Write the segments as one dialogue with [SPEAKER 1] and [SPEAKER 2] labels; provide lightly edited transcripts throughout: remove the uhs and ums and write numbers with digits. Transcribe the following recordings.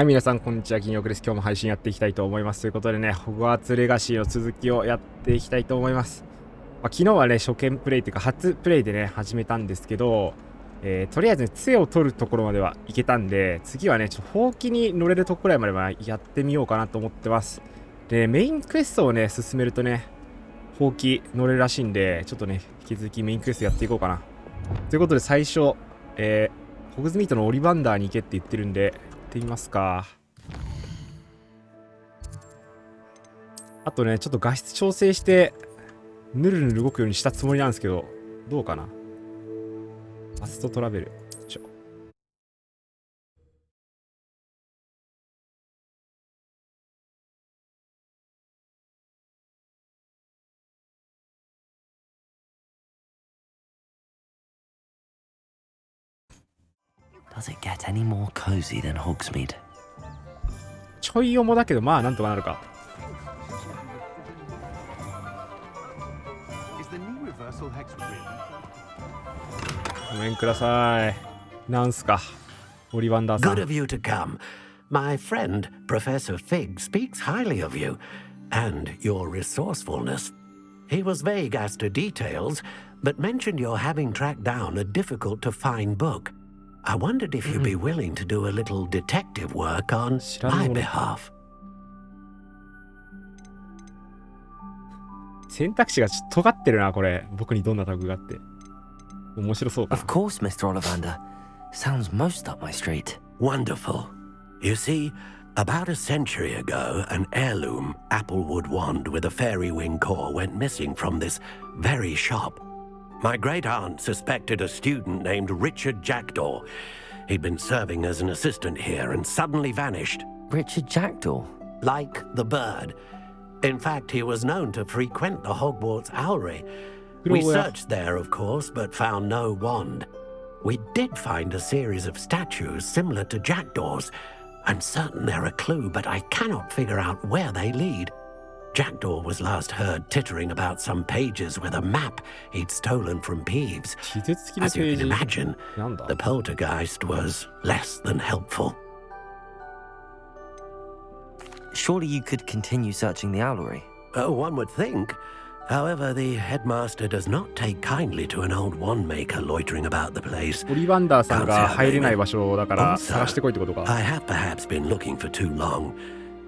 [SPEAKER 1] はい、皆さん、こんにちは。ぎんよくです。今日も配信やっていきたいと思います。ということでね、ホグワーツレガシーの続きをやっていきたいと思います。昨日はね、初見プレイというか、初プレイでね、始めたんですけど、とりあえずね、杖を取るところまではいけたんで、次はね、ちょっとほうきに乗れるところくらいまではやってみようかなと思ってます。で、メインクエストをね、進めるとね、ほうき乗れるらしいんで、ちょっとね、引き続きメインクエストやっていこうかな。ということで、最初、ホグズミートのオリバンダーに行けって言ってるんで、行ってみますか。あとね、ちょっと画質調整して、ぬるぬる動くようにしたつもりなんですけど、どうかな。ファストトラベル。
[SPEAKER 2] Does it get any more cozy than Hogsmeade?
[SPEAKER 1] ちょい重だけど、まあなんとかなるか。ごめんください。なんすか、オリバンダーさん。
[SPEAKER 3] Good of you to come. My friend, Professor Fig, speaks highly of you and your resourcefulness. He was vague as to details, but mentioned your having tracked down a difficult-to-find book. I wondered if you'd be willing to do a little detective work on my behalf.
[SPEAKER 1] 選択肢がちょっと尖ってるな、これ。僕にどんなタグがあって。面白そうかな。
[SPEAKER 2] Of course, Mr. Ollivander. Sounds most up my street.
[SPEAKER 3] Wonderful. You see, about a century ago, an heirloom applewood wand with a fairy wing core went missing from this very shop. My great-aunt suspected a student named Richard Jackdaw. He'd been serving as an assistant here and suddenly vanished.
[SPEAKER 2] Richard Jackdaw?
[SPEAKER 3] Like the bird. In fact, he was known to frequent the Hogwarts Owlery. We searched there, of course, but found no wand. We did find a series of statues similar to Jackdaw's. I'm certain they're a clue, but I cannot figure out where they lead. Jackdaw was last heard tittering about some pages with a map he'd stolen from Peeves. As you can imagine, the poltergeist was less than helpful.
[SPEAKER 2] Surely you could continue searching the owlery.
[SPEAKER 3] Oh, one would think. However, the headmaster does not take kindly to an old wand maker loitering about the place.
[SPEAKER 1] オリバンダーさんが入れない場所だから探してこいってことか。
[SPEAKER 3] I have perhaps been looking for too long.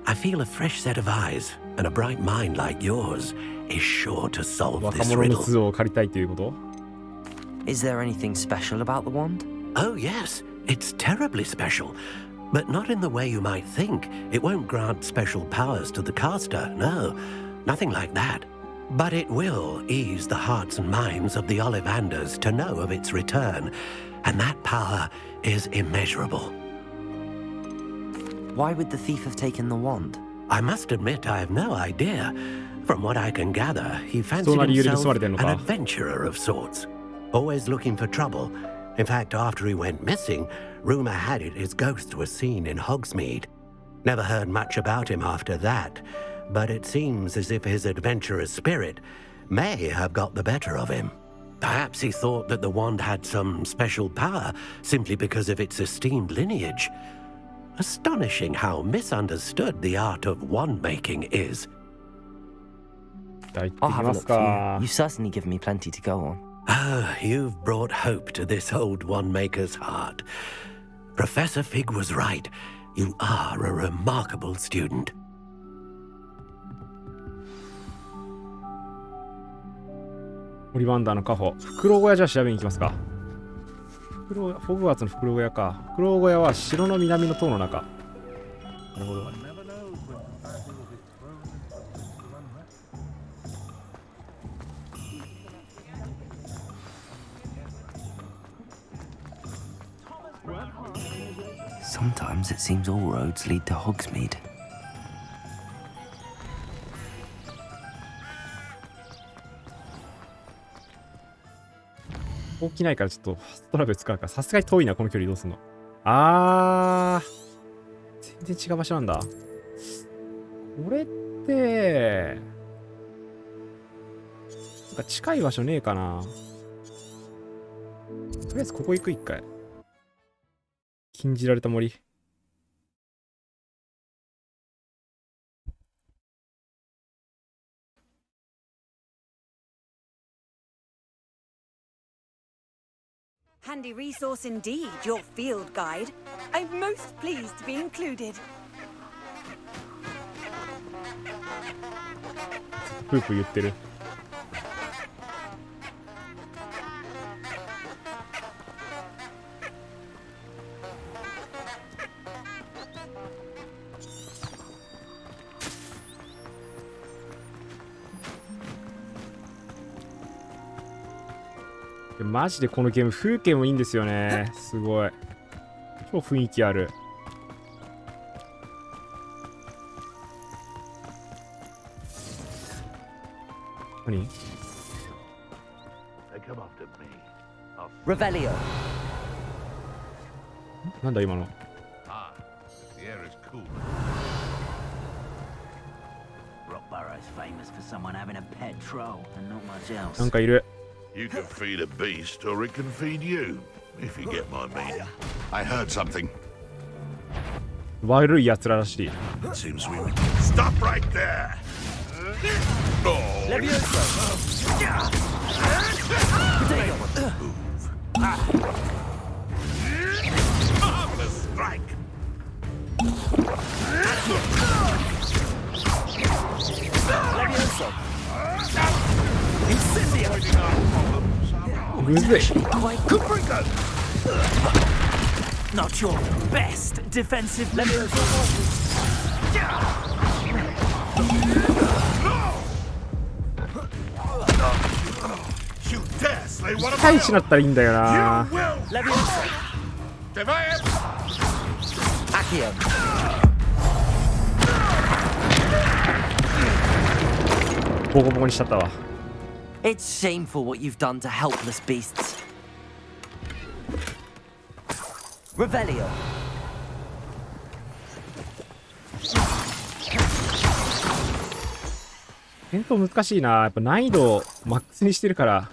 [SPEAKER 3] I feel a fresh set of eyes and a bright mind like yours is sure to solve
[SPEAKER 1] 若
[SPEAKER 3] this
[SPEAKER 1] 者の
[SPEAKER 3] riddle.
[SPEAKER 1] 図を借りたいということ？
[SPEAKER 2] Is there anything special about the wand?
[SPEAKER 3] Oh, yes, it's terribly special. But not in the way you might think. It won't grant special powers to the caster, no, nothing like that. But it will ease the hearts and minds of the Ollivanders to know of its return, and that power is immeasurable.
[SPEAKER 2] Why would the thief have taken the wand?
[SPEAKER 3] I must admit I have no idea. From what I can gather, he
[SPEAKER 1] そん
[SPEAKER 3] fancied
[SPEAKER 1] な理由で
[SPEAKER 3] himself
[SPEAKER 1] 盗まれてんの
[SPEAKER 3] an
[SPEAKER 1] か。
[SPEAKER 3] adventurer of sorts, always looking for trouble. In fact, after he went missing, rumor had it his ghost was seen in Hogsmeade. Never heard much about him after that, but it seems as if his adventurous spirit may have got the better of him. Perhaps he thought that the wand had some special power simply because of its esteemed lineage. Astonishing how misunderstood the art of wand making is.
[SPEAKER 1] じゃあ行って
[SPEAKER 2] I'll
[SPEAKER 1] き
[SPEAKER 2] have a
[SPEAKER 1] ま
[SPEAKER 2] look
[SPEAKER 1] す
[SPEAKER 2] for
[SPEAKER 1] か
[SPEAKER 2] you. You've certainly given me plenty to go on.
[SPEAKER 3] Ah, you've brought hope to this old wand maker's heart. Professor Fig was right. You are a remarkable student.
[SPEAKER 1] オリバンダーの家宝。フクロウ小屋じゃあ調べに行きますか。ホグワーツのフクロウ小屋か。フクロウ小屋は城の南の塔の中。なるほど。
[SPEAKER 2] Sometimes it seems all roads lead to Hogsmeade.
[SPEAKER 1] 大きないからちょっとファストトラベル使うから、さすがに遠いな、この距離どうすんの。全然違う場所なんだ。これって、なんか近い場所ねえかな。とりあえずここ行く一回。禁じられた森。
[SPEAKER 4] Handy resource indeed, your field guide. I'm most pleased to be included.
[SPEAKER 1] プープー言ってる。マジでこのゲーム風景もいいんですよね。すごい超雰囲気ある。何
[SPEAKER 2] Revelio.
[SPEAKER 1] なんだ今の。
[SPEAKER 5] The air is cool.
[SPEAKER 2] Rockborough's famous for someone having a pet troll and not much else.
[SPEAKER 1] なんかいる。
[SPEAKER 5] You can feed a beast or it can feed you, if you get my meaning. I heard something.
[SPEAKER 1] 悪いやつららしい。
[SPEAKER 5] It seems we... Stop right there! Oh. Marvelous strike!
[SPEAKER 1] むずい。
[SPEAKER 2] Not your best defensive level.
[SPEAKER 5] You dare slay one of
[SPEAKER 1] 大使なったらいいんだよな。
[SPEAKER 5] Defiance!
[SPEAKER 2] Accio.
[SPEAKER 1] ボコボコにしちゃったわ。
[SPEAKER 2] It's shameful what you've done to helpless beasts. Revelio.
[SPEAKER 1] 戦闘難しいな。やっぱ難易度をマックスにしてるから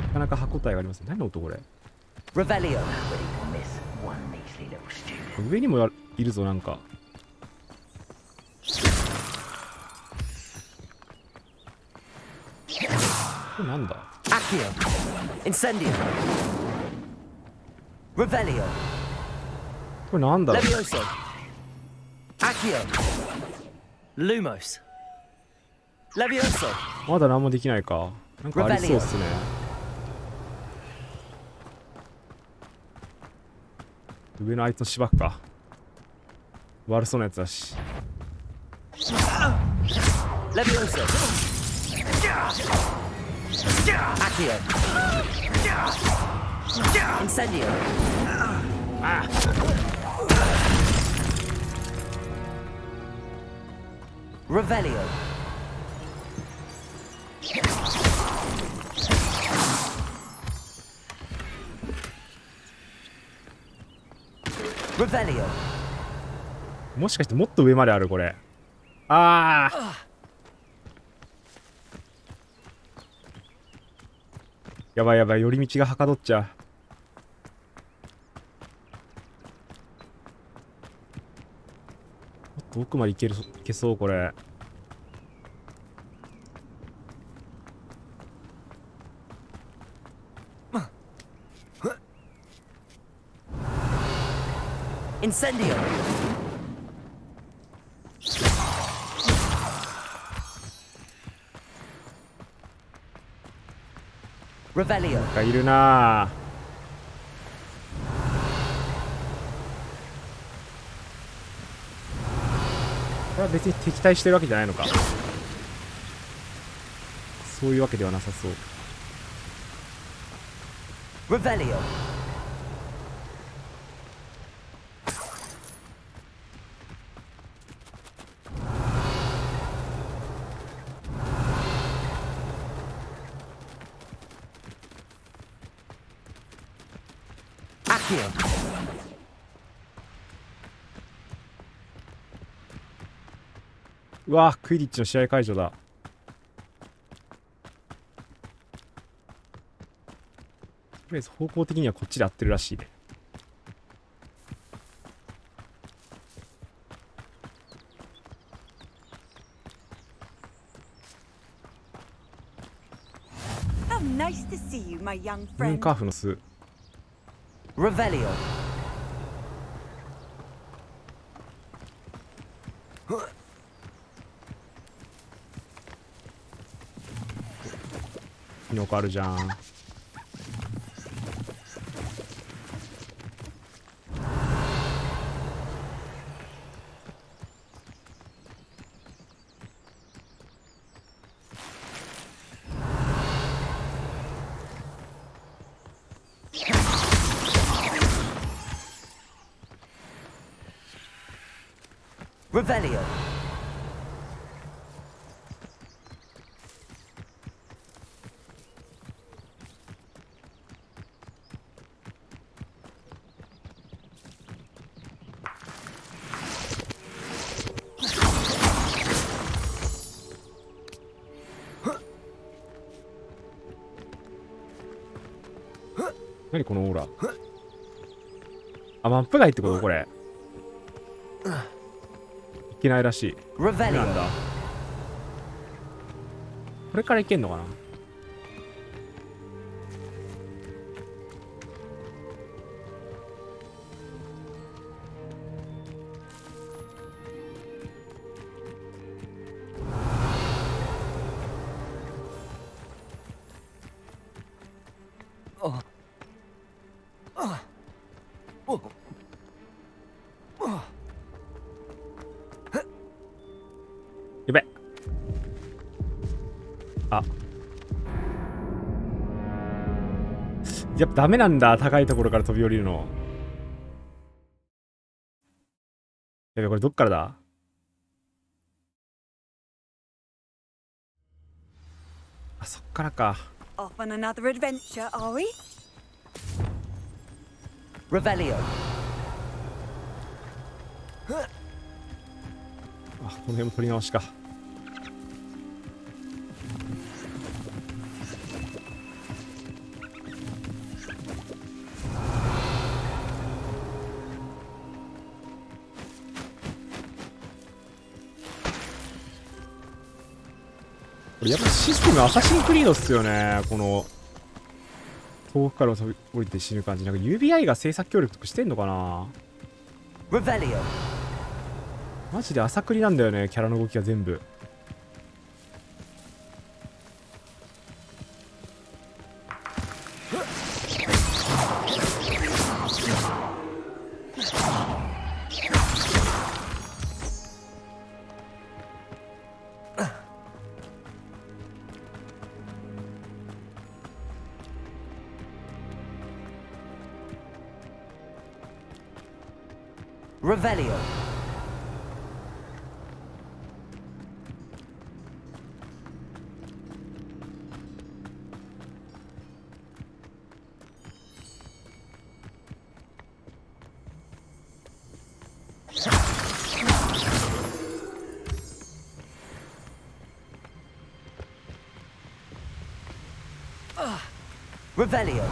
[SPEAKER 1] なかなか歯応えがあります。何の音これ。
[SPEAKER 2] Revelio.
[SPEAKER 1] 上にもいるぞなんか。これなんだ。
[SPEAKER 2] Accio. Incendio. Revelio.
[SPEAKER 1] これなんだろう。
[SPEAKER 2] Levioso. Accio. Lumos. Levioso.
[SPEAKER 1] まだ何もできないか。なんかありそうっすね。上のあいつの芝生か。悪そうなやつだし。
[SPEAKER 2] Levioso. Accio. Incendio. Revelio. Revelio.
[SPEAKER 1] もしかしてもっと上まであるこれ。ああ。やばいやばい、寄り道がはかどっちゃう。もっと奥まで行けそうこれ。
[SPEAKER 2] Incendio. Revelio.
[SPEAKER 1] なんかいるな。これは別に敵対してるわけじゃないのか。そういうわけではなさそう。
[SPEAKER 2] Revelio. Accio.
[SPEAKER 1] うわ、クイディッチの試合会場だ。とりあえず方向的にはこっちで合ってるらしいね。
[SPEAKER 4] nice to see you, my young
[SPEAKER 1] ムーン
[SPEAKER 4] friend.
[SPEAKER 1] カーフの巣。
[SPEAKER 6] Revelio.
[SPEAKER 1] キノコあるじゃん。
[SPEAKER 6] Revelio.
[SPEAKER 1] 何このオーラ。あ、マップ外ってことこれ。いけないらしい。なんだ。
[SPEAKER 6] Revelio.
[SPEAKER 1] これからいけんのかな。やべ。あ、やっぱダメなんだ、高いところから飛び降りるの。やべ、これどっからだ。あ、そっからか。
[SPEAKER 4] Off on another adventure, are we?
[SPEAKER 6] Revelio.
[SPEAKER 1] あ、この辺も取り直しか。これやっぱシステムアサシンクリードっすよね。この遠くから飛び降りて死ぬ感じ。なんか UBI が制作協力とかしてんのかな。
[SPEAKER 6] Revelio.
[SPEAKER 1] マジで朝繰りなんだよね、キャラの動きが全部。
[SPEAKER 6] Revelio. Revelio.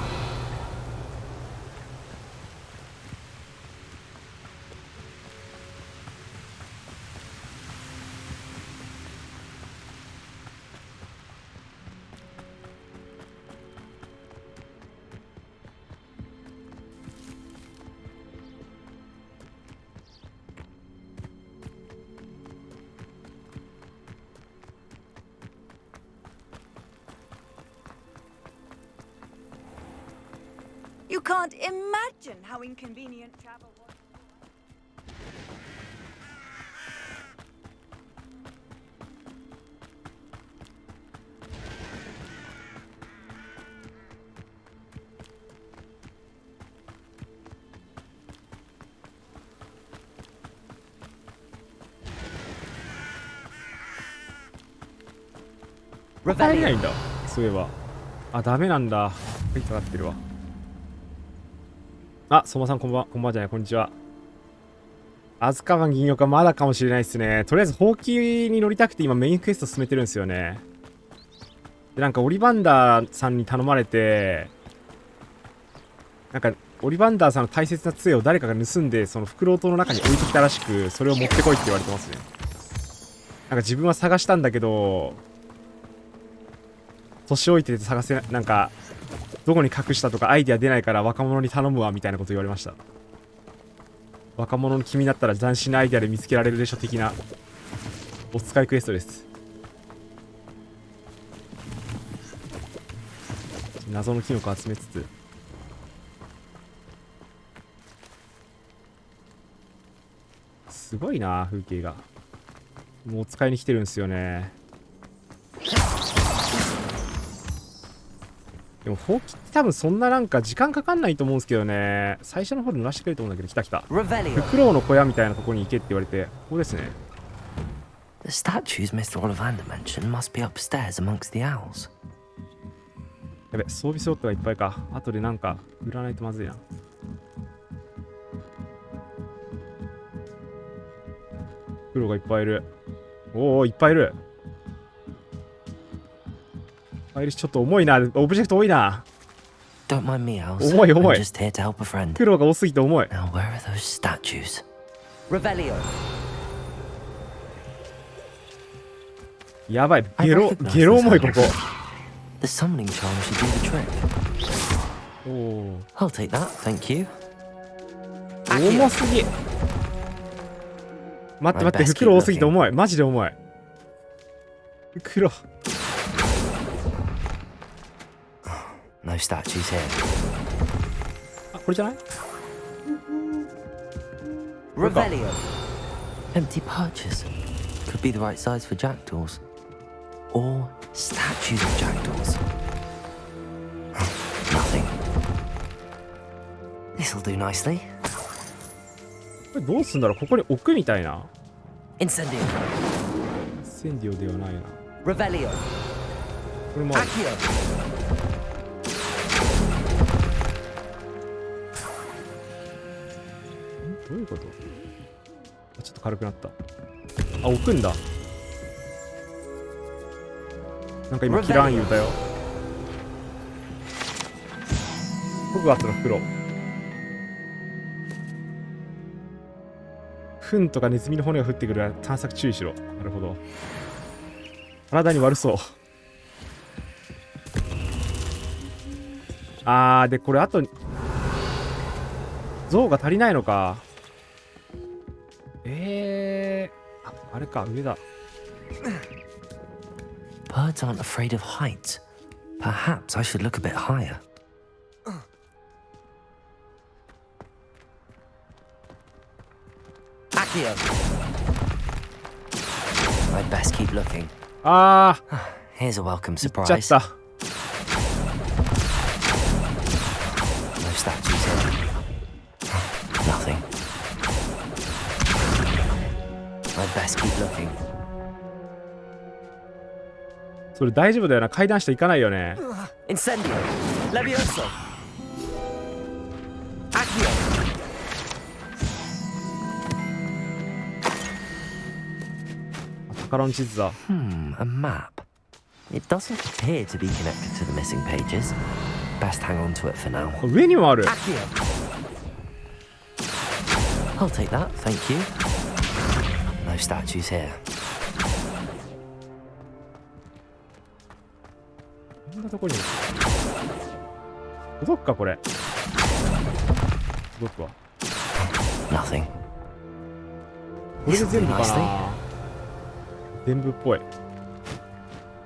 [SPEAKER 4] You can't imagine how inconvenient travel was.
[SPEAKER 1] 帰れないんだ。そういえば。あ、ダメなんだ。引っかかってるわ。あ、相馬さんこんばんは。こんばんはじゃない、こんにちは。アズカバン銀翼はまだかもしれないですね。とりあえず、ほうきに乗りたくて今メインクエスト進めてるんですよね。で、なんかオリバンダーさんに頼まれて、なんかオリバンダーさんの大切な杖を誰かが盗んで、その袋戸の中に置いてきたらしく、それを持ってこいって言われてますね。なんか自分は探したんだけど、年老いてて探せなんかどこに隠したとかアイデア出ないから若者に頼むわみたいなこと言われました。若者の君だったら斬新なアイデアで見つけられるでしょ的なお使いクエストです。謎のキノコ集めつつ、すごいな風景が。もうお使いに来てるんですよね。でもほうきって多分そんななんか時間かかんないと思うんですけどね。最初の方で濡らしてくれると思うんだけど、来た来た。フクロウの小屋みたいなとこに行けって言われて、ここですね。
[SPEAKER 6] The statues Mr. Ollivander mentioned must be upstairs amongst the owls.
[SPEAKER 1] やべ、装備スロットがいっぱいか。後でなんか売らないとまずいな。フクロウがいっぱいいる。おお、いっぱいいる。アイリスちょっと重いな。オブジェクト多いな。
[SPEAKER 6] Don't mind me, owls.
[SPEAKER 1] 重い重い。
[SPEAKER 6] I'm just here to help a friend.
[SPEAKER 1] フクロウが多すぎて重い。
[SPEAKER 6] Now where are those statues? Revelio.
[SPEAKER 1] やばい。ゲロ重いここ。
[SPEAKER 6] The summoning charm should do the trick.
[SPEAKER 1] おお。
[SPEAKER 6] I'll take that, thank you.
[SPEAKER 1] 重すぎ。待って待って、フクロウ多すぎて重い。マジで重い。フクロウ。
[SPEAKER 6] No statues here.
[SPEAKER 1] あ、これじゃない？
[SPEAKER 6] Revelio. Empty perches. Could be the right size for jackdaws. Or statues of jackdaws. Nothing. This'll do nicely.
[SPEAKER 1] これどうすんだろう。ここに置くみたいな。
[SPEAKER 6] Incendio.
[SPEAKER 1] インセンディオではないな。
[SPEAKER 6] Revelio.
[SPEAKER 1] これもある。
[SPEAKER 6] Accio.
[SPEAKER 1] どういうこと？あ、ちょっと軽くなった。あ、置くんだ。なんか今キラーン言うたよ。ホグワーツの袋。糞とかネズミの骨が降ってくる探索注意しろ。なるほど。体に悪そう。あー、でこれあと像が足りないのか。あれか、上だ。
[SPEAKER 6] Birds aren't afraid of heights. Perhaps I should look a bit higher. Accio. I'd best keep looking.
[SPEAKER 1] あー、
[SPEAKER 6] Here's a welcome
[SPEAKER 1] 行っちゃっ
[SPEAKER 6] surprise.
[SPEAKER 1] た。
[SPEAKER 6] No statues here. Nothing. I'd best keep looking.
[SPEAKER 1] それ大丈夫だよな。階段下行かないよね。
[SPEAKER 6] Incendio. Levioso. Accio.
[SPEAKER 1] 宝の地図だ。
[SPEAKER 6] A map. It doesn't appear to be connected to the missing pages. Best hang on to it for now.
[SPEAKER 1] 上にもある。
[SPEAKER 6] Accio. I'll take that, thank you. No statues here.
[SPEAKER 1] こんなとこに届くかこれ。届くわ。
[SPEAKER 6] Nothing.
[SPEAKER 1] これで全部かな。全部っぽい。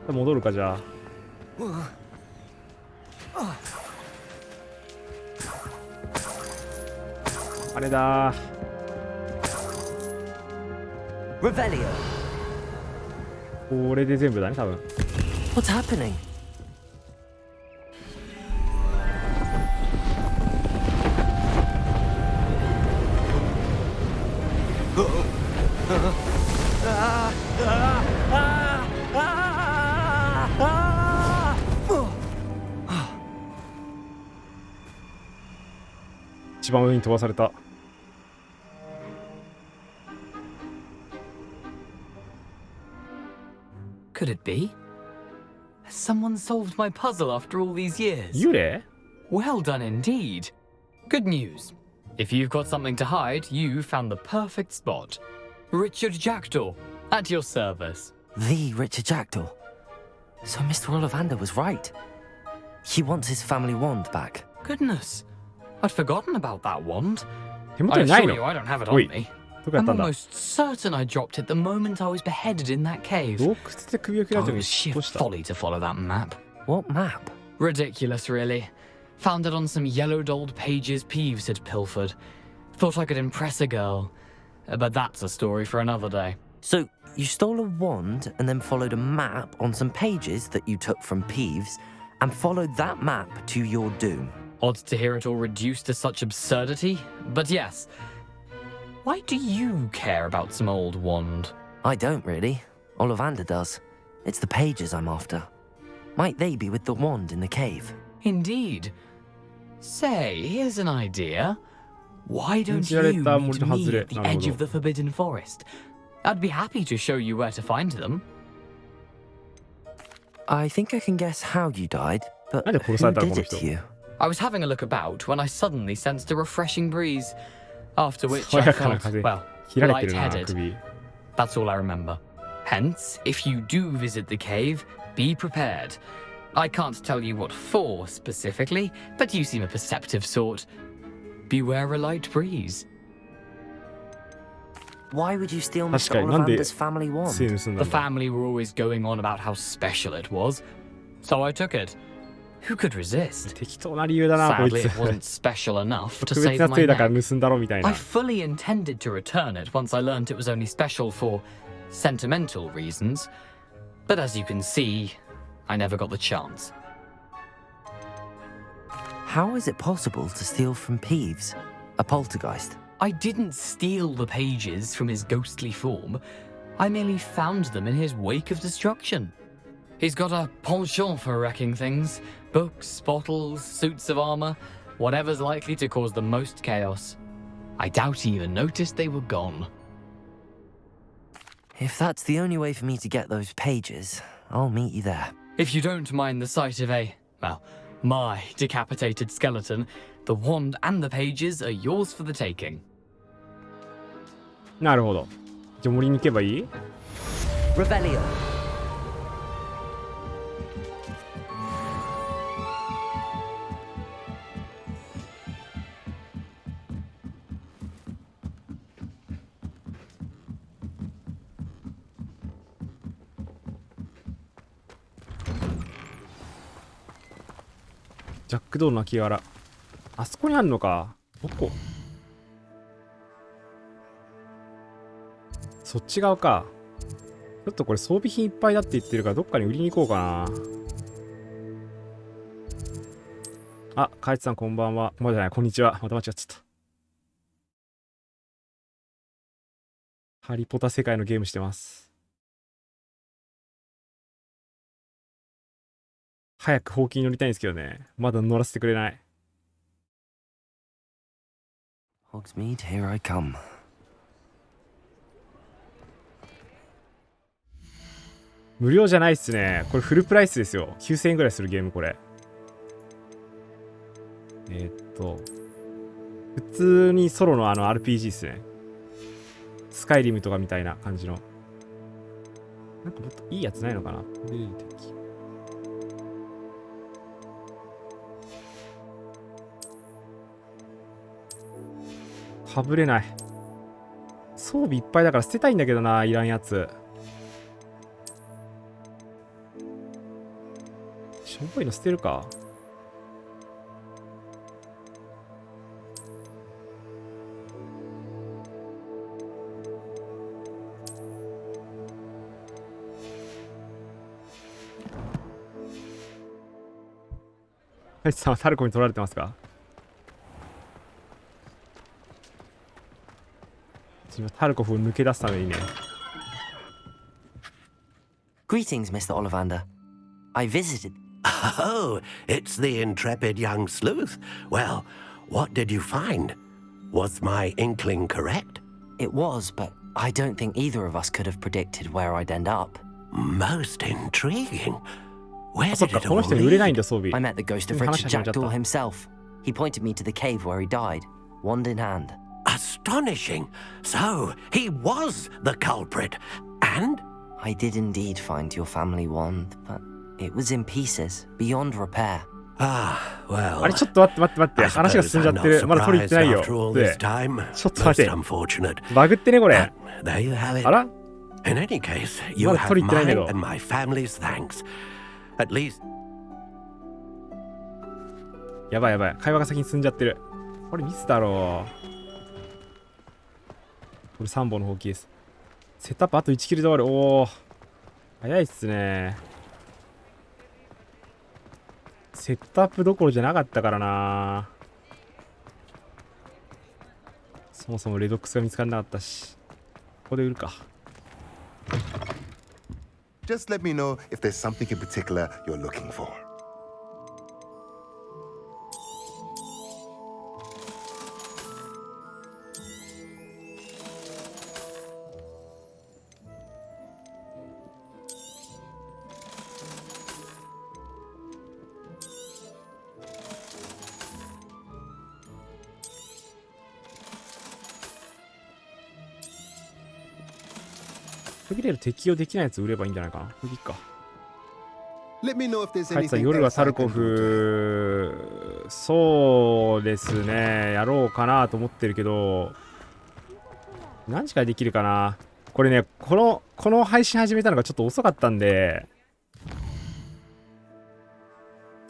[SPEAKER 1] 戻るかじゃあ。あれだー。
[SPEAKER 6] Revelio.
[SPEAKER 1] これで全部だね多分。
[SPEAKER 6] What's happening? Ah!
[SPEAKER 1] 一番上に飛ばされた。
[SPEAKER 7] Could it be? Has someone solved my puzzle after all these years?
[SPEAKER 1] 幽霊?
[SPEAKER 7] Well done indeed. Good news. If you've got something to hide, you found the perfect spot. Richard Jackdaw, at your service.
[SPEAKER 6] The Richard Jackdaw. So Mr. Ollivander was right. He wants his family wand back.
[SPEAKER 7] Goodness, I'd forgotten about that wand.
[SPEAKER 1] 手元
[SPEAKER 7] I
[SPEAKER 1] にない
[SPEAKER 7] assure
[SPEAKER 1] の
[SPEAKER 7] you I don't have it
[SPEAKER 1] お
[SPEAKER 7] on
[SPEAKER 1] い
[SPEAKER 7] me.
[SPEAKER 1] どこやっ
[SPEAKER 7] I'm
[SPEAKER 1] たんだ
[SPEAKER 7] almost certain I dropped it the moment I was beheaded in that cave.
[SPEAKER 1] 洞窟で首を切ら
[SPEAKER 7] Oh,
[SPEAKER 1] れて
[SPEAKER 7] it
[SPEAKER 1] る
[SPEAKER 7] was sheer
[SPEAKER 1] どうした
[SPEAKER 7] folly to follow that map.
[SPEAKER 6] What map?
[SPEAKER 7] Ridiculous, really. Found it on some yellowed old pages Peeves had pilfered. Thought I could impress a girl. But that's a story for another day.
[SPEAKER 6] So you stole a wand and then followed a map on some pages that you took from Peeves and followed that map to your doom.
[SPEAKER 7] Odd to hear it all reduced to such absurdity, but yes. Why do you care about some old wand?
[SPEAKER 6] I don't really. Ollivander does. It's the pages I'm after. Might they be with the wand in the cave?
[SPEAKER 7] Indeed. Say, here's an idea. Why don't you
[SPEAKER 1] 禁じられた
[SPEAKER 7] meet
[SPEAKER 1] 森の外
[SPEAKER 7] me
[SPEAKER 1] れ。
[SPEAKER 7] at the
[SPEAKER 1] なるほど。
[SPEAKER 7] edge of the Forbidden Forest? I'd be happy to show you where to find them.
[SPEAKER 6] I think I can guess how you died, but
[SPEAKER 1] なんで殺さ
[SPEAKER 6] who
[SPEAKER 1] れたの
[SPEAKER 6] did
[SPEAKER 1] この
[SPEAKER 6] it
[SPEAKER 1] 人
[SPEAKER 6] to you?
[SPEAKER 7] I was having a look about when I suddenly sensed a refreshing breeze. After which I
[SPEAKER 1] 爽やかな
[SPEAKER 7] felt,
[SPEAKER 1] 風
[SPEAKER 7] well,
[SPEAKER 1] 切られてるな
[SPEAKER 7] lightheaded.
[SPEAKER 1] 首
[SPEAKER 7] That's all I remember. Hence, if you do visit the cave, be prepared. I can't tell you what for specifically, but you seem a perceptive sort. Beware a light breeze.
[SPEAKER 6] Why would you steal
[SPEAKER 1] 確
[SPEAKER 6] Mr.
[SPEAKER 1] かになんで
[SPEAKER 6] Ollivander's family
[SPEAKER 1] 杖
[SPEAKER 6] wand?
[SPEAKER 1] 盗んだ
[SPEAKER 7] The
[SPEAKER 1] んだ
[SPEAKER 7] family were always going on about how special it was, so I took it. Who could resist?
[SPEAKER 1] 適当な理由だなこい
[SPEAKER 7] Sadly,
[SPEAKER 1] つ
[SPEAKER 7] it wasn't special enough to
[SPEAKER 1] 特別
[SPEAKER 7] save
[SPEAKER 1] な
[SPEAKER 7] my
[SPEAKER 1] 杖だから
[SPEAKER 7] neck.
[SPEAKER 1] 盗んだろみたいな
[SPEAKER 7] I fully intended to return it once I learned it was only special for sentimental reasons, but as you can see, I never got the chance.
[SPEAKER 6] How is it possible to steal from Peeves, a poltergeist?
[SPEAKER 7] I didn't steal the pages from his ghostly form. I merely found them in his wake of destruction. He's got a penchant for wrecking things. Books, bottles, suits of armor, whatever's likely to cause the most chaos. I doubt he even noticed they were gone.
[SPEAKER 6] If that's the only way for me to get those pages, I'll meet you there.
[SPEAKER 7] If you don't mind the sight of my decapitated skeleton, the wand and the pages are yours for the taking.
[SPEAKER 1] なるほどじゃあ森に行けばいい
[SPEAKER 6] Revelio.
[SPEAKER 1] ジャックドールの脇柄あそこにあんのかどこそっち側かちょっとこれ装備品いっぱいだって言ってるからどっかに売りに行こうかなあカイツさんこんばんはまだじゃないこんにちはまた間違っちゃったハリーポッター世界のゲームしてます早くほうきに乗りたいんですけどねまだ乗らせてくれない
[SPEAKER 6] Hogsmeade, here I come.
[SPEAKER 1] 無料じゃないっすねこれフルプライスですよ9000円ぐらいするゲームこれ普通にソロのRPG っすねスカイリムとかみたいな感じのなんかもっといいやつないのかなかぶれない装備いっぱいだから捨てたいんだけどないらんやつしょぼいの捨てるかハイさんはタルコに取られてますか今タルコフを抜け出すためにね
[SPEAKER 6] Greetings, Mr. Ollivander. I visited.
[SPEAKER 3] Oh, it's the intrepid young sleuth. Well, what did you find? Was my inkling correct?
[SPEAKER 6] It was, but I don't think either of us could have predicted where I'd end up.
[SPEAKER 3] Most intriguing. Where
[SPEAKER 1] あそっ
[SPEAKER 3] did
[SPEAKER 1] か
[SPEAKER 3] it
[SPEAKER 1] この
[SPEAKER 3] all
[SPEAKER 1] 人に売れないん
[SPEAKER 3] lead?
[SPEAKER 1] だ装備
[SPEAKER 6] I met the ghost of
[SPEAKER 1] 話
[SPEAKER 6] Richard
[SPEAKER 1] し始めちゃった
[SPEAKER 6] Jackdaw himself. He pointed me to the cave where he died, wand in hand.
[SPEAKER 3] Astonishing. So, he was the culprit. And?
[SPEAKER 6] I did indeed find your family wand, but It was in pieces, beyond repair.
[SPEAKER 3] Ah, well.
[SPEAKER 1] あれちょっと待って
[SPEAKER 3] I
[SPEAKER 1] 話が
[SPEAKER 3] suppose
[SPEAKER 1] 進んじゃ
[SPEAKER 3] I'm
[SPEAKER 1] ってる。
[SPEAKER 3] not
[SPEAKER 1] まだ取り行ってない
[SPEAKER 3] surprised
[SPEAKER 1] よ。
[SPEAKER 3] after all
[SPEAKER 1] で
[SPEAKER 3] this time.
[SPEAKER 1] ちょっと待
[SPEAKER 3] Most
[SPEAKER 1] って。
[SPEAKER 3] unfortunate.
[SPEAKER 1] バグってねこれ。
[SPEAKER 3] There you have it.
[SPEAKER 1] あら
[SPEAKER 3] In any case, you
[SPEAKER 1] まだ
[SPEAKER 3] have
[SPEAKER 1] 取り行ってないんだ
[SPEAKER 3] mine
[SPEAKER 1] けど。
[SPEAKER 3] and my family's thanks. At least.
[SPEAKER 1] やばい。会話が先に進んじゃってる。これミスだろう。これ3本のほうきです。セットアップあと1キルで終わる。おお。早いっすね。セットアップどころじゃなかったからな。そもそもレドックスが見つからなかったし。ここで売るか。
[SPEAKER 8] Just let me know if there's something in particular you're looking for.
[SPEAKER 1] 途切れる適用できないやつ売ればいいんじゃないかな。これいいか。
[SPEAKER 8] Let me know if there's
[SPEAKER 1] あいつは
[SPEAKER 8] anything
[SPEAKER 1] 夜は
[SPEAKER 8] else
[SPEAKER 1] タ
[SPEAKER 8] I
[SPEAKER 1] ルコ
[SPEAKER 8] can do.
[SPEAKER 1] フ、そうですね、やろうかなと思ってるけど、何時からできるかな。これね、この配信始めたのがちょっと遅かったんで、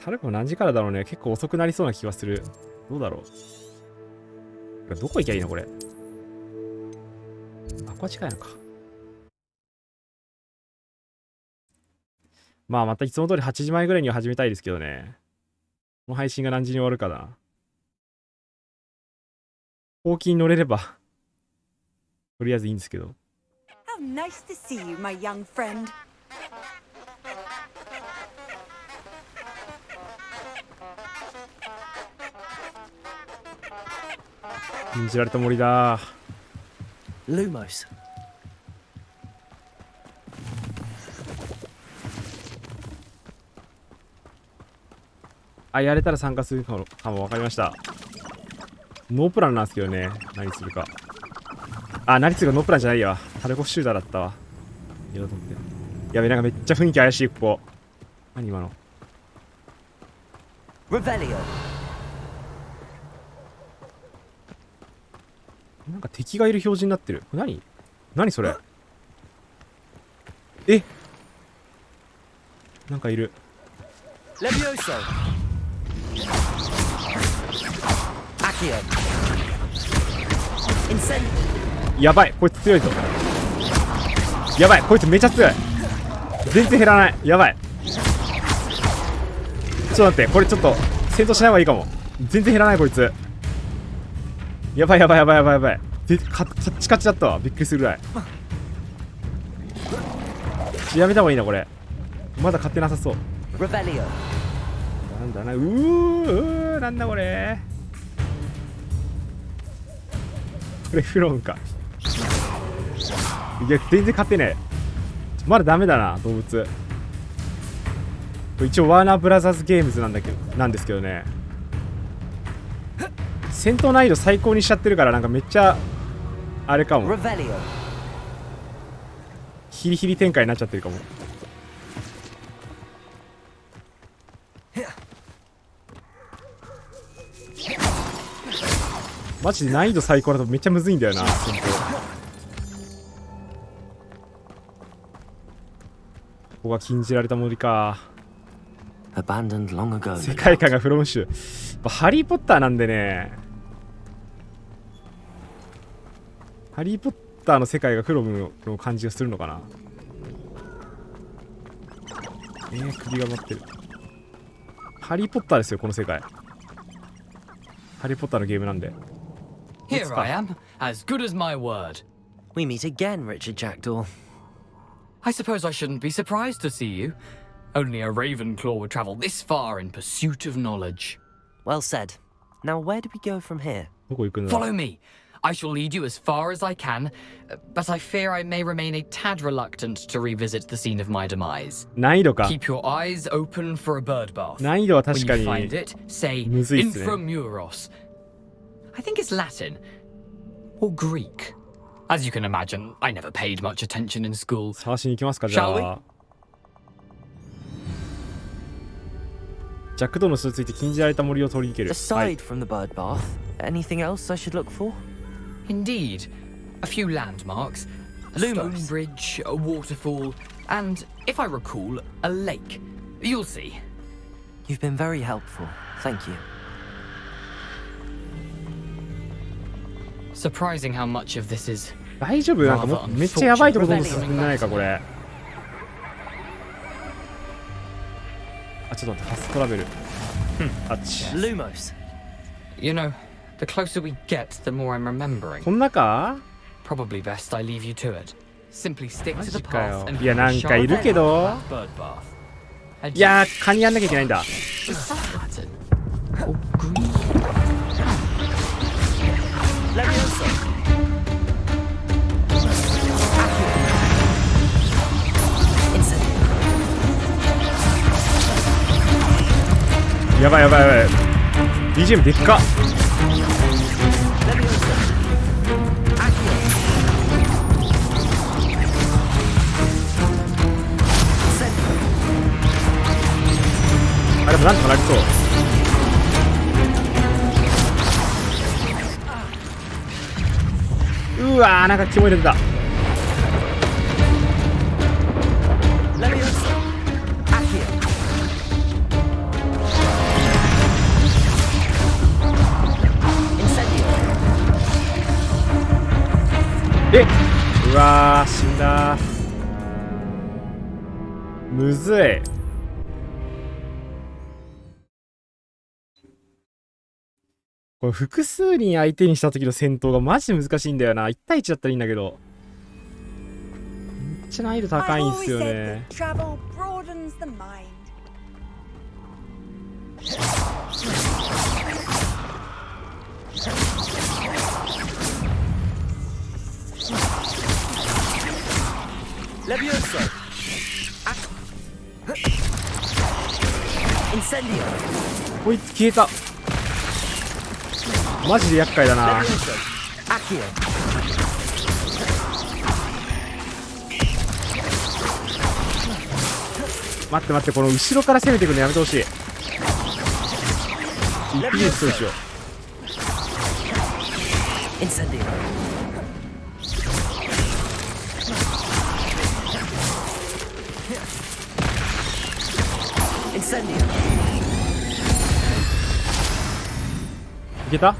[SPEAKER 1] タルコフ何時からだろうね。結構遅くなりそうな気がする。どうだろう。どこ行きゃいいのこれ。あ、ここは近いのか。まあまたいつも通り8時前ぐらいには始めたいですけどね。この配信が何時に終わるかだな。ほうきに乗れればとりあえずいいんですけど。
[SPEAKER 4] How nice to see you, my young friend.
[SPEAKER 1] 禁じられた森だ。
[SPEAKER 6] Lumos.
[SPEAKER 1] あ、やれたら参加するかも分かりました。ノープランなんですけどね。何するか。あ、何するかノープランじゃないや。タルコフシューターだったわ。やろうと思って。やべ、なんかめっちゃ雰囲気怪しい、ここ。何今の。
[SPEAKER 6] Revelio.
[SPEAKER 1] なんか敵がいる表示になってる。これ何それ。え、なんかいる。
[SPEAKER 6] Levioso. Accio. Incend.
[SPEAKER 1] やばい、こいつ強いぞ。やばい、こいつめちゃ強い。全然減らない。やばい。ちょっと待って、これちょっと戦闘しない方がいいかも。全然減らないこいつ。やばい。カッチカチだったわ。びっくりするぐらい。やめた方がいいなこれ。まだ勝ってなさそう。
[SPEAKER 6] Revelio.
[SPEAKER 1] なんだな、なんだこれ。これフロンか。いや全然勝てねえ。まだダメだな動物。一応ワーナーブラザーズゲームズなんですけどね。戦闘難易度最高にしちゃってるからなんかめっちゃあれかも。
[SPEAKER 6] Revelio.
[SPEAKER 1] ヒリヒリ展開になっちゃってるかも。マジで難易度最高だとめっちゃむずいんだよな戦闘。ここが禁じられた森か。
[SPEAKER 6] Abandoned long ago.
[SPEAKER 1] 世界観がフロム州。ハリー・ポッターなんでね。ハリー・ポッターの世界がフロムの感じがするのかな。首が回ってる。ハリー・ポッターですよこの世界。ハリー・ポッターのゲームなんで。
[SPEAKER 7] Here I am, as good as my word.
[SPEAKER 6] We meet again, Richard Jackdaw.
[SPEAKER 7] I suppose I shouldn't be surprised to see you. Only a Ravenclaw would travel this far in pursuit of knowledge.
[SPEAKER 6] Well said. Now, where do we go from here?
[SPEAKER 1] どこ行くんだ。
[SPEAKER 7] Follow me. I shall lead you as far as I can, but I fear I may remain a tad reluctant to revisit the scene of my demise.
[SPEAKER 1] 難易度か。
[SPEAKER 7] Keep your eyes open for a bird bath.
[SPEAKER 1] 難易度は
[SPEAKER 7] When
[SPEAKER 1] 確か
[SPEAKER 7] you
[SPEAKER 1] に
[SPEAKER 7] find it, say
[SPEAKER 1] むずいっすね。
[SPEAKER 7] Inframuros. I think it's Latin or Greek. As you can imagine, I never paid much attention in school.
[SPEAKER 1] 探しに行きますかじゃ
[SPEAKER 7] Shall
[SPEAKER 1] あ。弱度の数ついて禁じられた森を取り抜ける。はい。
[SPEAKER 6] Aside from the bird bath, anything else I should look for?
[SPEAKER 7] Indeed. A few landmarks, a stone
[SPEAKER 6] Lumos.
[SPEAKER 7] bridge, a waterfall, and, if I recall, a lake. You'll see.
[SPEAKER 6] You've been very helpful. Thank you.
[SPEAKER 7] Surprising how much of this is
[SPEAKER 1] 大丈夫？なんかもうめっちゃやばいとこどんどん進んでないかこれ。あ、ちょっと待って、ファストトラベル。あっち。
[SPEAKER 6] Lumos.
[SPEAKER 7] You know, the closer we get, the more I'm remembering.
[SPEAKER 1] こんなか？
[SPEAKER 7] Probably best I leave you to it. Simply stick to the
[SPEAKER 1] マジかよ。
[SPEAKER 7] path and
[SPEAKER 1] いや、なんかいるけど。
[SPEAKER 7] bird bath.
[SPEAKER 1] いやー、カニやんなきゃいけないんだ。
[SPEAKER 7] That's it. Oh, green.
[SPEAKER 6] Leviosa.
[SPEAKER 1] やばいやばいやばい。BGM でっか。あ、でもなんとかなりそう。うわー、なんか肝入れてた。うわー、死んだ。むずい。これ複数人相手にした時の戦闘がマジで難しいんだよな。1対1だったらいいんだけど、めっちゃ難易度高いんすよね。
[SPEAKER 4] Travel broadens the mind.
[SPEAKER 6] Leviosa. Incendio.
[SPEAKER 1] こいつ消えた。マジで厄介だな。
[SPEAKER 6] Accio.
[SPEAKER 1] 待って待って、この後ろから攻めてくるのやめてほしい。一匹ずつそうしよう。
[SPEAKER 6] Incendio. Incendio.
[SPEAKER 1] いけた？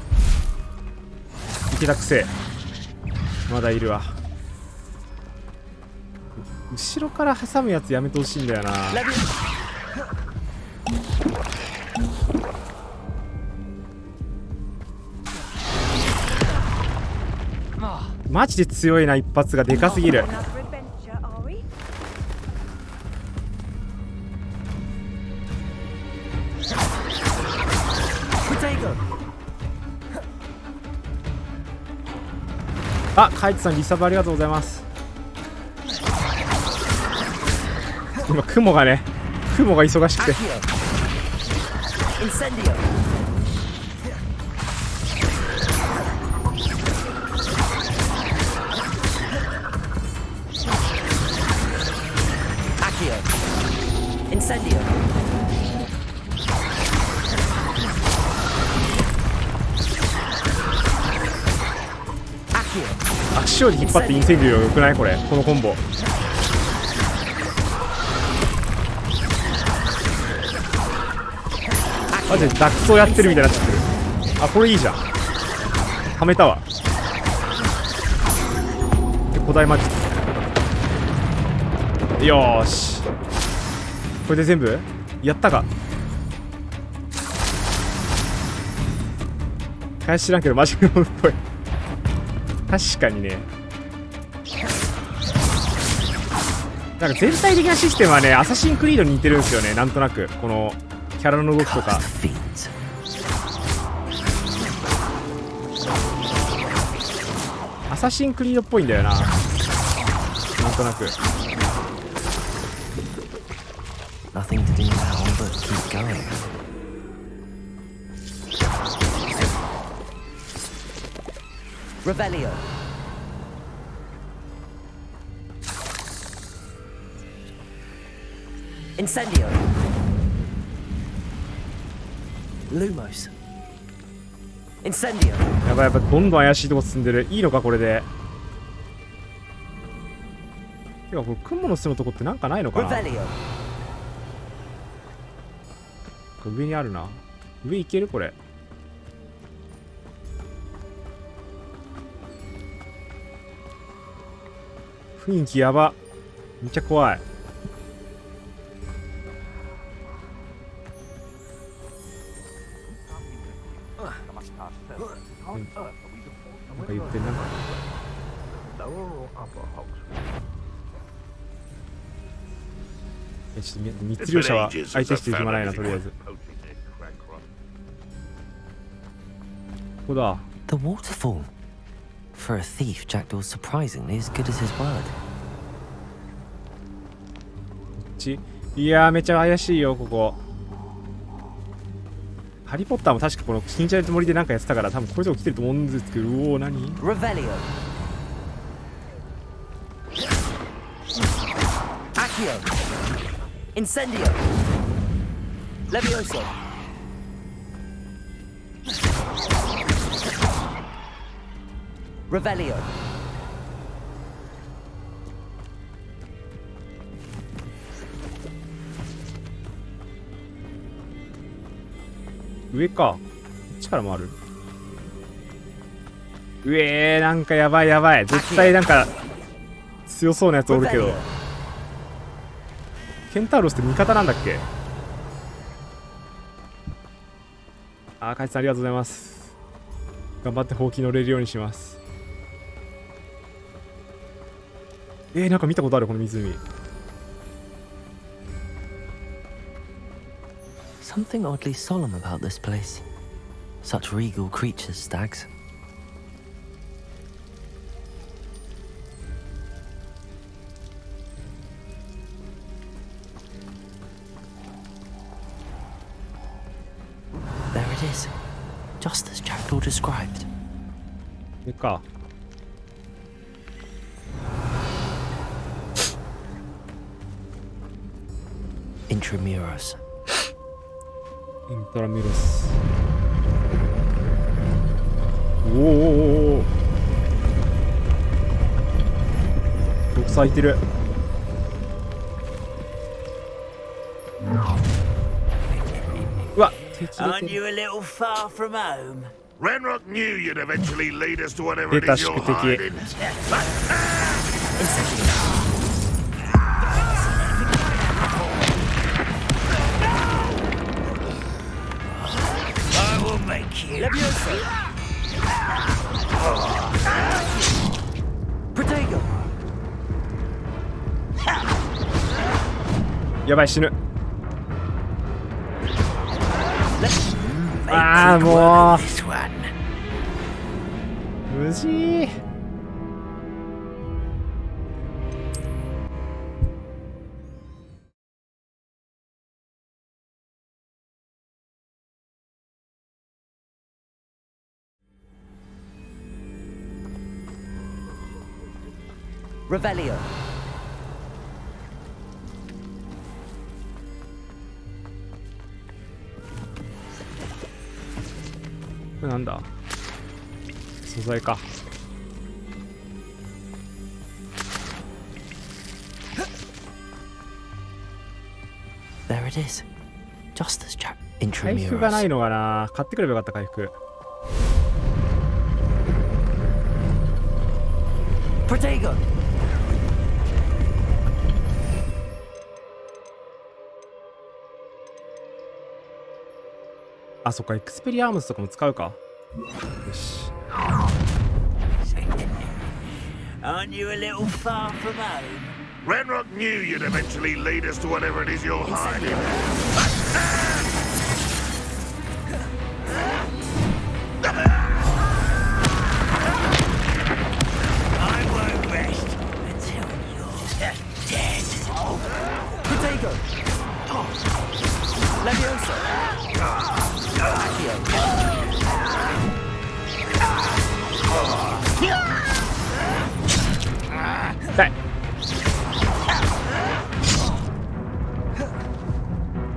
[SPEAKER 1] いけたくせえ。まだいるわ。後ろから挟むやつやめてほしいんだよな。マジで強いな、一発がでかすぎる。
[SPEAKER 4] Another adventure, are we?
[SPEAKER 1] あ、カイツさんリサブありがとうございます。今雲が忙しくて。
[SPEAKER 6] Incendio. Accio. Incendio. Accio.
[SPEAKER 1] 足を引っ張ってインセンディオよくない？これ、このコンボ。マジでダクソやってるみたいになっちゃってる。あ、これいいじゃん。はめたわ。で、古代マジック。よーし。これで全部やったか。返し知らんけどマジックっぽい。確かにね。なんか全体的なシステムはね、アサシンクリードに似てるんですよね。なんとなくこのキャラの動きとか。アサシンクリードっぽいんだよな、なんとなく。
[SPEAKER 6] Nothing to do now but keep going. Revelio. Incendio. Lumos. Incendio.
[SPEAKER 1] やばい、やっぱどんどん怪しいとこ進んでる。いいのかこれで。てかこれ雲の巣のとこってなんかないのかな。
[SPEAKER 6] Revelio.
[SPEAKER 1] 上にあるな。上行けるこれ。雰囲気やば。めっちゃ怖い。なんか言ってんな。ちょっと密漁者は相手していきまないな、とりあえず。ここだ。
[SPEAKER 6] The waterfall. For a thief, Jackdaw's surprisingly as good as his word.
[SPEAKER 1] いやー、めっちゃ怪しいよここ。ハリー・ポッターも確かこの新茶の森でなんかやってたから、多分こういうとこ来てると思うんですけど。うおー、何。
[SPEAKER 6] Revelio. Accio. Incendio. Levioso. Revelio.
[SPEAKER 1] 上か。こっちからもある。なんかやばいやばい。絶対なんか強そうなやつおるけど。ケンタウロスって味方なんだっけ。カイツさんありがとうございます。頑張ってほうき乗れるようにします。なんか見たことあるこの湖。
[SPEAKER 6] Something oddly solemn about this place. Such regal creatures, stags. There it is, just as Jackdaw described.
[SPEAKER 1] でか。
[SPEAKER 6] Intramuros.
[SPEAKER 1] イントラミロス。おお。毒咲いてる。うわ、敵出
[SPEAKER 2] Aren't
[SPEAKER 1] て
[SPEAKER 2] you
[SPEAKER 1] る。
[SPEAKER 2] a little far from home?
[SPEAKER 5] Renrock knew you'd eventually lead us to whatever
[SPEAKER 1] 出
[SPEAKER 5] it
[SPEAKER 1] た
[SPEAKER 5] is you're
[SPEAKER 1] 宿敵。
[SPEAKER 5] hiding.
[SPEAKER 2] I will make you.
[SPEAKER 6] Levioso. Protego.
[SPEAKER 1] やばい、死ぬ。
[SPEAKER 2] Make
[SPEAKER 1] あー
[SPEAKER 2] quick
[SPEAKER 1] も
[SPEAKER 2] work
[SPEAKER 1] う
[SPEAKER 2] of this one.
[SPEAKER 1] 無事。
[SPEAKER 6] Revelio.
[SPEAKER 1] これなんだ。素材か。
[SPEAKER 6] There it is, just as Jack.
[SPEAKER 1] 回復がない
[SPEAKER 6] Intramuros.
[SPEAKER 1] のかな。買ってくればよかった回復。
[SPEAKER 6] Protego.
[SPEAKER 1] あ、そっか、エクスペリアームスとかも使うか。よし。
[SPEAKER 2] Aren't you a little far from home?
[SPEAKER 5] Renrock knew you'd eventually lead us to whatever it is you're hiding.
[SPEAKER 2] I won't rest until you're dead.
[SPEAKER 6] Protego. Levioso. Accio.
[SPEAKER 1] 痛い。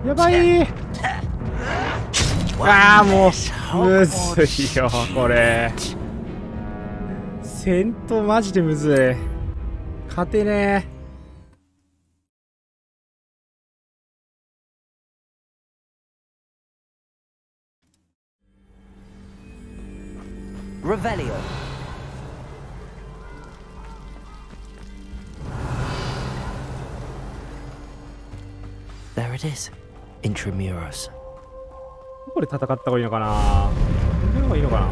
[SPEAKER 1] やばい。ああもうむずいよこれ。戦闘マジでむずい。勝てねえ。
[SPEAKER 6] Revelio. There it is. Intramuros.
[SPEAKER 1] どこで戦った方がいいのかな。これの方がいいのかな。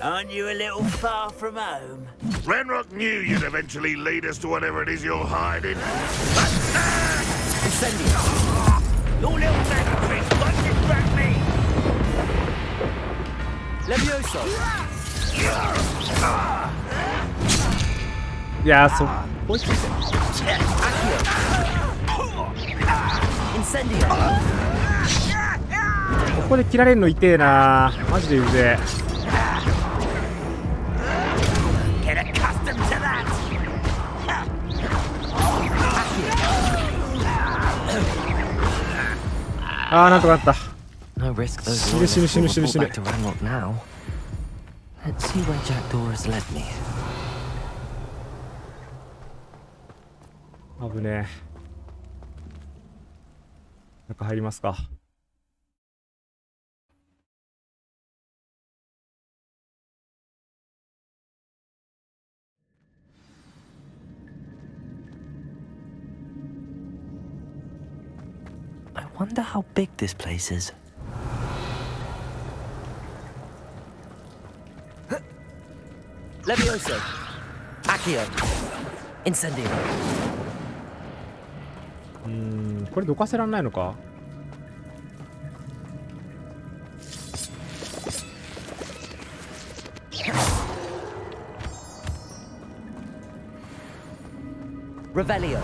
[SPEAKER 2] Aren't you a little far from home?
[SPEAKER 5] Ranrock knew you'd eventually lead us to whatever it is you're hiding.
[SPEAKER 2] Incendio. Your little magazines, won't distract me! Levioso.
[SPEAKER 1] いやーそこいつ
[SPEAKER 2] Incendio.
[SPEAKER 1] ここで切られるの痛えな。マジでうぜえ。
[SPEAKER 2] Get accustomed to that.
[SPEAKER 1] あーなんとかなった。
[SPEAKER 6] No risk those
[SPEAKER 1] Shino,
[SPEAKER 6] loyalists
[SPEAKER 1] shino,
[SPEAKER 6] will
[SPEAKER 1] shino,
[SPEAKER 6] fall
[SPEAKER 1] shino.
[SPEAKER 6] back to Ranrock now. Let's see where Jackdaw has led me.
[SPEAKER 1] 危ねえ。中入りますか。
[SPEAKER 6] I wonder how big this place is.
[SPEAKER 2] Levioso.
[SPEAKER 6] Accio. Incendio.
[SPEAKER 1] これどかせらんないのか。
[SPEAKER 6] Revelio.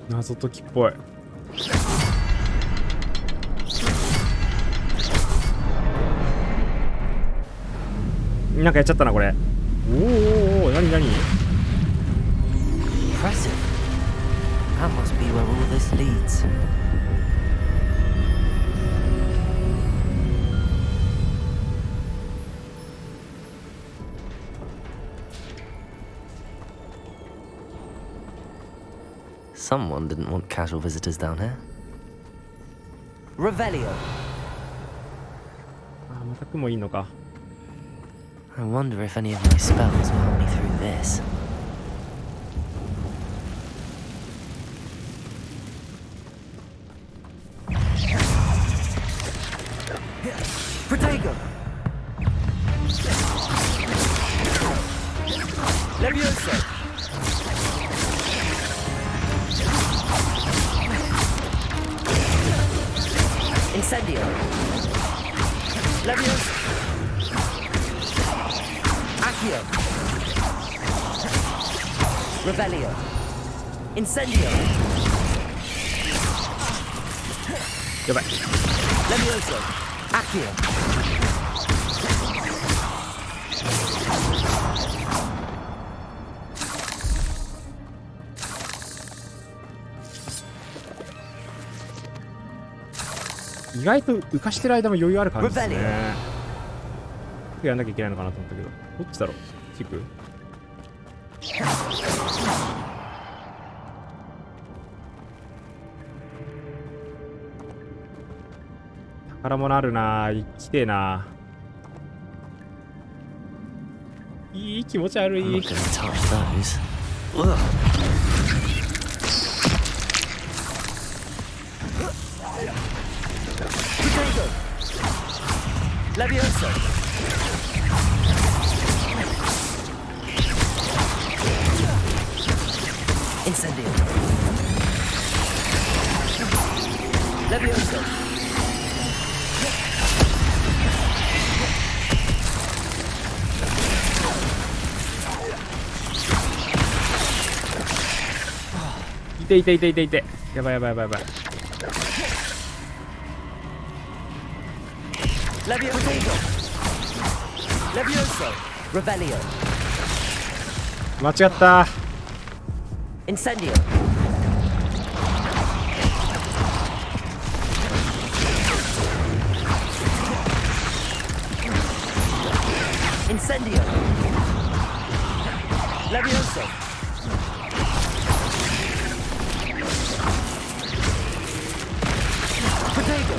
[SPEAKER 1] 謎解きっぽい。なんかやっちゃったなこれ。おーおーおー、なになに。
[SPEAKER 6] Impressive. That must be where all this leads. Someone didn't want casual visitors down here. Revelio.
[SPEAKER 1] あ、また雲いいのか。
[SPEAKER 6] I wonder if any of my spells will help me through this.
[SPEAKER 2] Protego. Levioso. Incendio. Levioso. Accio. Revelio. Incendio.
[SPEAKER 1] やばい。
[SPEAKER 2] Levioso. Accio.
[SPEAKER 1] 意外と浮かしてる間も余裕ある感じですね。やんなきゃいけないのかなと思ったけど、どっちだろう。チク。宝物あるな。生きてえな。いい気持ち悪い。
[SPEAKER 6] I'm not gonna touch those. Ugh.
[SPEAKER 2] Protego. Levioso. Incendio. Levioso.
[SPEAKER 1] いていていていていて。やばいやばいやばいやばい。
[SPEAKER 6] Levioso. Levioso. Revelio.
[SPEAKER 1] 間違った。
[SPEAKER 6] Incendio. Incendio. Levioso. Potato.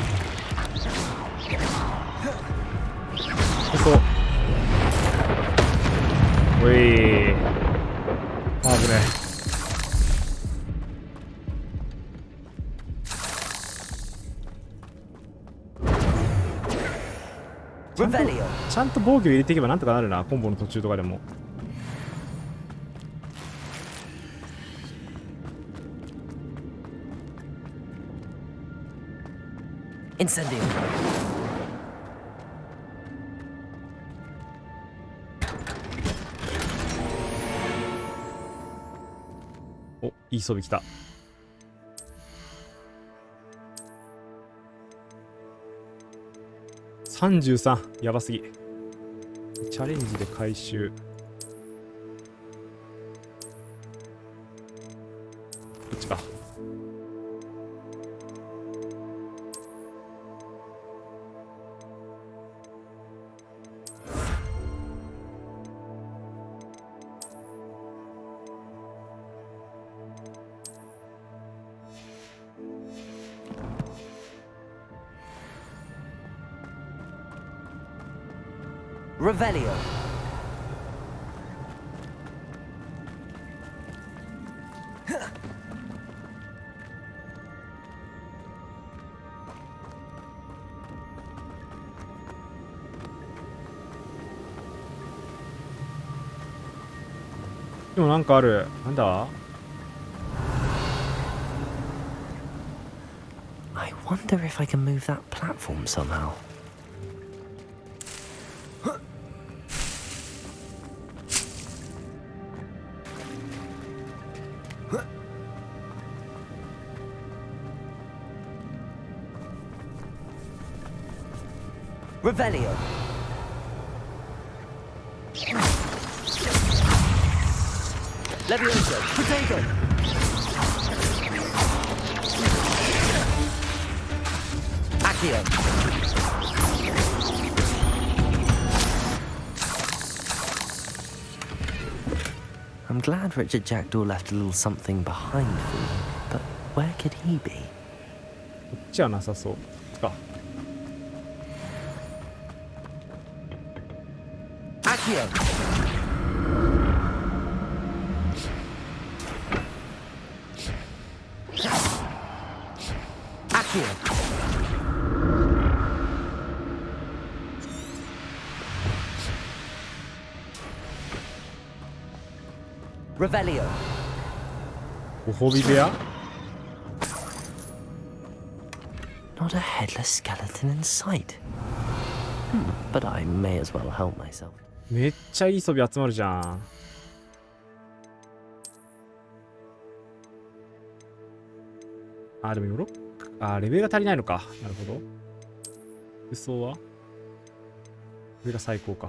[SPEAKER 1] そう。おい。あぶね。
[SPEAKER 6] Revelio.
[SPEAKER 1] ちゃんと防御入れていけばなんとかなるな、コンボの途中とかでも。
[SPEAKER 6] Incendio.
[SPEAKER 1] お、いい装備きた。33、やばすぎ。チャレンジで回収。こっちか。
[SPEAKER 6] Revelio.
[SPEAKER 1] でもなんかある。なんだ？
[SPEAKER 6] I wonder if I can move that platform somehow. Revelio. Levioso. Potato. Accio. I'm glad Richard Jackdaw left a little something behind for me, but where could he be?
[SPEAKER 1] こっちはなさそう。か。
[SPEAKER 6] Accio. Accio. Revelio.
[SPEAKER 1] ご褒美部屋？
[SPEAKER 6] Not a headless skeleton in sight. But I may as well help myself.
[SPEAKER 1] めっちゃいい装備集まるじゃん。あ、でもよろレベルが足りないのか。なるほど。服装はこれが最高か。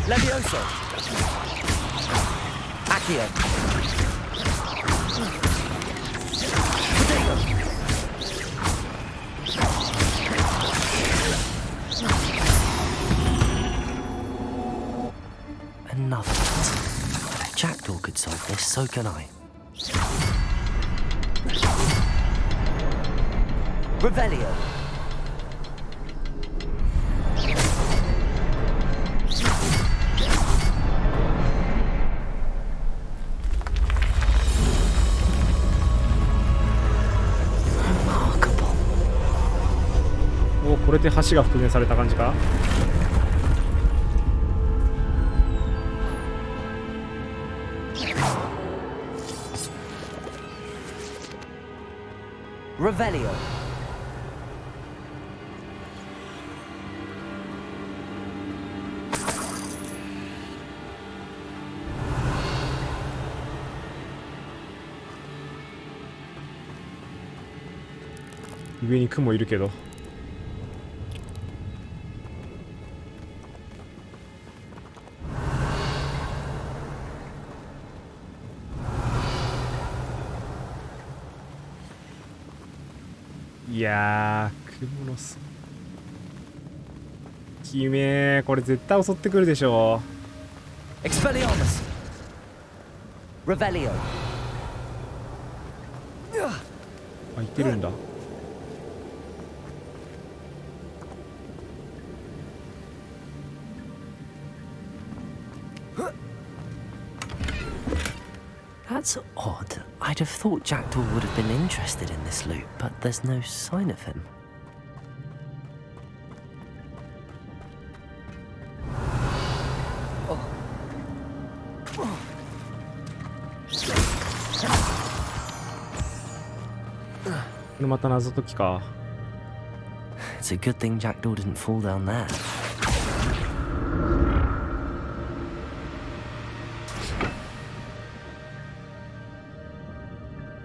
[SPEAKER 6] Levioso. Accio. Potato. Another. If Jackdaw could solve this, so can I. Revelio. Remarkable.
[SPEAKER 1] お、これで橋が復元された感じか。
[SPEAKER 6] Revelio.
[SPEAKER 1] 上に雲いるけど。いやー、雲の巣。きめー、これ絶対襲ってくるでしょ。
[SPEAKER 6] Expelliarmus. Revelio.
[SPEAKER 1] あ、いけるんだ。
[SPEAKER 6] That's odd. I'd have thought Jackdaw would have been interested in this loot, but there's no sign of him. It's a good thing Jackdaw didn't fall down there.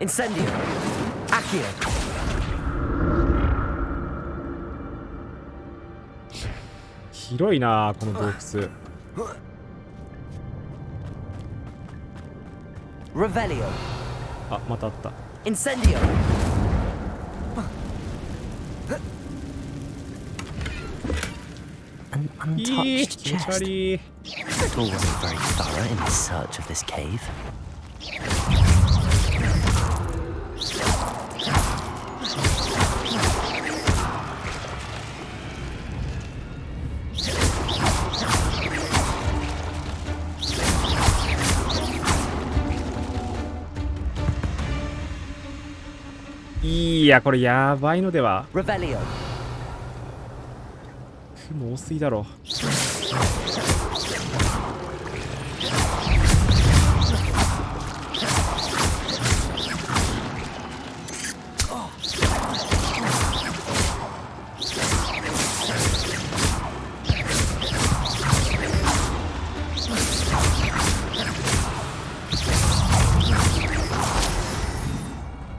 [SPEAKER 6] Incendio. Accio.
[SPEAKER 1] 広いなこの洞窟。
[SPEAKER 6] Revelio.
[SPEAKER 1] あ、またあった。
[SPEAKER 6] Incendio. An untouched chest. Jackdaw wasn't very thorough in his search of this cave.
[SPEAKER 1] いや、これやばいのでは。
[SPEAKER 6] Revelio.
[SPEAKER 1] 雲多すぎだろ。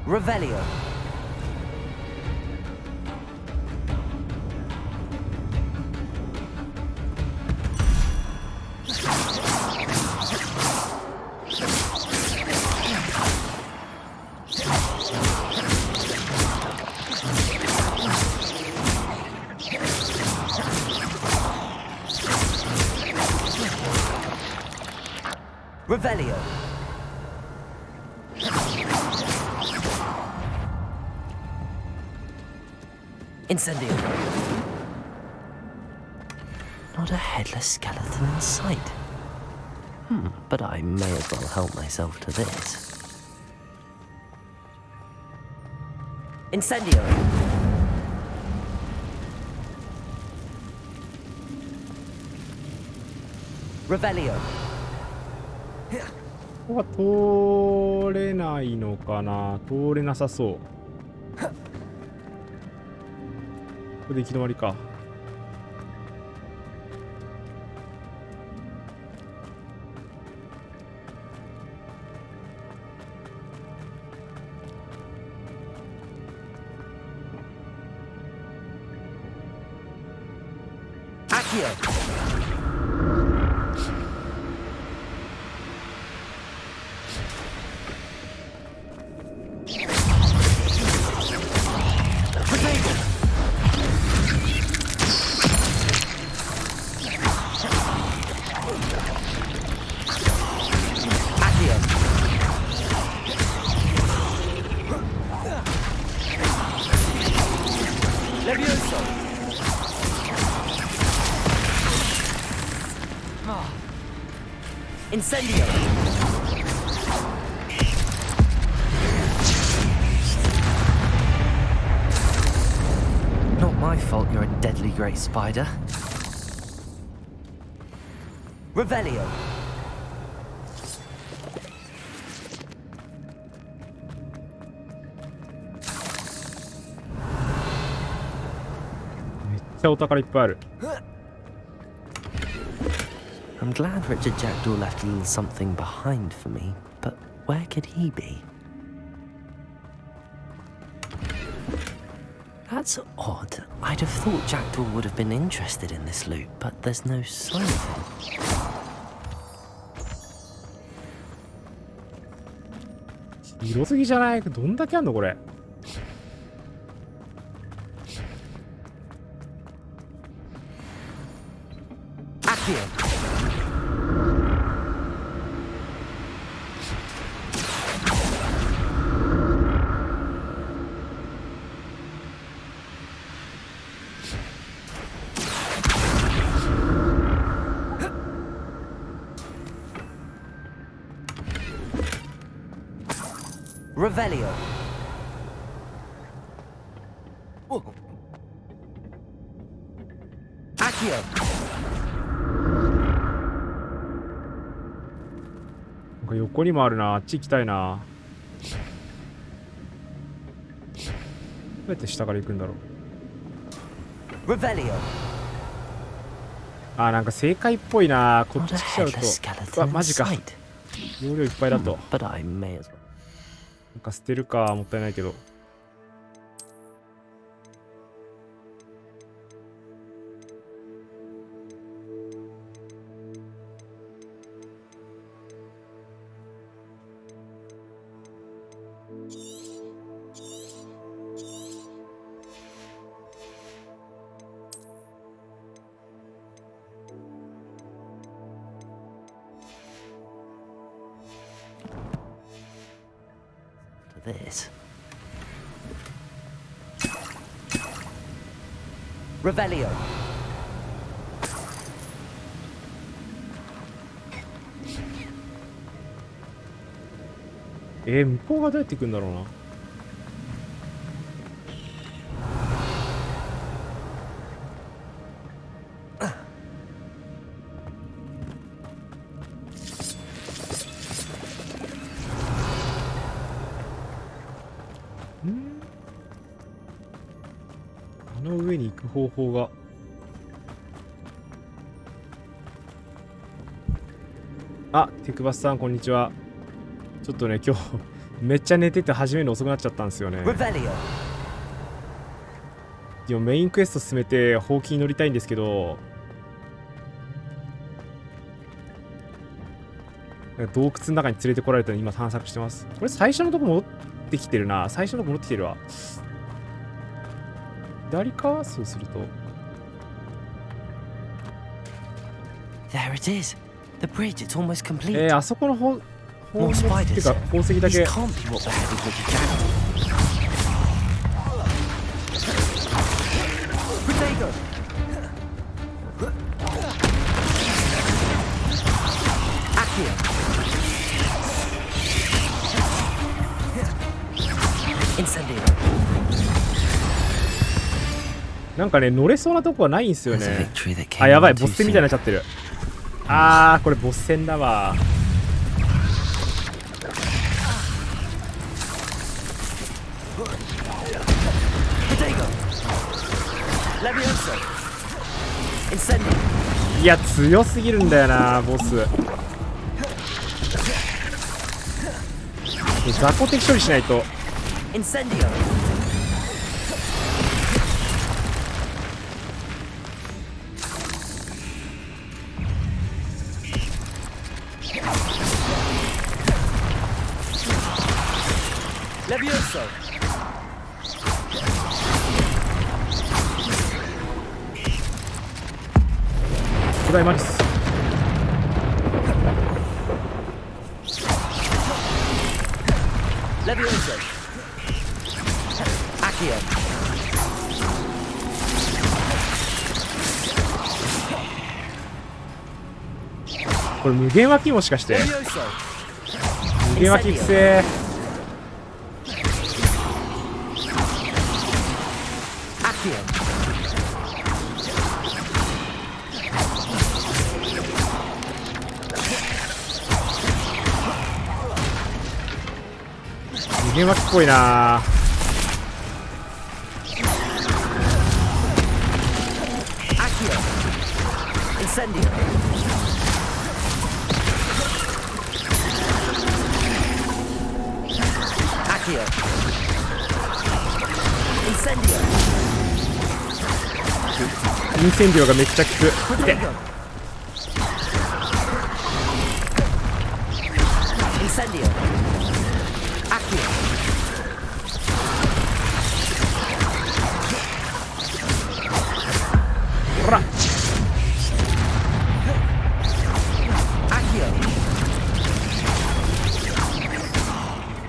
[SPEAKER 6] Revelio. Revelio. Incendio. Not a headless skeleton in sight. But I may as well help myself to this. Incendio. Revelio.
[SPEAKER 1] ここは通れないのかな。通れなさそう。ここで行き止まりか。
[SPEAKER 6] Accio. Incendio. Not my fault you're a deadly great spider. Revelio.
[SPEAKER 1] ちゃお宝いっぱいある。
[SPEAKER 6] I'm glad Richard Jackdaw left a little something behind for me, but where could he be? That's odd. I'd have thought Jackdaw would have been interested in this loot, but there's no sign of him.
[SPEAKER 1] 広すぎじゃない？どんだけあんのこれ。
[SPEAKER 6] Revelio. Accio.
[SPEAKER 1] なんか横にもあるな。あっち行きたいな。どうやって下から行くんだろう。
[SPEAKER 6] Revelio.
[SPEAKER 1] あー、なんか正解っぽいな。こっち来ちゃうと。うわ、マジか。容量いっぱいだと。
[SPEAKER 6] But I may as well.
[SPEAKER 1] なんか捨てるか、もったいないけど。
[SPEAKER 6] This. Revelio.
[SPEAKER 1] 向こうがどうやって行くんだろうな。あの上に行く方法が。あ、テクバスさんこんにちは。ちょっとね今日めっちゃ寝てて始めるの遅くなっちゃったんですよね。
[SPEAKER 6] Revelio.
[SPEAKER 1] 今メインクエスト進めてほうきに乗りたいんですけど、洞窟の中に連れてこられたので今探索してます。これ最初のとこ戻ってきてるな。最初のとこ戻ってきてるわ。左か？そうすると。
[SPEAKER 6] There it is. The bridge, it's almost complete.
[SPEAKER 1] あそこの方っていう
[SPEAKER 6] More
[SPEAKER 1] か
[SPEAKER 6] spiders.
[SPEAKER 1] 宝石だ
[SPEAKER 6] These
[SPEAKER 1] け。
[SPEAKER 6] can't be what the heavy Richard Jackdaw. Potato. Accio. Incendio.
[SPEAKER 1] なんかね乗れそうなとこはないんですよ
[SPEAKER 6] There's a
[SPEAKER 1] ね。
[SPEAKER 6] victory that came
[SPEAKER 1] あ、やばい、
[SPEAKER 6] on
[SPEAKER 1] ボ
[SPEAKER 6] too
[SPEAKER 1] ス戦みたいになっちゃってる。あー、これボス戦だわ。
[SPEAKER 6] Potato. Levioso. Incendio.
[SPEAKER 1] いや強すぎるんだよなボス。雑魚的処理しないと。
[SPEAKER 6] Incendio. Levioso.
[SPEAKER 1] 巨大マリス。
[SPEAKER 6] Levioso. Accio.
[SPEAKER 1] これ無限脇もしかして。
[SPEAKER 6] Levioso.
[SPEAKER 1] 無限脇くせー。
[SPEAKER 6] Accio.
[SPEAKER 1] 無限脇っぽいなー。
[SPEAKER 6] Incendio. Accio. Incendio.
[SPEAKER 1] インセンディオがめっちゃ効く。見て。
[SPEAKER 6] Incendio. Accio. Accio.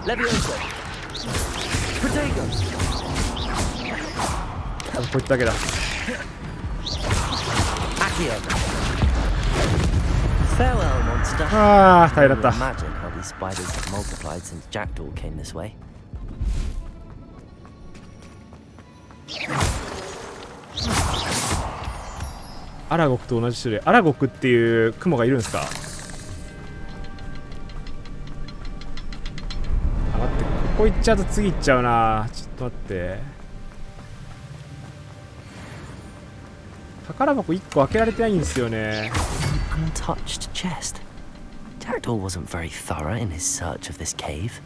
[SPEAKER 6] Levioso. Protego.
[SPEAKER 1] あとこいつだけだ。
[SPEAKER 6] Accio. Farewell, monster.
[SPEAKER 1] ああ、大変だ
[SPEAKER 6] Can
[SPEAKER 1] った。
[SPEAKER 6] you imagine how these spiders have multiplied since Jackdaw came this way?
[SPEAKER 1] アラゴクと同じ種類。アラゴクっていう雲がいるんですか？あ、待って、ここ行っちゃうと次行っちゃうな。ちょっと待って。宝箱1個開けられてないんですよね。
[SPEAKER 6] Untouched chest. Jackdaw wasn't very thorough in his search of this cave.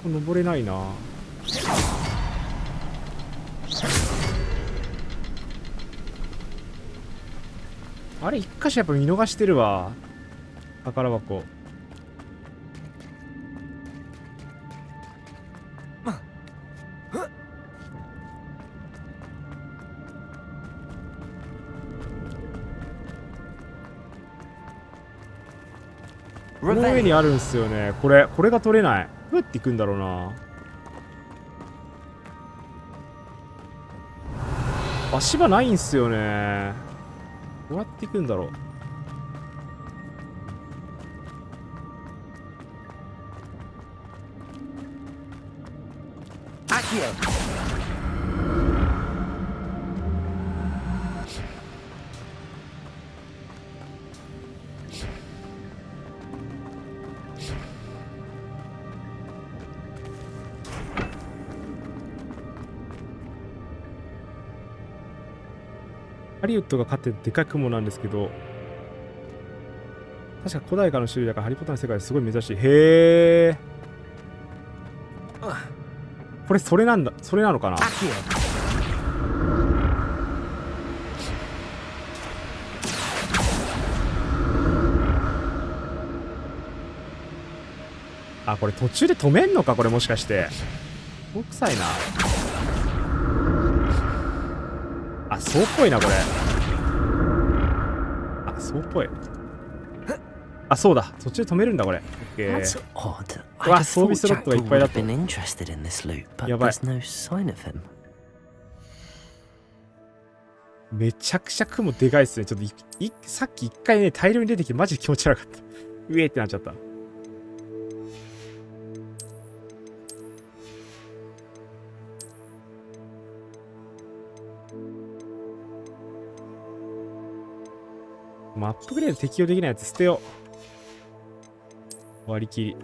[SPEAKER 1] 登れないな。あれ、一箇所やっぱ見逃してるわ。宝箱。この上にあるんすよね。これが取れない。どうやって行くんだろうな。足場ないんすよね。どうやって行くんだろう。ハリウッドが飼ってるでかい雲なんですけど、確か古代からの種類だからハリーポッターの世界ですごい珍しい。へえ。これそれなんだ。それなのかな。あ、これ途中で止めんのか、これもしかして。めんどくさいな。あ、そうっぽいな、これ。あ、そうっぽい。あ、そうだ。途中で止めるんだ、これ。オッケー。うわ、装備スロットがいっぱいだった。やばい。めちゃくちゃ雲でかいっすね。ちょっとさっき一回ね、大量に出てきてマジで気持ち悪かった。うえーってなっちゃった。アップグレード適用できないやつ捨てよう。割り切り。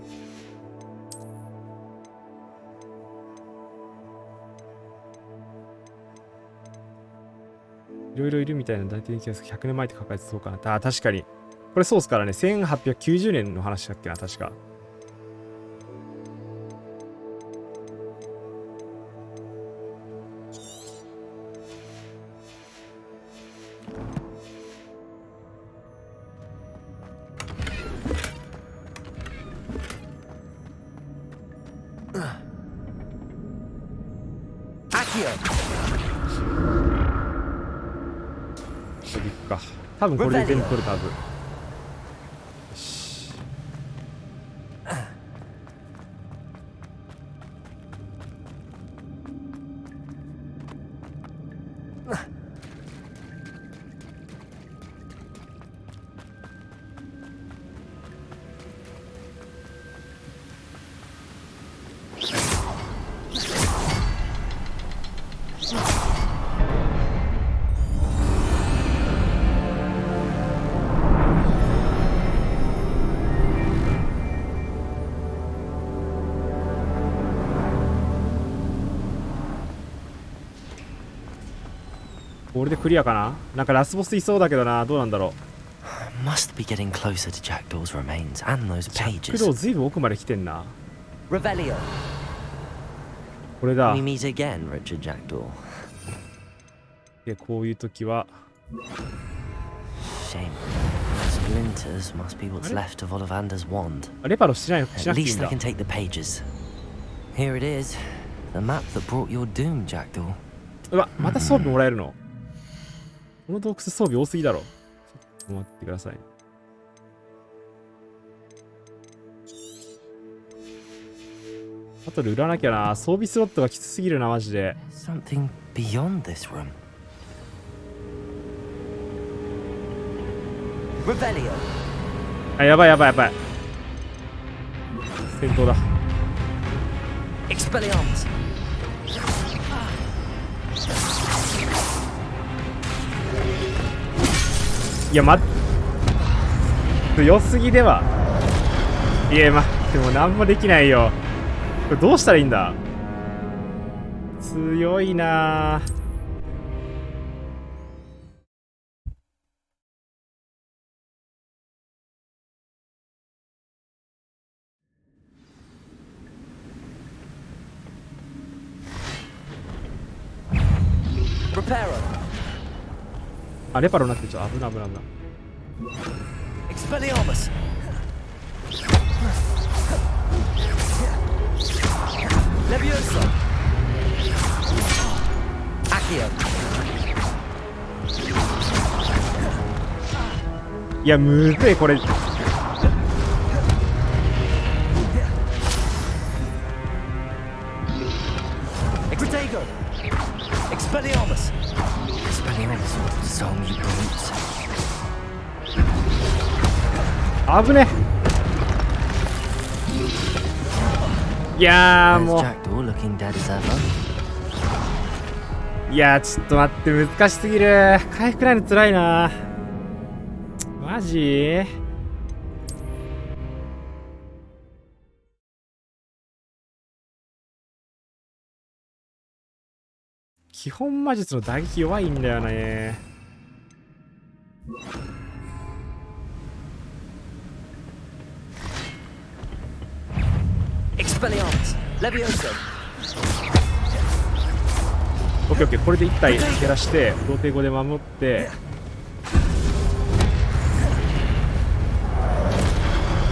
[SPEAKER 1] いろいろいるみたいな大体気がする。100年前って書かれてそうかな。あ、確かに。これそうっすからね。1890年の話だっけな、確か。多分これで全部取れたはず。よし。これでクリアかな。なんかラスボスいそうだけどな。どうなんだろう。
[SPEAKER 6] Must be getting closer to Jackdaw's remains and those
[SPEAKER 1] ジャック
[SPEAKER 6] pages.
[SPEAKER 1] ドーずいぶん奥まで来てんな。
[SPEAKER 6] Revelio.
[SPEAKER 1] これだ。
[SPEAKER 6] We meet again, Richard Jackdaw.
[SPEAKER 1] でこういう時は
[SPEAKER 6] Shame. Splinters must be what's left of Ollivander's wand.
[SPEAKER 1] レパロしな
[SPEAKER 6] At
[SPEAKER 1] くていい
[SPEAKER 6] least
[SPEAKER 1] ん
[SPEAKER 6] I
[SPEAKER 1] だ。
[SPEAKER 6] can take the pages. Here it is. The map that brought your doom, Jackdaw.
[SPEAKER 1] うわ、また装備もらえるの。この洞窟装備多すぎだろ。ちょっと待ってください。あとで売らなきゃな。装備スロットがきつすぎるな、マジで。
[SPEAKER 6] Something beyond this room. Revelio.
[SPEAKER 1] あ、やばいやばいやばい。戦闘だ。
[SPEAKER 6] Expelliarmus.
[SPEAKER 1] いや、強すぎでは。いや、でも何もできないよ。これどうしたらいいんだ。強いなぁ。
[SPEAKER 6] Reparo.
[SPEAKER 1] あ、レパロになってる。ちょっと危ない危ない危ない。
[SPEAKER 6] Expelliarmus. Levioso. Accio.
[SPEAKER 1] いや、むずい、これ。
[SPEAKER 6] Exprotego. Expelliarmus. Expelliarmus will disarm you brutes.
[SPEAKER 1] 危ね。いやー、
[SPEAKER 6] There's
[SPEAKER 1] も
[SPEAKER 6] Jackdaw looking dead as ever.
[SPEAKER 1] う。いやー、ちょっと待って、難しすぎる。回復ないのつらいな。マジ？基本魔術の打撃弱いんだよね。
[SPEAKER 6] Expelliarmus. Levioso.
[SPEAKER 1] オッケーオッケー、これで1体減らして童貞語で守って。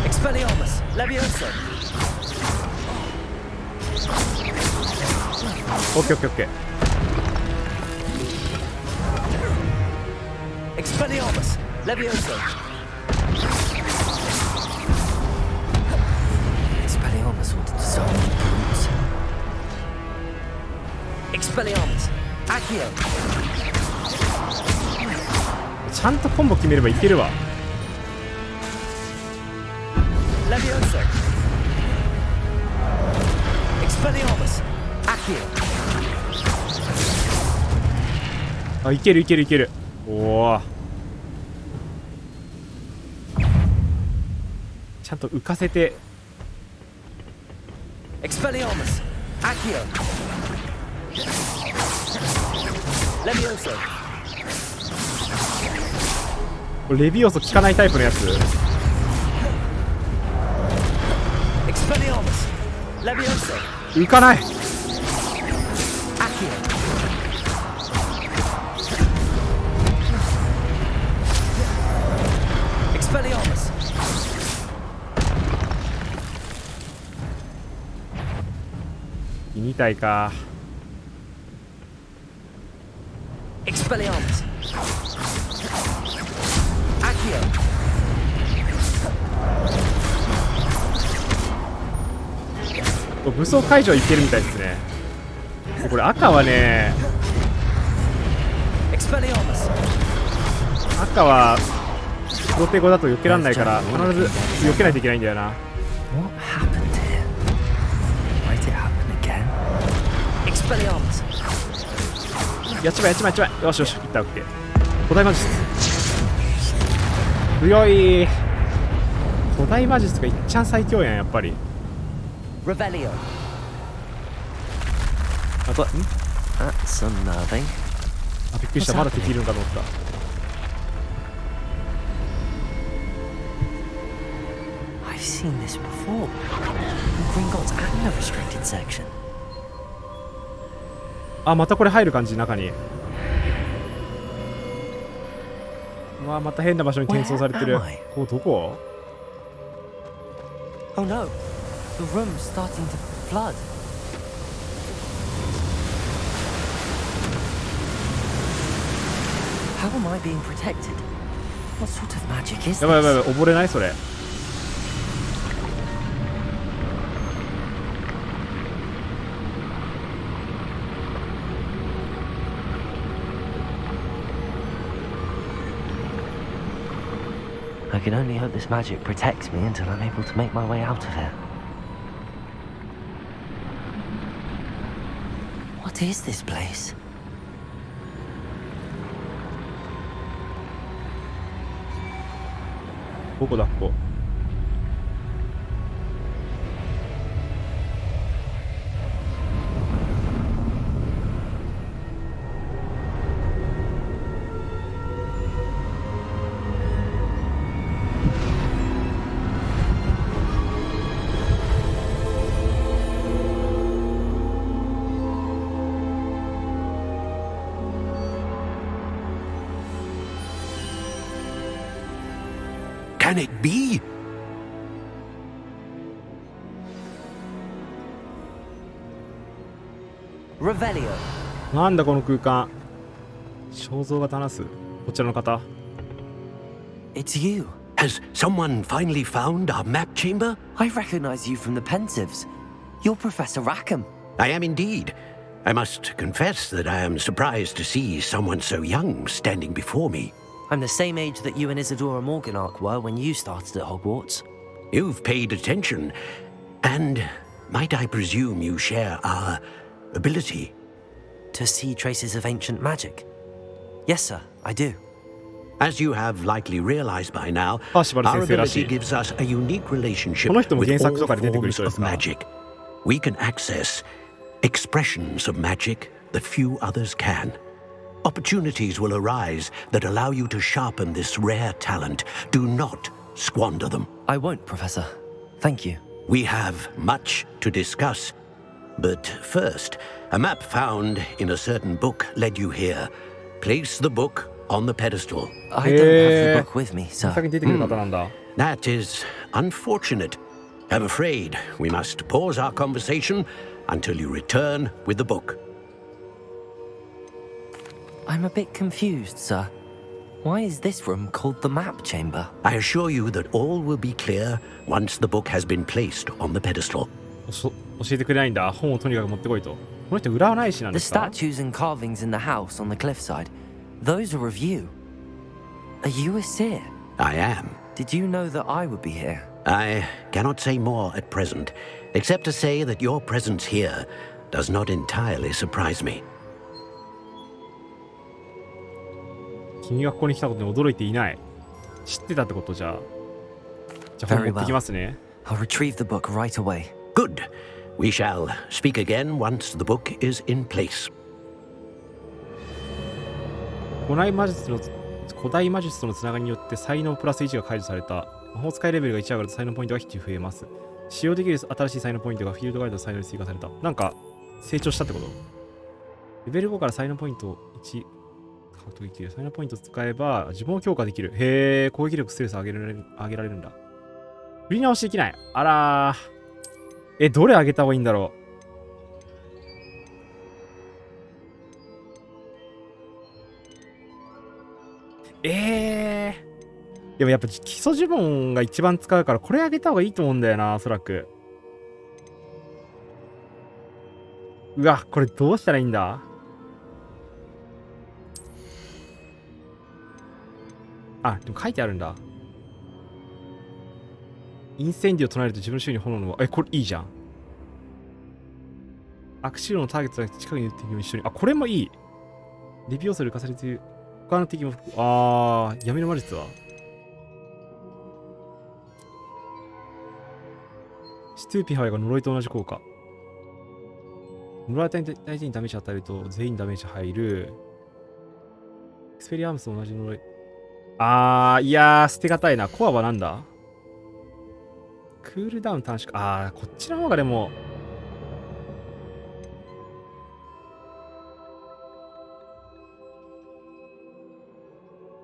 [SPEAKER 6] Expelliarmus. Levioso.
[SPEAKER 1] オッケーオッケーオッケー。
[SPEAKER 6] Expelliarmus. Levioso. Expelliarmus will disarm you brutes. Expelliarmus. Accio.
[SPEAKER 1] ちゃんとコンボ決めればいけるわ。
[SPEAKER 6] Levioso. Expelliarmus. Accio.
[SPEAKER 1] あ、いけるいけるいける。おお。ちゃんと浮かせて。
[SPEAKER 6] Expelliarmus. Accio. Levioso.
[SPEAKER 1] これレビオソ効かないタイプのやつ。
[SPEAKER 6] Expelliarmus. Levioso.
[SPEAKER 1] 浮かない。
[SPEAKER 6] Accio. Expelliarmus.
[SPEAKER 1] 2体か。
[SPEAKER 6] Expelliarmus. Accio.
[SPEAKER 1] 武装解除はいけるみたいですね。でこれ赤はね、
[SPEAKER 6] Expelliarmus.
[SPEAKER 1] 赤はプロテゴだと避けらんないから必ず避けないといけないんだよな。
[SPEAKER 6] What happened here? Might it happen again? Expelliarmus.
[SPEAKER 1] やっちまえやっちまえやっちまえ。よしよし、いったオッケー。古代魔術強い。古代魔術がいっちゃん最強やん、やっぱり。
[SPEAKER 6] Revelio.
[SPEAKER 1] あと
[SPEAKER 6] That's unnerving.
[SPEAKER 1] あ、びっくりした。まだ敵いるのかと思った。
[SPEAKER 6] I've seen this before. Gringotts and the restricted section.
[SPEAKER 1] あ、またこれ入る感じ、中に。うわ、また変な場所に転送されてる。ここどこ？
[SPEAKER 6] Oh no, the room's starting to flood. How am I being protected? What sort of magic is
[SPEAKER 1] やばいやばい
[SPEAKER 6] this?
[SPEAKER 1] やばい、溺れないそれ。
[SPEAKER 6] I can only hope this magic protects me until I'm able to make my way out of here. What is this place?
[SPEAKER 1] どこだここ。
[SPEAKER 3] Can it be?
[SPEAKER 6] Revelio.
[SPEAKER 1] なんだこの空間。肖像が話す。こちらの方。
[SPEAKER 6] It's you.
[SPEAKER 3] Has someone finally found our map chamber?
[SPEAKER 6] I recognize you from the Pensives. You're Professor Rackham.
[SPEAKER 3] I am indeed. I must confess that I am surprised to see someone so young standing before me.
[SPEAKER 6] I'm the same age that you and Isadora Morganach were when you started at Hogwarts.
[SPEAKER 3] You've paid attention, and might I presume you share our ability?
[SPEAKER 6] To see traces of ancient magic? Yes, sir, I do.
[SPEAKER 3] As you have likely realized by now,
[SPEAKER 1] パーシバル
[SPEAKER 3] our
[SPEAKER 1] 先生らし
[SPEAKER 3] ability
[SPEAKER 1] い。
[SPEAKER 3] gives us a unique relationship
[SPEAKER 1] この人も
[SPEAKER 3] with
[SPEAKER 1] 原
[SPEAKER 3] all
[SPEAKER 1] 作とかで出てくる
[SPEAKER 3] forms
[SPEAKER 1] 人です
[SPEAKER 3] of
[SPEAKER 1] か？
[SPEAKER 3] magic. We can access expressions of magic that few others can. Opportunities will arise that allow you to sharpen this rare talent. Do not squander them.
[SPEAKER 6] I won't, Professor. Thank you.
[SPEAKER 3] We have much to discuss. But first, a map found in a certain book led you here. Place the book on the pedestal.
[SPEAKER 6] I don't have the book with me,
[SPEAKER 1] 先
[SPEAKER 6] sir.
[SPEAKER 1] に出てくる方なんだ。
[SPEAKER 3] That is unfortunate. I'm afraid we must pause our conversation until you return with the book.
[SPEAKER 6] I'm a bit confused, sir. Why is this room called the map chamber?
[SPEAKER 3] I assure you that all will be clear once the book has been placed on the pedestal.
[SPEAKER 1] 教えてくれないんだ。本をとにかく持ってこいと。この人占い師なんで
[SPEAKER 6] The
[SPEAKER 1] すか？
[SPEAKER 6] statues and carvings in the house on the cliffside, those are of you. Are you a seer?
[SPEAKER 3] I am.
[SPEAKER 6] Did you know that I would be here?
[SPEAKER 3] I cannot say more at present, except to say that your presence here does not entirely surprise me.
[SPEAKER 1] 君がここに来たことに驚いていない。知ってたってことじゃあ。じゃあ本
[SPEAKER 6] Very
[SPEAKER 1] 持ってきますね。
[SPEAKER 6] I'll retrieve the book right away.
[SPEAKER 3] Good. We shall speak again once the book is in place.
[SPEAKER 1] 古代魔術とのつながりによって才能プラス1が解除された。魔法使いレベルが1上がると才能ポイントが1増えます。使用できる新しい才能ポイントがフィールドガイドの才能に追加された。なんか成長したってこと？レベル5から才能ポイント1獲得できる。才能ポイントを使えば自分を強化できる。へえ、攻撃力ステルス上げられるんだ。振り直しできない。あらー。どれ上げた方がいいんだろう。でもやっぱ基礎呪文が一番使うからこれ上げた方がいいと思うんだよな、おそらく。うわ、これどうしたらいいんだ？あ、でも書いてあるんだ。インセンディを唱えると自分の周囲に炎のこれいいじゃん。悪臭のターゲットじゃなくて近くにいる敵も一緒に。あ、これもいい。レビオースで浮かされている他の敵も闇の魔術はストゥーピファイが呪いと同じ効果。呪われた相手にダメージ与えると全員ダメージ入る。スペリアムスと同じ呪い。いやー、捨てがたいな。コアはなんだ？クールダウン短縮。こっちの方がでも。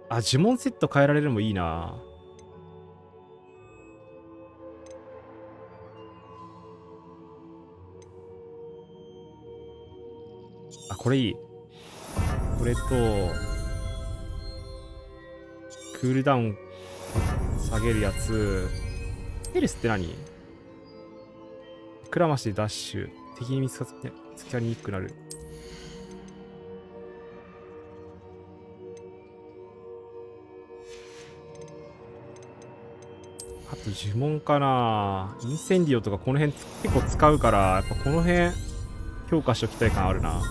[SPEAKER 1] 呪文セット変えられるのもいいな。これいい。これと、クールダウン下げるやつ。ヘルスって何？くらましでダッシュ。敵に見つかりにくくなる。あと呪文かな。インセンディオとかこの辺結構使うから、やっぱこの辺強化しておきたい感あるな。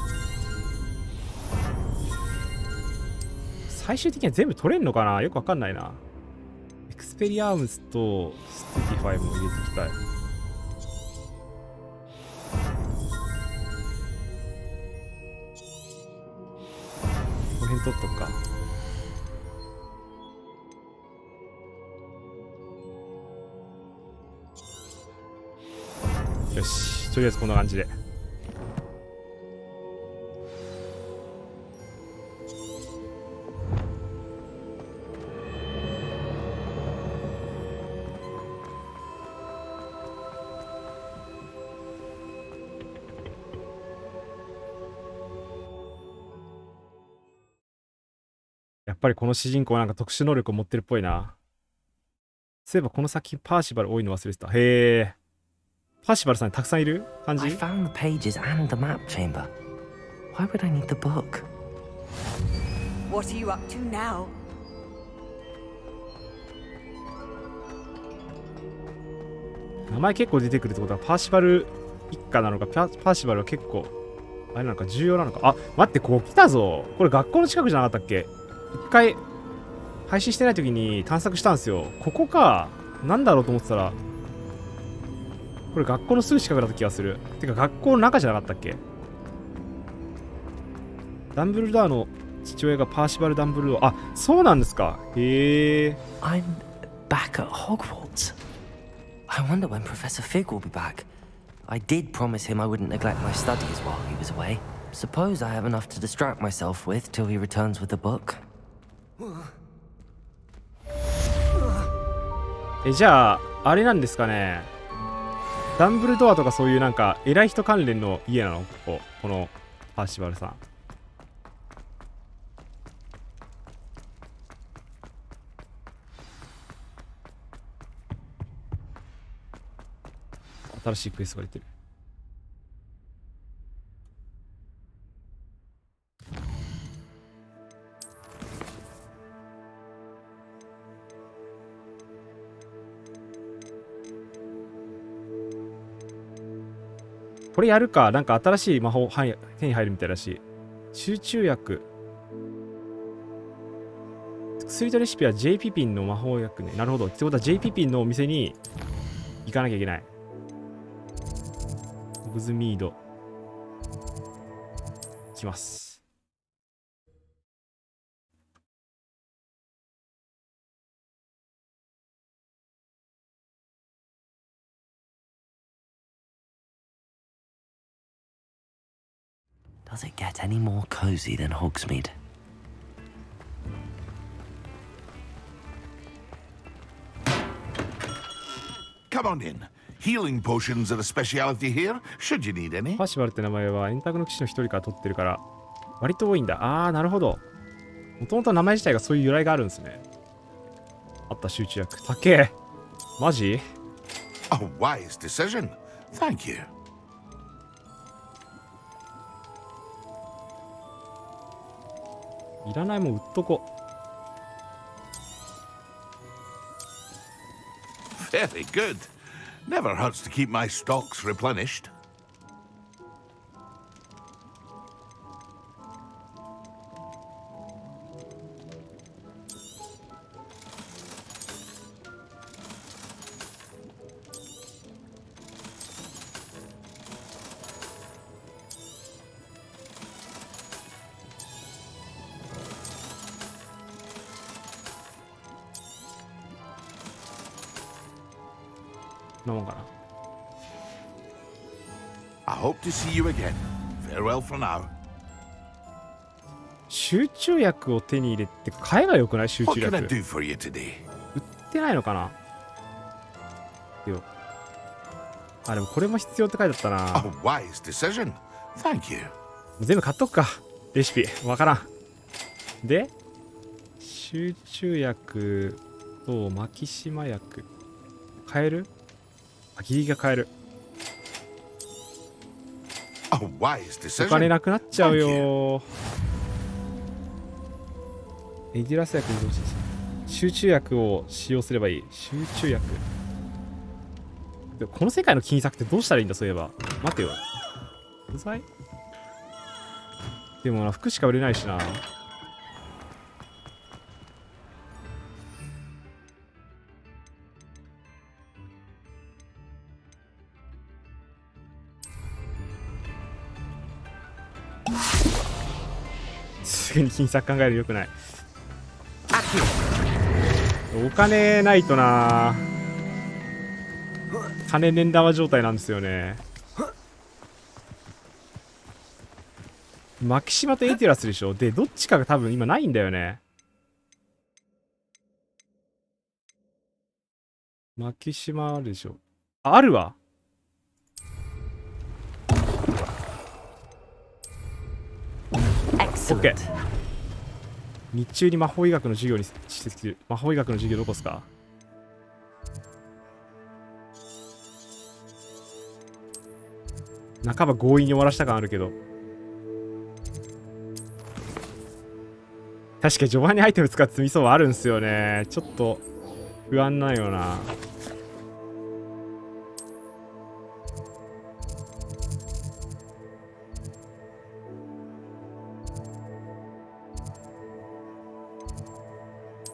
[SPEAKER 1] 最終的には全部取れんのかな、よくわかんないな。エクスペリアームスとスティティファイも入れていきたい。この辺取っとくか。よし、とりあえずこんな感じで。やっぱりこの主人公なんか特殊能力を持ってるっぽいな。そういえばこの作品パーシバル多いの忘れてた。へえ。パーシバルさんたくさんいる感じ？
[SPEAKER 6] I found the pages and the map chamber. Why would I need the book?
[SPEAKER 4] What are you up to now?
[SPEAKER 1] 名前結構出てくるってことはパーシバル一家なのか、パーシバルは結構あれなのか重要なのか。待って、ここ来たぞ。これ学校の近くじゃなかったっけ？一回配信してない時に探索したんですよ。ここか。なんだろうと思ってたら、これ学校のすぐ近くだった気がする。てか学校の中じゃなかったっけ？ダンブルドアの父親がパーシバル・ダンブルドア。そうなんですか。へえ。
[SPEAKER 6] I'm back at Hogwarts. I wonder when Professor Fig will be back. I did promise him I wouldn't neglect my studies while he was away. Suppose I have enough to distract myself with till he returns with the book.
[SPEAKER 1] じゃああれなんですかね。ダンブルドアとかそういうなんか偉い人関連の家なの？このパーシバルさん。新しいクエストが出てる。これやるか。なんか新しい魔法手に入るみたいだし。集中薬。薬とレシピは J ピピンの魔法薬ね。なるほど。ってことは J ピピンのお店に行かなきゃいけない。ホグズミード。行きます。
[SPEAKER 6] Does it get any more cozy than Hogsmeade?
[SPEAKER 5] Come on in. Healing potions are a speciality here, should you need any.
[SPEAKER 1] パーシバルって名前は円卓の騎士の一人から取ってるから割と多いんだ。なるほど。もともと名前自体がそういう由来があるんですね。あった集中薬。高え。マジ？
[SPEAKER 5] A wise decision. Thank you.
[SPEAKER 1] いらないもん売っとこ。
[SPEAKER 5] Very good. Never hurts to keep my stocks replenished.
[SPEAKER 1] なもんかな。
[SPEAKER 5] I hope to see you again. Farewell for now.
[SPEAKER 1] 集中薬を手に入れて買えばよくない？集
[SPEAKER 5] What
[SPEAKER 1] 中
[SPEAKER 5] can I
[SPEAKER 1] 薬
[SPEAKER 5] do for you today?
[SPEAKER 1] 売ってないのかな。よ、あ、でもこれも必要って書いてあったな。
[SPEAKER 5] A wise decision. Thank you.
[SPEAKER 1] 全部買っとくか。レシピわからん。で集中薬とマキシマ薬買える？あ、ギリギリが買える。
[SPEAKER 5] A wise
[SPEAKER 1] お金
[SPEAKER 5] decision.
[SPEAKER 1] なくなっちゃうよ。エディラス薬にどうして集中薬を使用すればいい。集中薬でこの世界の金策ってどうしたらいいんだ。そういえば待てよ、不在でもな、服しか売れないしな。すぐに金策考えるのよくない。お金ないとな。金ねん玉状態なんですよね。マキシマとエティラスでしょ。でどっちかが多分今ないんだよね。マキシマあるでしょ。あ、あるわ。OK。日中に魔法医学の授業にしてきてる。魔法医学の授業どこっすか？半ば強引に終わらした感あるけど。確かに序盤にアイテム使って積みそうはあるんすよね。ちょっと不安ないよな。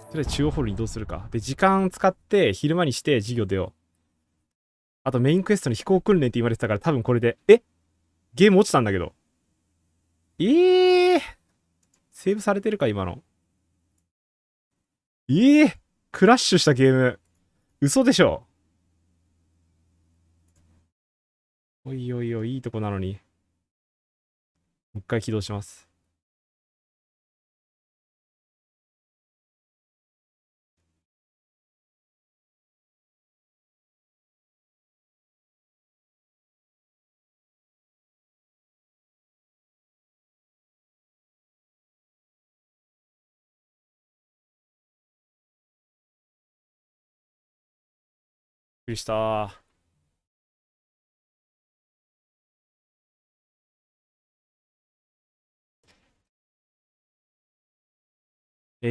[SPEAKER 1] とりあえず中央ホールに移動するか。で、時間使って昼間にして授業出よう。あとメインクエストに飛行訓練って言われてたから多分これで。え？ゲーム落ちたんだけど。セーブされてるか今の。クラッシュしたゲーム。嘘でしょ。おいおいおい、いいとこなのに。もう一回起動します。びっくりしたー。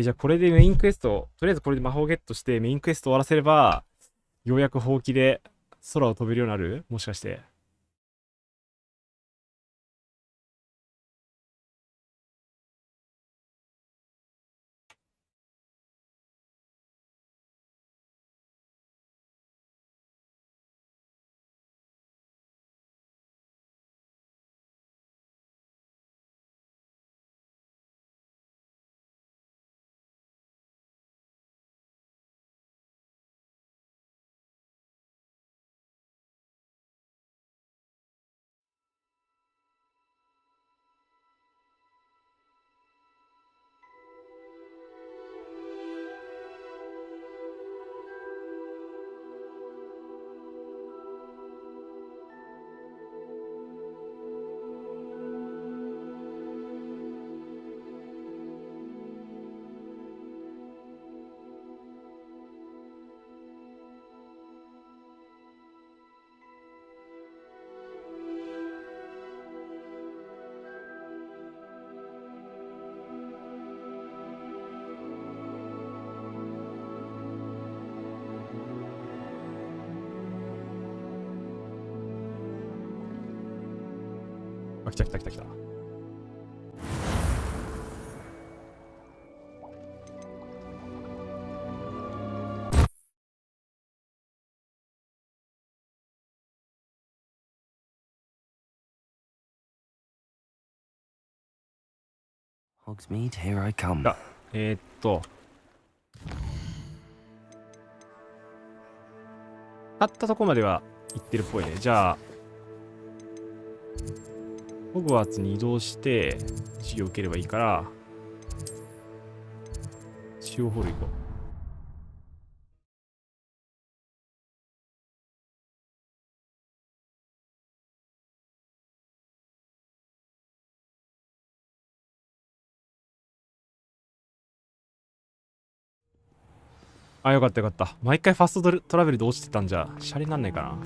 [SPEAKER 1] じゃあこれでメインクエスト、とりあえずこれで魔法ゲットしてメインクエスト終わらせれば、ようやくほうきで空を飛べるようになる？もしかして。あ、来た来た来た来た。
[SPEAKER 6] Hogsmeade, here I come.
[SPEAKER 1] あ、あったとこまでは行ってるっぽいね。じゃあホグワーツに移動して授業受ければいいから、中央ホール行こう。あ、よかったよかった。毎回ファストトラベルで落ちてたんじゃシャレになんないかな。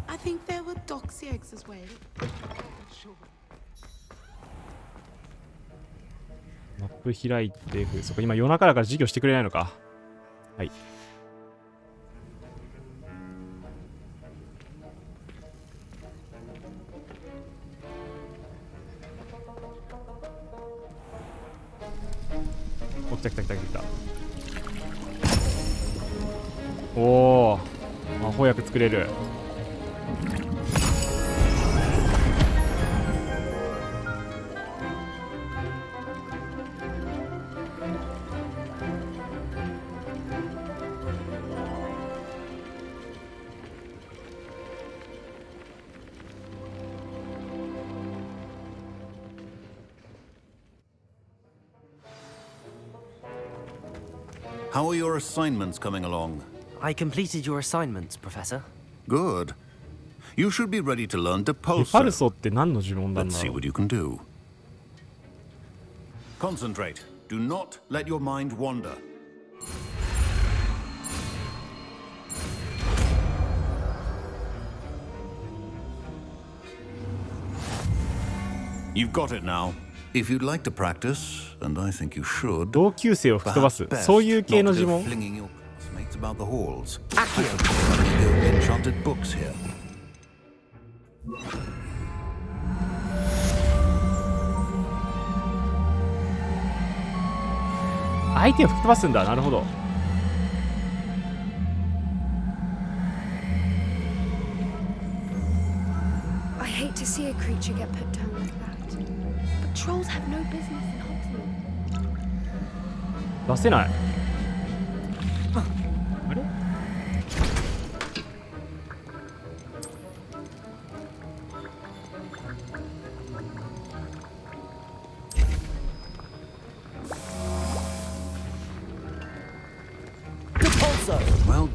[SPEAKER 9] I think there were doxy eggs as well.
[SPEAKER 1] マップ開いて、そこ今夜中だから授業してくれないのか。はい。お、来た来た来た来た。おお、魔法薬作れる。
[SPEAKER 10] How are your assignments coming along?
[SPEAKER 6] I completed your assignments, Professor.
[SPEAKER 10] Good. You should be ready to learn
[SPEAKER 1] デ
[SPEAKER 10] Depulso.
[SPEAKER 1] パルソって何の呪文なん
[SPEAKER 10] Let's
[SPEAKER 1] だ
[SPEAKER 10] see
[SPEAKER 1] ろう。
[SPEAKER 10] what you can do. Concentrate. Do not let your mind wander. You've got it now. If you'd like to practice, and I think you should,
[SPEAKER 1] 同級生を吹き飛ば
[SPEAKER 10] perhaps
[SPEAKER 1] す。
[SPEAKER 10] best
[SPEAKER 1] そういう系の
[SPEAKER 10] not
[SPEAKER 1] 呪
[SPEAKER 10] go
[SPEAKER 1] 文。
[SPEAKER 10] flinging your classmates about the halls. I have enchanted books here.
[SPEAKER 1] 相手を吹き飛ばすんだ。なるほど。
[SPEAKER 9] I hate to see a creature get put down like that. But trolls have no business in Hogsmeade.
[SPEAKER 1] 出せない。あれ？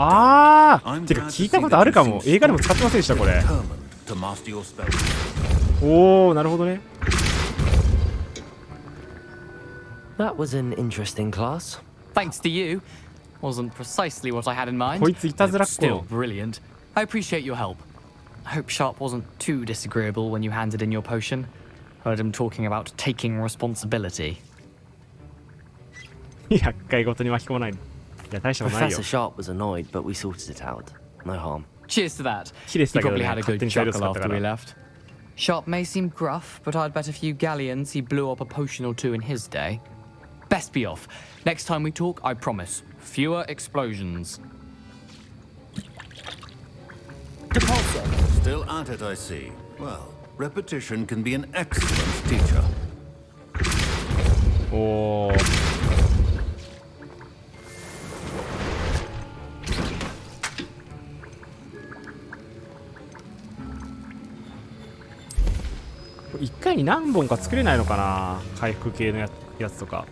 [SPEAKER 1] ああ、てか聞いたことあるかも。映画でも使ってませんでしたこれ。
[SPEAKER 10] To master your spell.
[SPEAKER 1] おお、なるほどね。
[SPEAKER 6] That was an interesting class.
[SPEAKER 7] Thanks to you. Wasn't precisely what I had in mind.
[SPEAKER 1] こいついたずらっ子
[SPEAKER 7] Still
[SPEAKER 1] の。
[SPEAKER 7] brilliant. I appreciate your help. I hope Sharp wasn't too disagreeable when you handed in your potion. Heard him talking about taking responsibility.
[SPEAKER 1] 厄介ごとに巻き込まない。いや、大したことないよ
[SPEAKER 6] Professor。Sharp was annoyed, but we sorted it out. No harm.
[SPEAKER 7] Cheers to that.
[SPEAKER 1] 綺麗でし
[SPEAKER 7] He
[SPEAKER 1] たけど
[SPEAKER 7] probably
[SPEAKER 1] ね。
[SPEAKER 7] had a
[SPEAKER 1] 勝
[SPEAKER 7] good
[SPEAKER 1] 手に材料
[SPEAKER 7] chuckle
[SPEAKER 1] 使ったか
[SPEAKER 7] after we
[SPEAKER 1] ら。
[SPEAKER 7] left. Sharp may seem gruff, but I'd bet a few galleons he blew up a potion or two in his day. Best be off. Next time we talk, I promise. Fewer explosions.
[SPEAKER 10] Still at it, I see. Well, repetition can be an excellent teacher.
[SPEAKER 1] おお。一回に何本か作れないのかな、回復系のやつとか。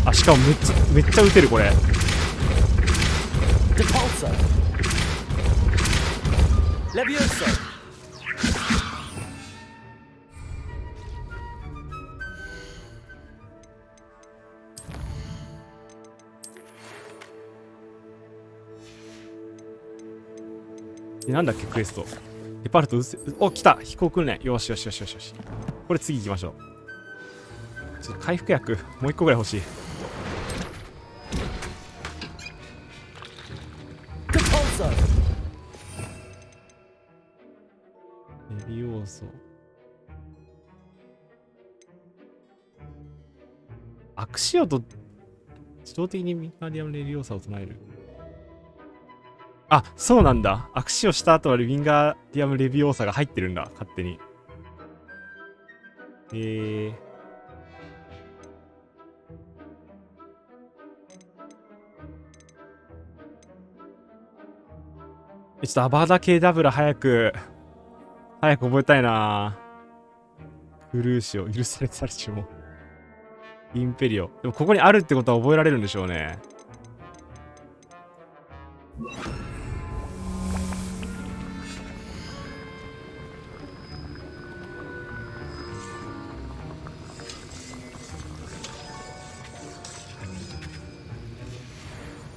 [SPEAKER 1] あ、しかもめっちゃ撃てるこれ。で、なんだっけクエスト。デパルトお、来た飛行訓練。よしよしよしよしよし。これ次行きましょう。ちょっと回復薬もう一個ぐらい欲しい。エビ要素。アクシオと自動的にミカディアムレビオーサを唱える。あ、そうなんだ。握手をした後はウィンガーディアムレビオーサが入ってるんだ、勝手に。ちょっとアバダ系ダブラ早く覚えたいな。クルーシオ、許されたる注文。インペリオ。でもここにあるってことは覚えられるんでしょうね。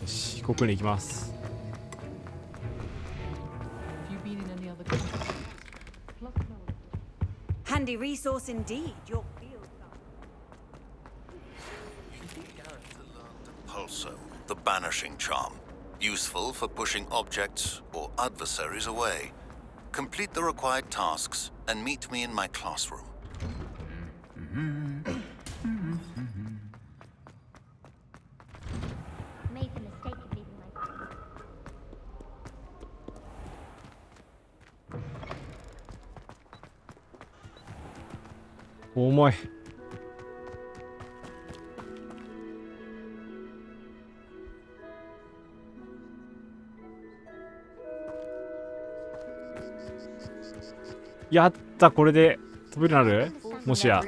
[SPEAKER 1] よし、ここに行きます。
[SPEAKER 4] Handy resource indeed, your field
[SPEAKER 10] Pulso, the banishing charm. Useful for pushing objects or adversaries away. Complete the required tasks and meet me in my classroom.
[SPEAKER 11] Made the mistake of leaving my
[SPEAKER 1] 重い。やった、これで飛べるなる？もしや。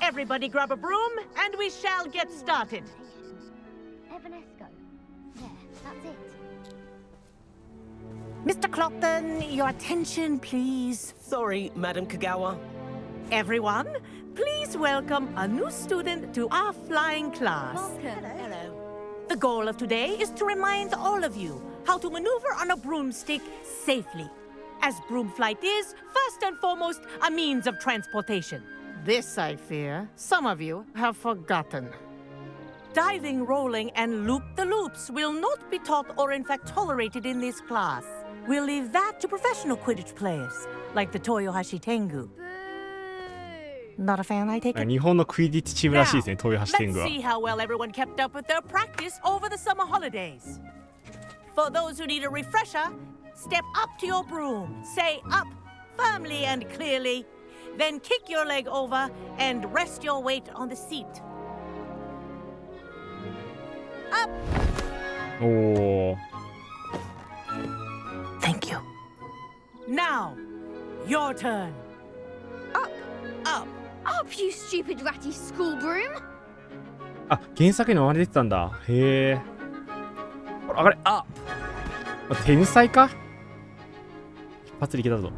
[SPEAKER 12] Everybody grab a broom and we shall get started.
[SPEAKER 11] Evanesco. There, that's it.
[SPEAKER 12] Mr. Clopton, your attention, please.
[SPEAKER 13] Sorry, Madam Kagawa.
[SPEAKER 12] Everyone, please welcome a new student to our flying class.
[SPEAKER 11] Welcome.
[SPEAKER 12] Hello. The goal of today is to remind all of you how to maneuver on a broomstick safely, as broom flight is, first and foremost, a means of transportation. This, I fear, some of you have forgotten. Diving, rolling, and loop-the-loops will not be taught or in fact tolerated in this class. We'll leave that to professional Quidditch players, like the Toyohashi Tengu. Not a fan, I take it?
[SPEAKER 1] 日本のクイディッチチームらしいですね、東洋橋天狗は。
[SPEAKER 12] Let's see how well everyone kept up with their practice over the summer holidays. For those who need a refresher, step up to your broom, say up firmly and clearly, then kick your leg over and rest your weight on the seat. Up!
[SPEAKER 1] Oh.
[SPEAKER 12] Thank you. Now, your turn.
[SPEAKER 11] Up.
[SPEAKER 12] Up.
[SPEAKER 11] Up, you stupid ratty school broom.
[SPEAKER 1] あ、原作に追われてたんだ。へえ。上がれ。あ、天才か？一発でいけたぞ。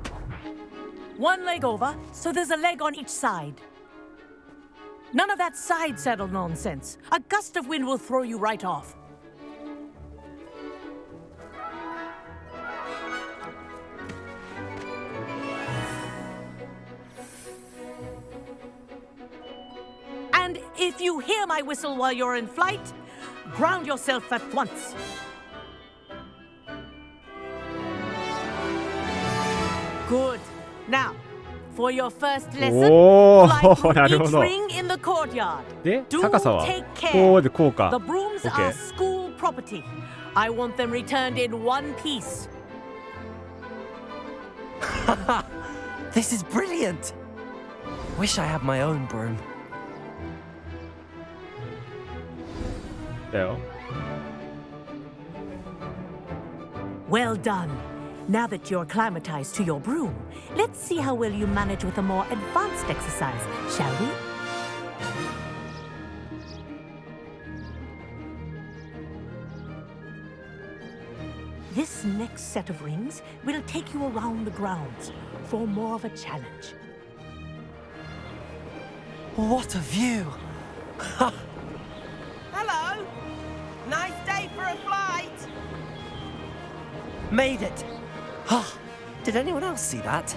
[SPEAKER 12] One leg over, so there's a leg on each side. None of that side saddle nonsense. A gust of wind will throw you right off. And if you hear my whistle while you're in flight, ground yourself at once. Good. Now, for your first lesson, fly through each ring in the courtyard. Do take care. The brooms are school property. I want them returned in one piece.
[SPEAKER 6] This is brilliant. Wish I had my own broom.
[SPEAKER 12] Well done. Now that you're acclimatized to your broom, let's see how well you manage with a more advanced exercise, shall we? This next set of rings will take you around the grounds for more of a challenge.
[SPEAKER 6] What a view!
[SPEAKER 13] Hello! Nice day for a flight!
[SPEAKER 6] Made it! Did anyone else see that?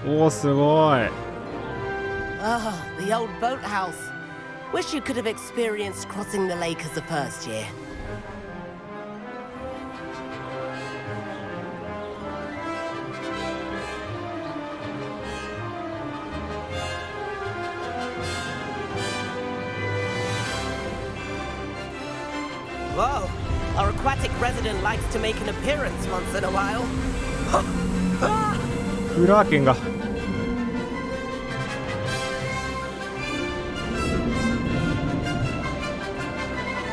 [SPEAKER 1] おー、すごい。
[SPEAKER 13] Ah, the old boathouse. Wish you could have experienced crossing the lake as a first year. Whoa, our aquatic resident likes to make an appearance once in a while.
[SPEAKER 1] フラーケンが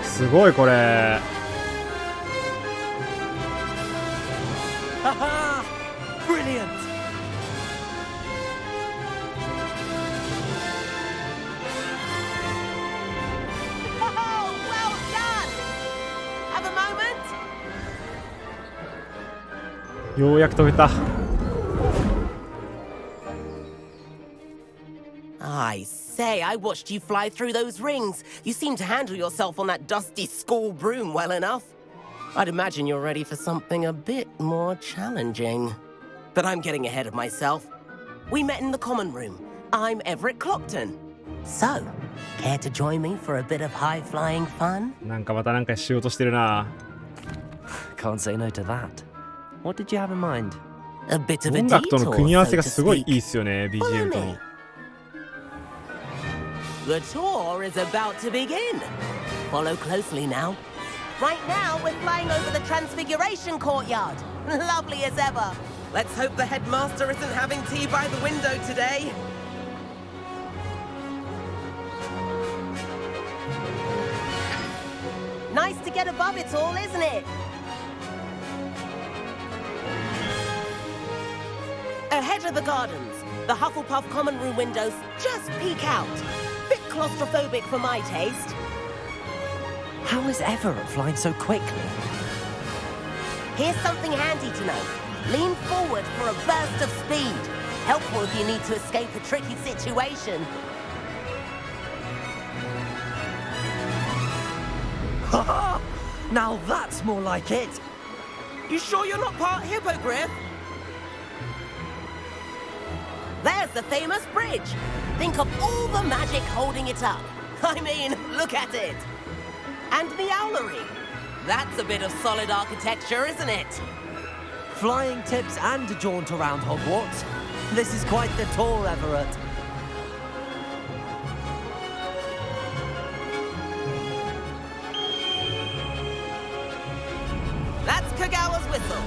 [SPEAKER 1] すごいこれ。
[SPEAKER 13] Haha! Brilliant! Oh, well done! Have a moment?
[SPEAKER 1] ようやく飛べた。
[SPEAKER 13] I say, I watched you fly through those rings. You seem to handle yourself on that dusty school broom well enough. I'd imagine you're ready for something a bit more challenging. But I'm getting ahead of myself. We met in the common room. I'm Everett Clopton. So, care to join me for a bit of high-flying fun?
[SPEAKER 1] なんかまたなんかしようとしてるな。
[SPEAKER 6] Can't say no to that. What did you have in mind?
[SPEAKER 13] A bit of a
[SPEAKER 1] 音楽との
[SPEAKER 13] detour,
[SPEAKER 1] 組み合わせ
[SPEAKER 13] so
[SPEAKER 1] が
[SPEAKER 13] to
[SPEAKER 1] すごい
[SPEAKER 13] speak.
[SPEAKER 1] いいっすよね、BGM との。
[SPEAKER 13] The tour is about to begin. Follow closely now. Right now, we're flying over the Transfiguration Courtyard. Lovely as ever. Let's hope the headmaster isn't having tea by the window today. Nice to get above it all, isn't it? Ahead of the gardens, the Hufflepuff common room windows just peek out. Bit claustrophobic for my taste.
[SPEAKER 6] How is Everett flying so quickly?
[SPEAKER 13] Here's something handy to know. Lean forward for a burst of speed. Helpful if you need to escape a tricky situation.
[SPEAKER 6] Haha! Now that's more like it.
[SPEAKER 13] You sure you're not part hippogriff? There's the famous bridge. Think of all the magic holding it up. I mean, look at it. And the owlery. That's a bit of solid architecture, isn't it?
[SPEAKER 6] Flying tips and a jaunt around Hogwarts. This is quite the tour, Everett.
[SPEAKER 13] That's Kagawa's whistle.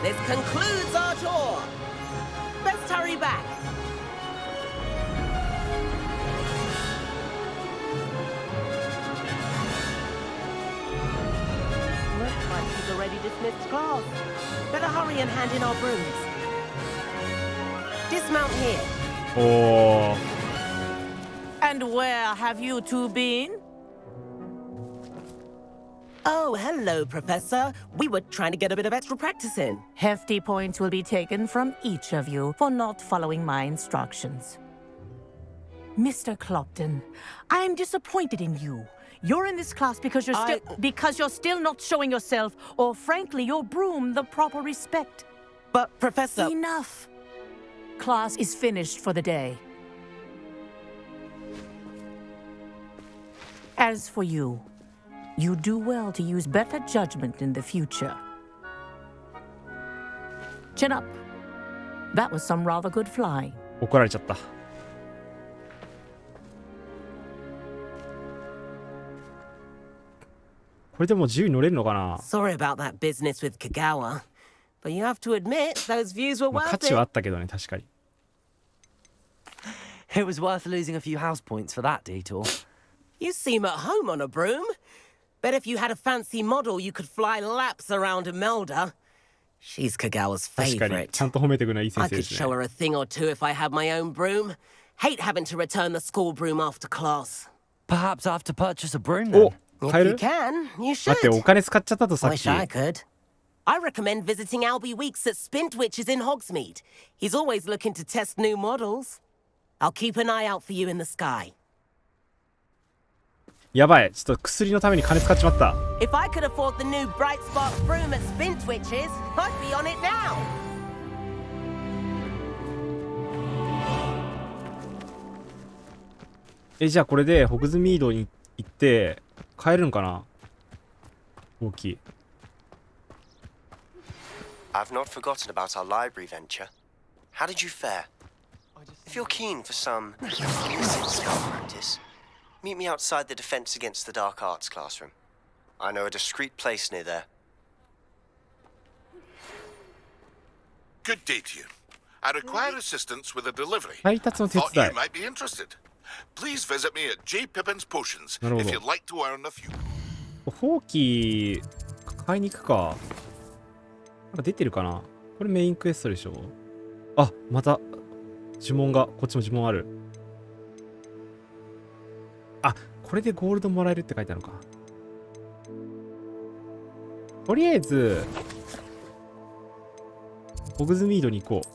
[SPEAKER 13] This concludes our tour. Best hurry back. Looks like she's already dismissed class. Better hurry and hand in our brooms. Dismount here.
[SPEAKER 1] Oh.
[SPEAKER 12] And where have you two been?
[SPEAKER 13] Oh, hello, Professor. We were trying to get a bit of extra practice in.
[SPEAKER 12] Hefty points will be taken from each of you for not following my instructions. Mr. Clopton, I am disappointed in you. You're in this class because you're still not showing yourself, or frankly, your broom the proper respect.
[SPEAKER 13] But, Professor...
[SPEAKER 12] Enough. Class is finished for the day. As for you, you do well to use better judgment in the future. Chin up. That was some rather good flying.
[SPEAKER 1] 怒られちゃった。これでも自由に乗れるのかな。
[SPEAKER 13] Sorry about that business with Kagawa. But you have to admit, those views were
[SPEAKER 1] まあ
[SPEAKER 13] worth
[SPEAKER 1] 価値はあ
[SPEAKER 13] it.
[SPEAKER 1] ったけどね、確かに。
[SPEAKER 6] It was worth losing a few house points for that detour.
[SPEAKER 13] You seem at home on a broom. Bet if you had a fancy model, you could fly laps around Imelda. She's Kagawa's
[SPEAKER 1] 確かに
[SPEAKER 13] favorite.
[SPEAKER 1] ちゃんと褒めてくるのはいい先
[SPEAKER 13] I
[SPEAKER 1] 生で
[SPEAKER 13] could
[SPEAKER 1] す
[SPEAKER 13] show
[SPEAKER 1] ね。
[SPEAKER 13] her a thing or two if I had my own broom. Hate having to return the school broom after class.
[SPEAKER 6] Perhaps I have to purchase a broom
[SPEAKER 1] お
[SPEAKER 6] then.
[SPEAKER 13] If
[SPEAKER 1] 買え
[SPEAKER 13] you
[SPEAKER 1] る
[SPEAKER 13] can, you
[SPEAKER 1] 待って、
[SPEAKER 13] should.
[SPEAKER 1] お金使っちゃったとさっ
[SPEAKER 13] Wish
[SPEAKER 1] き。
[SPEAKER 13] I could. I recommend visiting Albie Weeks at Spintwitches in Hogsmeade. He's always looking to test new models. I'll keep an eye out for you in the sky.
[SPEAKER 1] やばい、ちょっと薬のために金使っちまった。
[SPEAKER 13] If I could afford the new Bright Spark broom at Spintwitches, I'd be on it now.
[SPEAKER 1] じゃあこれでホグズミードに行って買えるんかな。大きい。
[SPEAKER 14] I've not forgotten about our library venture. How did you fare? If you're keen for some illicit spell practice, meet me outside the Defense Against the Dark Arts classroom. I know a discreet place near there.
[SPEAKER 5] Good day to you. I require assistance with a delivery.
[SPEAKER 1] 配達の手
[SPEAKER 5] Thought
[SPEAKER 1] 伝
[SPEAKER 5] you
[SPEAKER 1] い。
[SPEAKER 5] might be interested. Please visit me at J. Pippin's Potions
[SPEAKER 1] なるほど。
[SPEAKER 5] if you'd like to earn a few.
[SPEAKER 1] ほうき買いに行くか。なんか出てるかな。これメインクエストでしょ。あ、また呪文が、こっちも呪文ある。あ、これでゴールドもらえるって書いてあるのか。とりあえずホグズミードに行こう。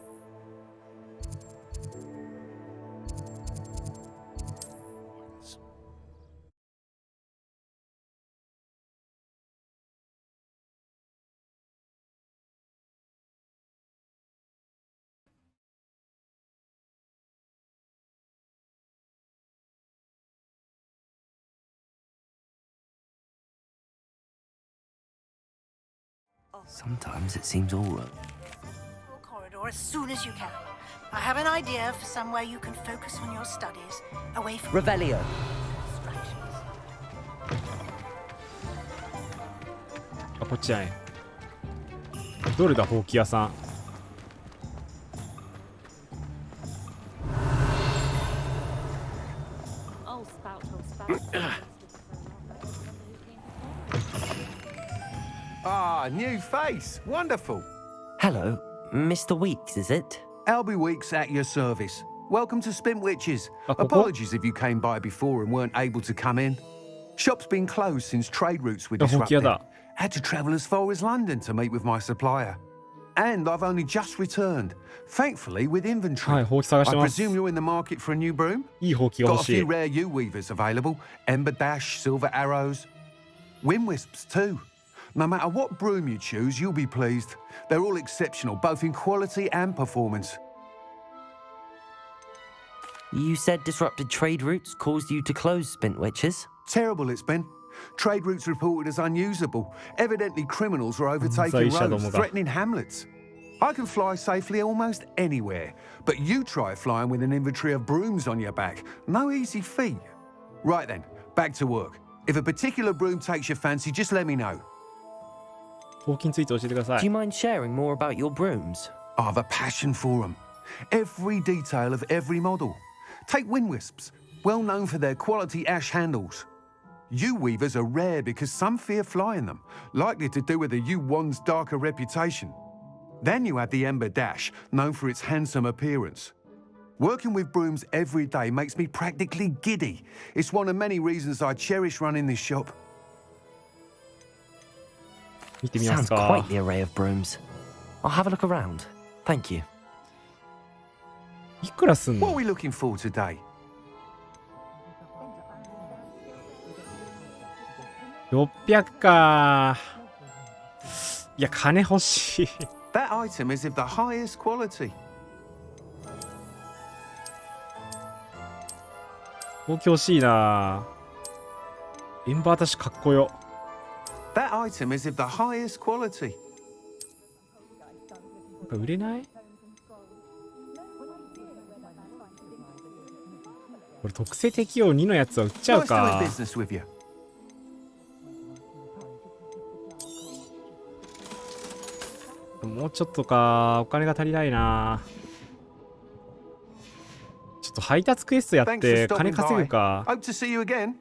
[SPEAKER 6] Sometimes it seems all right.
[SPEAKER 15] Corridor as soon as you can. I have an idea for somewhere you can focus on your studies, away from
[SPEAKER 6] Revelio.
[SPEAKER 15] distractions.
[SPEAKER 1] あ、こっちやね。どれだ、ほうき屋さん。
[SPEAKER 16] Ah, new face. Wonderful.
[SPEAKER 6] Hello, Mr. Weeks, is it?
[SPEAKER 16] Albie Weeks at your service. Welcome to Spintwitches.
[SPEAKER 1] Coco?
[SPEAKER 16] Apologies if you came by before and weren't able to come in. Shop's been closed since trade routes were disrupted. Had to travel as far as London to meet with my supplier. And I've only just returned, thankfully with inventory. I presume you're in the market for a new broom? Got a few rare U-weavers available. Ember Dash, Silver Arrows. Wind Wisps too. No matter what broom you choose, you'll be pleased. They're all exceptional, both in quality and performance.
[SPEAKER 6] You said disrupted trade routes caused you to close Spintwitches?
[SPEAKER 16] Terrible it's been. Trade routes reported as unusable. Evidently criminals were overtaking roads, threatening hamlets. I can fly safely almost anywhere, but you try flying with an inventory of brooms on your back. No easy feat. Right then, back to work. If a particular broom takes your fancy, just let me know.
[SPEAKER 1] Do
[SPEAKER 6] you mind sharing more about your brooms?
[SPEAKER 16] I have a passion for them. Every detail of every model. Take Wind Wisps, well known for their quality ash handles. U-weavers are rare because some fear flying them, likely to do with the U-wand's darker reputation. Then you have the Ember Dash, known for its handsome appearance. Working with brooms every day makes me practically giddy. It's one of many reasons I cherish running this shop.
[SPEAKER 6] Sounds quite the array of brooms. I'll have a look around. Thank you.
[SPEAKER 16] What are we looking for today?
[SPEAKER 1] 600か。いや、金欲しい。
[SPEAKER 16] That item is of the highest quality.
[SPEAKER 1] ほうき欲しいな。エンバーダッシュかっこよ。
[SPEAKER 16] That item is of the highest quality.
[SPEAKER 1] なんか売れない？これ特性適用2のやつは売っちゃうか。もうちょっとか。お金が足りないな。ちょっと配達クエストやって金稼ぐか。54。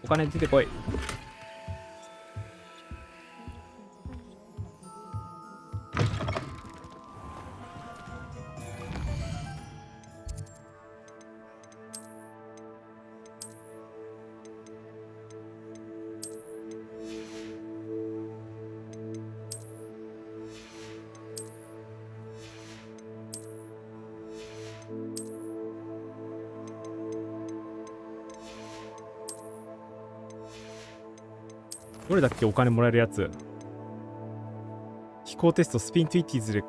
[SPEAKER 1] お金出てこい。どれだっけお金もらえるやつ。飛行テストスピントゥイティーズで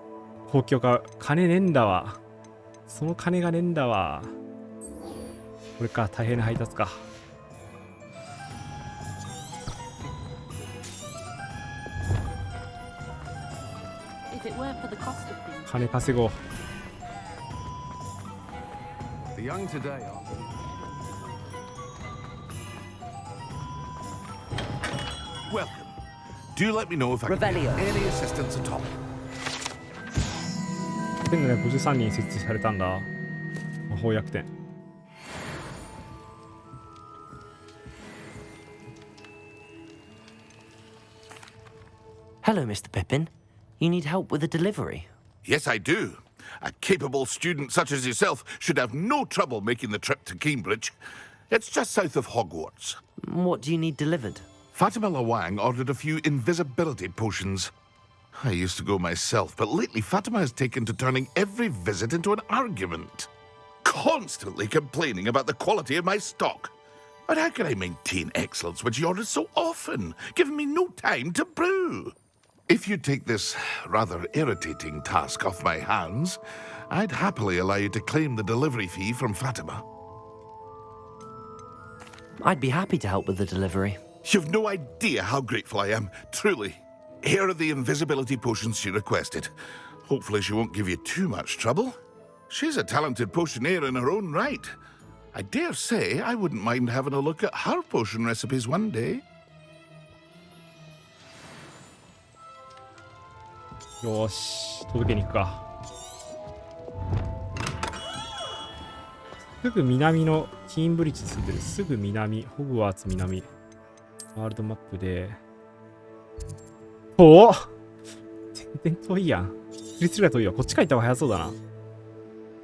[SPEAKER 1] 公共が金ねえんだわ。その金がねえんだわ。これか、大変な配達か。金稼ごう。
[SPEAKER 5] welcome. Do let me know if I can be of any assistance at all.
[SPEAKER 1] でもね、53人設置されたんだ。魔法薬店。
[SPEAKER 6] Hello, Mr. Pippin. You need help with a delivery?
[SPEAKER 5] Yes, I do. A capable student such as yourself should have no trouble making the trip to Cambridge. It's just south of Hogwarts.
[SPEAKER 6] What do you need delivered?
[SPEAKER 5] Fatima Lawang ordered a few invisibility potions. I used to go myself, but lately Fatima has taken to turning every visit into an argument. Constantly complaining about the quality of my stock. But how can I maintain excellence when she orders so often, giving me no time to brew? If you take this rather irritating task off my hands, I'd happily allow you to claim the delivery fee from Fatima.
[SPEAKER 6] I'd be happy to help with the delivery.
[SPEAKER 5] You've no idea how grateful I am, truly. Here are the invisibility potions she requested. Hopefully she won't give you too much trouble. She's a talented potioneer in her own right. I dare say I wouldn't mind having a look at her potion recipes one day.
[SPEAKER 1] よし、届けに行くか。すぐ南のキーンブリッジに住んでる。すぐ南、ホグワーツ南。ワールドマップで。おお、全然遠いやん。びっくりするぐらい遠いわ。こっち帰った方が早そうだな。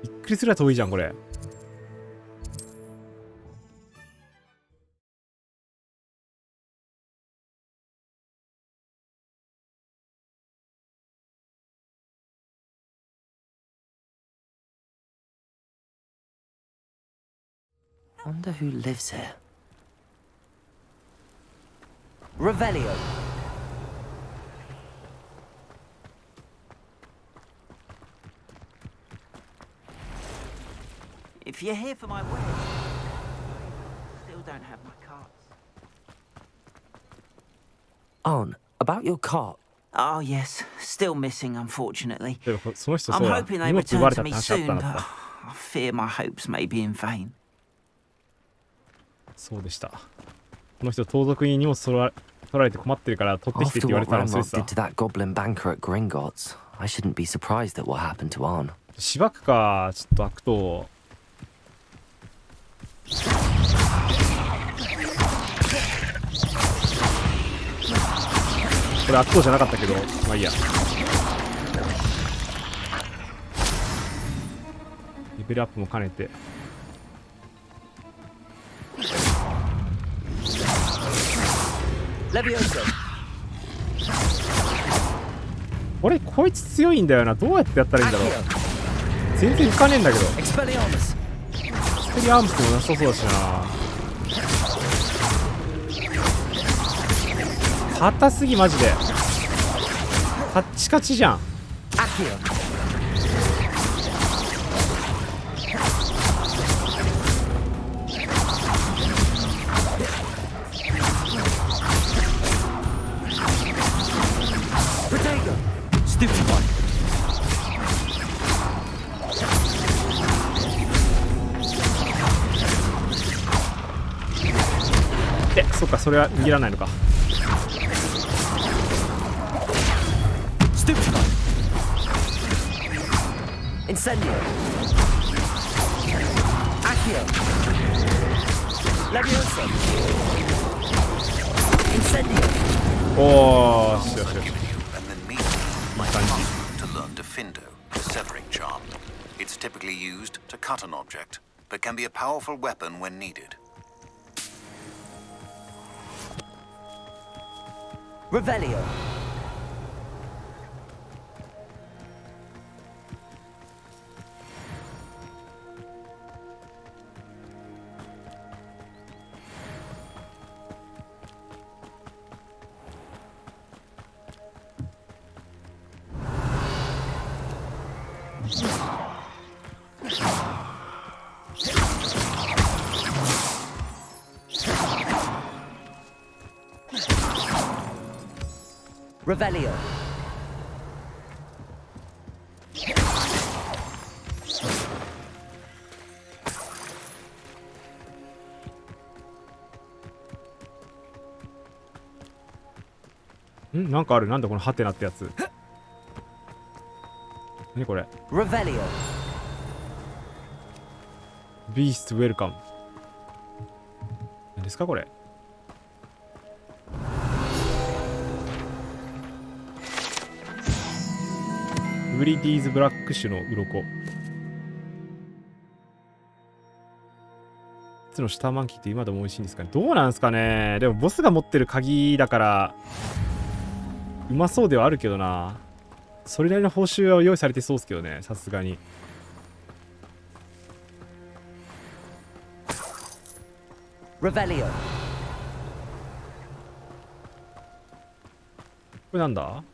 [SPEAKER 1] びっくりするぐらい遠いじゃん、これ。
[SPEAKER 6] Wonder who lives here. Revelio.
[SPEAKER 2] If you're here for my wedding, still don't have my cards.
[SPEAKER 6] Arn, about your cart.
[SPEAKER 2] Oh yes, still missing, unfortunately.
[SPEAKER 1] でもその人そ
[SPEAKER 2] I'm
[SPEAKER 1] うだ。
[SPEAKER 2] hoping
[SPEAKER 1] 荷
[SPEAKER 2] they
[SPEAKER 1] 物奪わ
[SPEAKER 2] return
[SPEAKER 1] れた
[SPEAKER 2] to
[SPEAKER 1] って
[SPEAKER 2] me
[SPEAKER 1] 話あった
[SPEAKER 2] soon,
[SPEAKER 1] んだっ
[SPEAKER 2] but
[SPEAKER 1] た。
[SPEAKER 2] I fear my hopes may be in vain.
[SPEAKER 1] そうでした。この人盗賊に荷物取られて困ってるから取ってきてって
[SPEAKER 6] After
[SPEAKER 1] 言われ
[SPEAKER 6] what
[SPEAKER 1] たら忘れ
[SPEAKER 6] Ranrock
[SPEAKER 1] てた
[SPEAKER 6] did to that goblin banker at Gringotts, I shouldn't be surprised at what happened to Arn.
[SPEAKER 1] しばくか、ちょっと悪党。これ悪党じゃなかったけど、まあいいや。レベルアップも兼ねて。俺こいつ強いんだよな。どうやってやったらいいんだろう。全然いかねえんだけど。エクスペリアームスでもなさそうだしな。硬すぎマジで。カッチカチじゃん。そっか、それは握らないのか。
[SPEAKER 6] Incendio. Accio. Leviosa. Incendio.
[SPEAKER 1] おー、しよしよし。いい感じ。
[SPEAKER 10] To learn Defindo, the severing charm. It's typically used to cut an object, but can be a powerful weapon when needed.
[SPEAKER 6] Revelio. Revelio.
[SPEAKER 1] なんかある。なんだこのハテナってやつ。何これ。
[SPEAKER 6] Revelio.
[SPEAKER 1] Beast Welcome。何ですかこれ。ブリディーズブラック種の鱗。いつのシュターマンキーって今でも美味しいんですかね。どうなんですかね。でもボスが持ってる鍵だからうまそうではあるけどな。それなりの報酬は用意されてそうですけどね、さすがに。
[SPEAKER 6] Revelio.
[SPEAKER 1] これなんだ。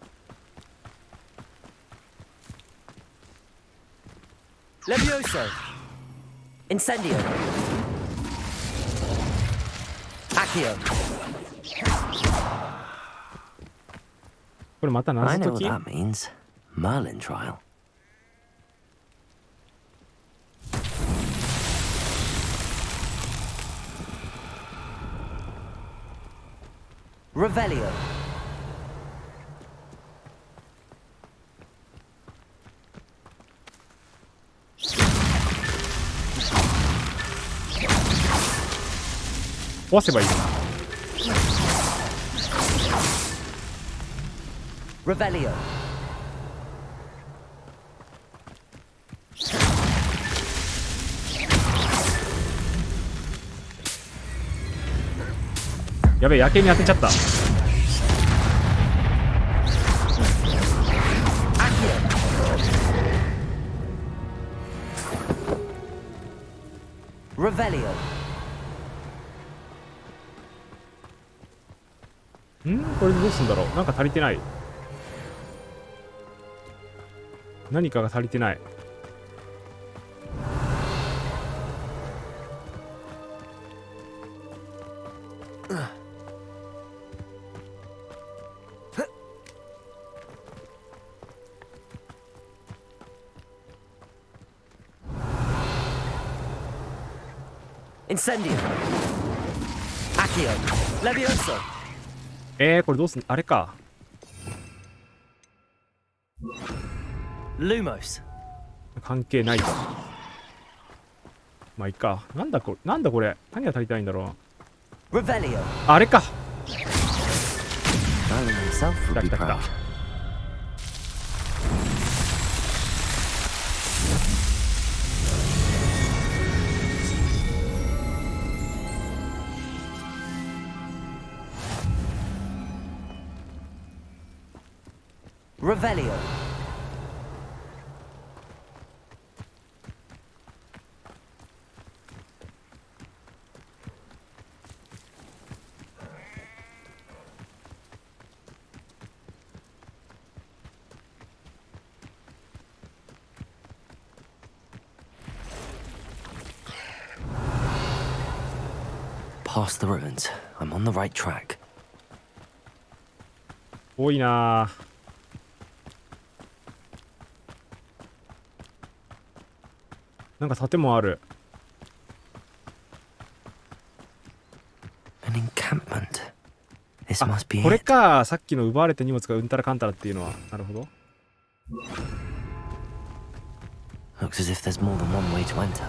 [SPEAKER 6] Levioso. Incendio. Accio.
[SPEAKER 1] これまた
[SPEAKER 6] I
[SPEAKER 1] 謎
[SPEAKER 6] know
[SPEAKER 1] 解
[SPEAKER 6] what
[SPEAKER 1] き。
[SPEAKER 6] that means. Merlin trial. Revelio.
[SPEAKER 1] 壊せばいい。
[SPEAKER 6] Revelio.
[SPEAKER 1] やべえ、やけに当てちゃった。
[SPEAKER 6] Revelio.
[SPEAKER 1] これでどうすんだろう。なんか足りてない。何かが足りてない。
[SPEAKER 6] Incendio. Accio. Levioso.
[SPEAKER 1] これどうすん。あれか。
[SPEAKER 6] Lumos.
[SPEAKER 1] 関係ないか。まあいいか。なんだこれ。なんだこれ。何が足りてないんだろう。
[SPEAKER 6] Revelio.
[SPEAKER 1] あれか。
[SPEAKER 6] Merlin himself would be proud. Revelio. Past the ruins. I'm on the right track.
[SPEAKER 1] 多いな。なんか建物ある。
[SPEAKER 6] An encampment. This must be
[SPEAKER 1] これ
[SPEAKER 6] it.
[SPEAKER 1] か。さっきの奪われた荷物がうんたらかんたらっていうのは。なるほど。
[SPEAKER 6] Looks as if there's more than one way to enter.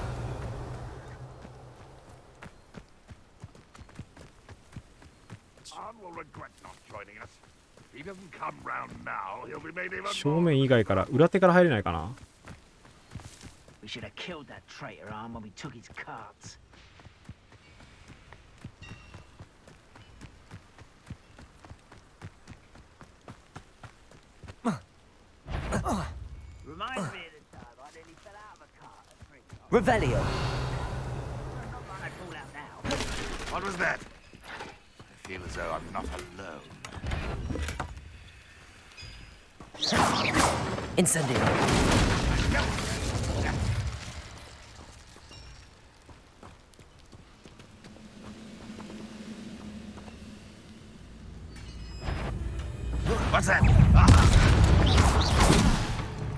[SPEAKER 5] John will regret not joining us. If he doesn't come round now, he'll be made even
[SPEAKER 1] 正面以外から裏手から入れないかな。
[SPEAKER 2] We should have killed that traitor arm when we took his cards. Reminds me of the time I nearly fell out of a cart at 3 o'clock.
[SPEAKER 6] Revelio.
[SPEAKER 2] Not like I'd fall out now.
[SPEAKER 5] What was that? I feel as though I'm not alone.
[SPEAKER 6] Incendio.
[SPEAKER 5] What's that?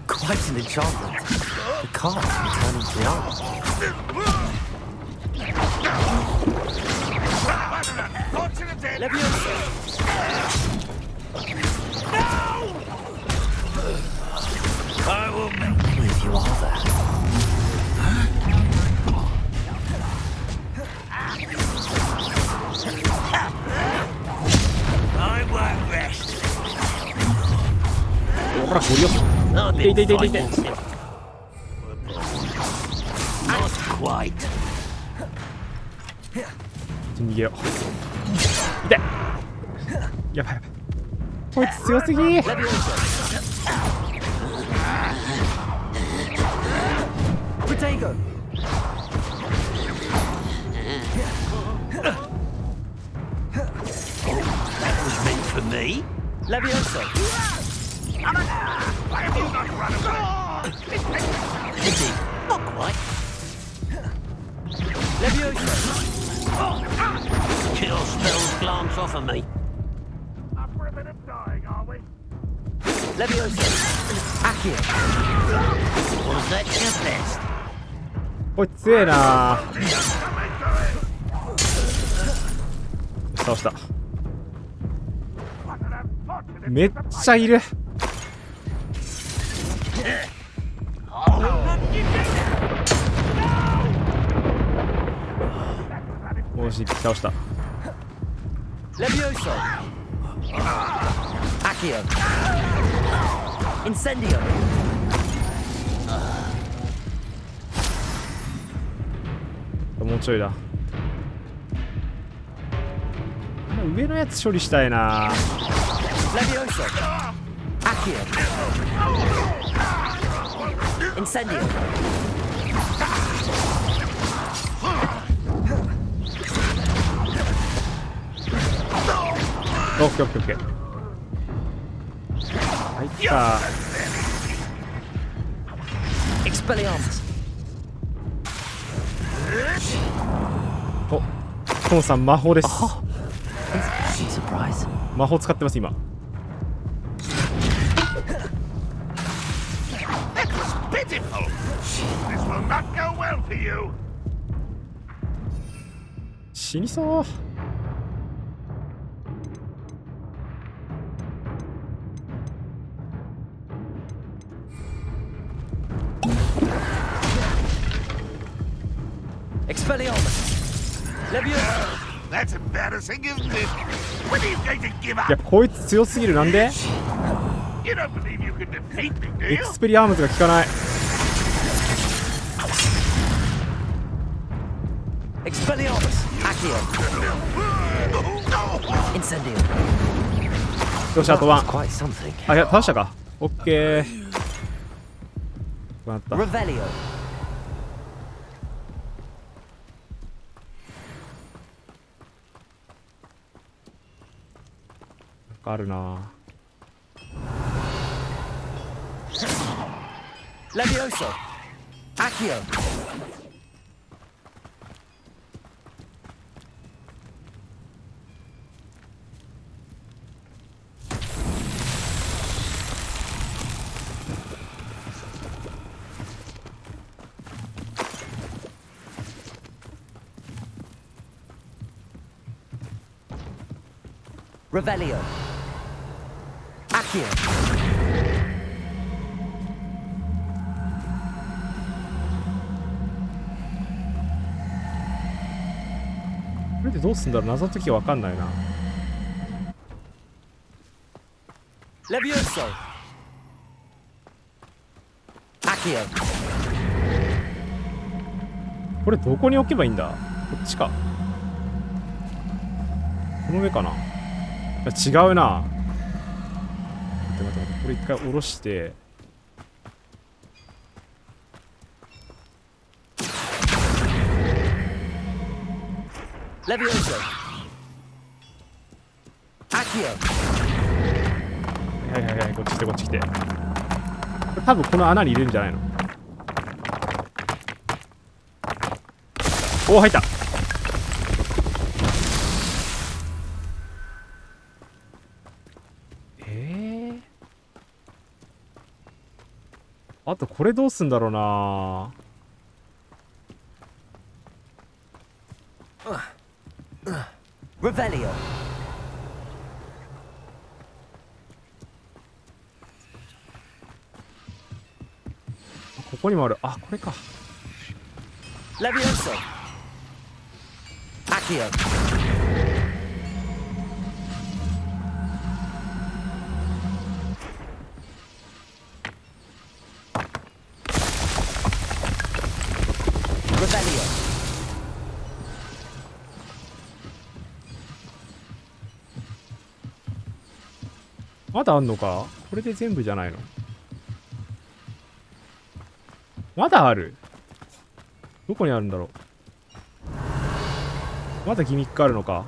[SPEAKER 6] Quite an enchantment. The cards returning to the arm.
[SPEAKER 5] Fortunate day.
[SPEAKER 6] Levioso.
[SPEAKER 1] ほらゴリ押し。痛い痛い痛い痛い。逃げよう。痛い。やばいやばい。こいつ強すぎー。
[SPEAKER 3] For me?
[SPEAKER 13] Levioso.
[SPEAKER 3] Not quite.
[SPEAKER 13] Levioso.
[SPEAKER 3] Kill spells glance off of me.
[SPEAKER 13] Levioso. Accio.
[SPEAKER 3] Was that your best?
[SPEAKER 1] こいつ強えなー。倒した。めっちゃいる。もうし倒した。
[SPEAKER 13] Levioso. Accio. Incendio.
[SPEAKER 1] もうちょいだ。上のやつ処理したいな。
[SPEAKER 13] Levioso. Accio. Incendio.
[SPEAKER 1] オッケーオッケーオッケー。入った。
[SPEAKER 13] Expelliarmus.
[SPEAKER 1] お、トンさん魔法です。
[SPEAKER 6] Surprise.
[SPEAKER 1] 魔法使ってます今。
[SPEAKER 5] Pitiful! This will not go well for you.
[SPEAKER 1] 死にそう。
[SPEAKER 13] Expelliarmus. Levioso.
[SPEAKER 5] That's embarrassing, isn't it? When are you going to give
[SPEAKER 1] いや
[SPEAKER 5] up?
[SPEAKER 1] こいつ強すぎる。なんで
[SPEAKER 5] You don't believe you can defeat me, do
[SPEAKER 1] エ
[SPEAKER 5] you?
[SPEAKER 1] クスペリアームズが効かない。
[SPEAKER 13] Expelliarmus. Accio. Incendio.
[SPEAKER 1] よしあとワン。
[SPEAKER 6] Quite something.
[SPEAKER 1] あ、いや倒したか。オッケー。なった。
[SPEAKER 13] Revelio.
[SPEAKER 1] あるな。
[SPEAKER 13] Levioso. Accio. Revelio. Accio.
[SPEAKER 1] これでどうすんだろう。謎解きわかんないな。
[SPEAKER 13] Levioso. Accio.
[SPEAKER 1] これどこに置けばいいんだ。こっちか。この上かな。違うな。待って待って待って。これ一回下ろして。
[SPEAKER 13] Levioso. Accio.
[SPEAKER 1] はいはいはい、こっち来てこっち来て。これ多分この穴に入れるんじゃないの。おお、入った。あとこれどうすんだろうな。
[SPEAKER 13] Revelio.
[SPEAKER 1] ここにもある。あ、これか。
[SPEAKER 13] Levioso. Accio.
[SPEAKER 1] こまだあんのか？これで全部じゃないの？まだある？どこにあるんだろう？まだギミックあるのか？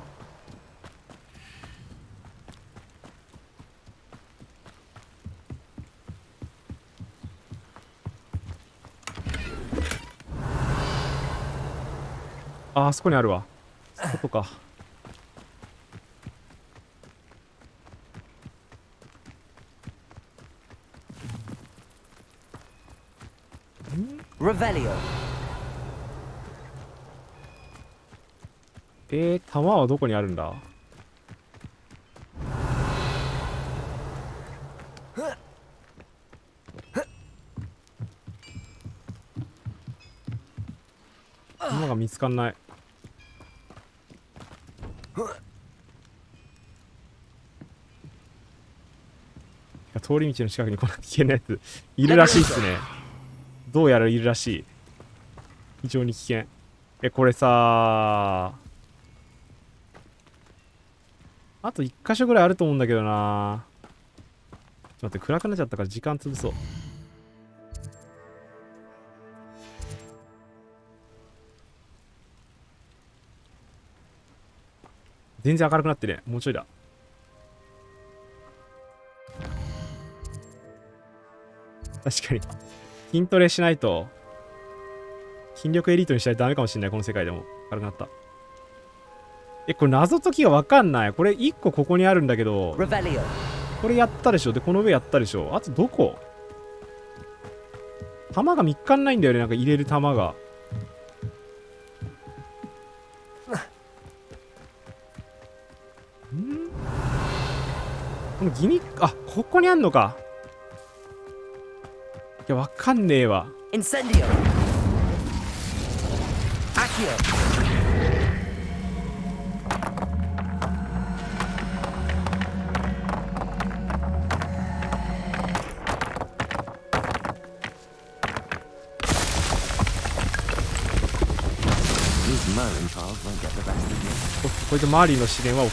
[SPEAKER 1] あそこにあるわ。そこか。弾はどこにあるんだ？弾が見つかんない。通り道の近くにこんな危険なやついるらしいっすね。どうやらいるらしい。非常に危険。これさあと1箇所ぐらいあると思うんだけどな。ちょっと待って、暗くなっちゃったから時間潰そう。全然明るくなってね。もうちょいだ。確かに筋トレしないと、筋力エリートにしないとダメかもしれない。この世界でも明るくなった。これ謎解きが分かんない。これ1個ここにあるんだけど、これやったでしょ。でこの上やったでしょ。あとどこ？弾が見っかんないんだよね。なんか入れる弾が。このギミック、あ、ここにあんのか。いや、わかんねえわ。これでマーリーの試練は OK。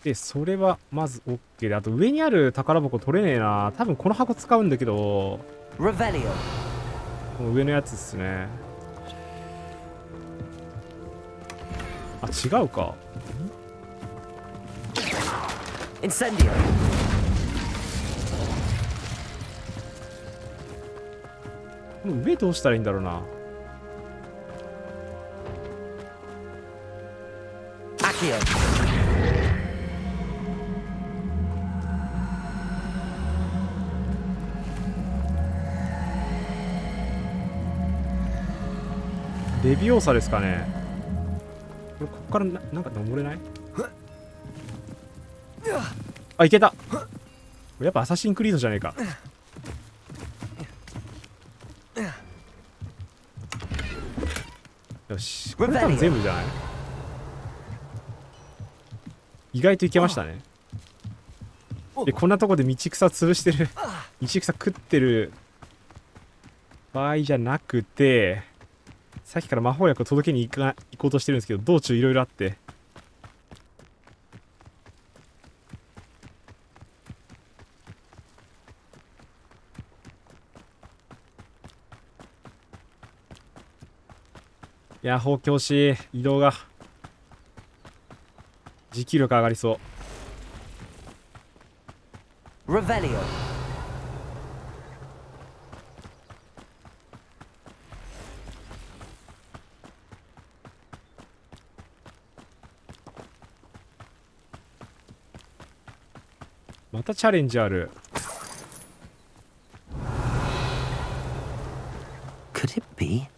[SPEAKER 1] で、それはまず OK で、あと上にある宝箱取れねえな。多分この箱使うんだけど、この上のやつっすね。あ、違うか。この上どうしたらいいんだろうな。レビオーサですかね。ここからなんか登れない？あ、いけた。これやっぱアサシンクリードじゃねえか。よし、これ多分全部じゃない？意外といけましたね。で、こんなとこで道草潰してる道草食ってる場合じゃなくて、さっきから魔法薬を届けに行こうとしてるんですけど、道中いろいろあって。いや、放教師移動が持久力上がりそう。またチャレンジある。
[SPEAKER 6] Could it be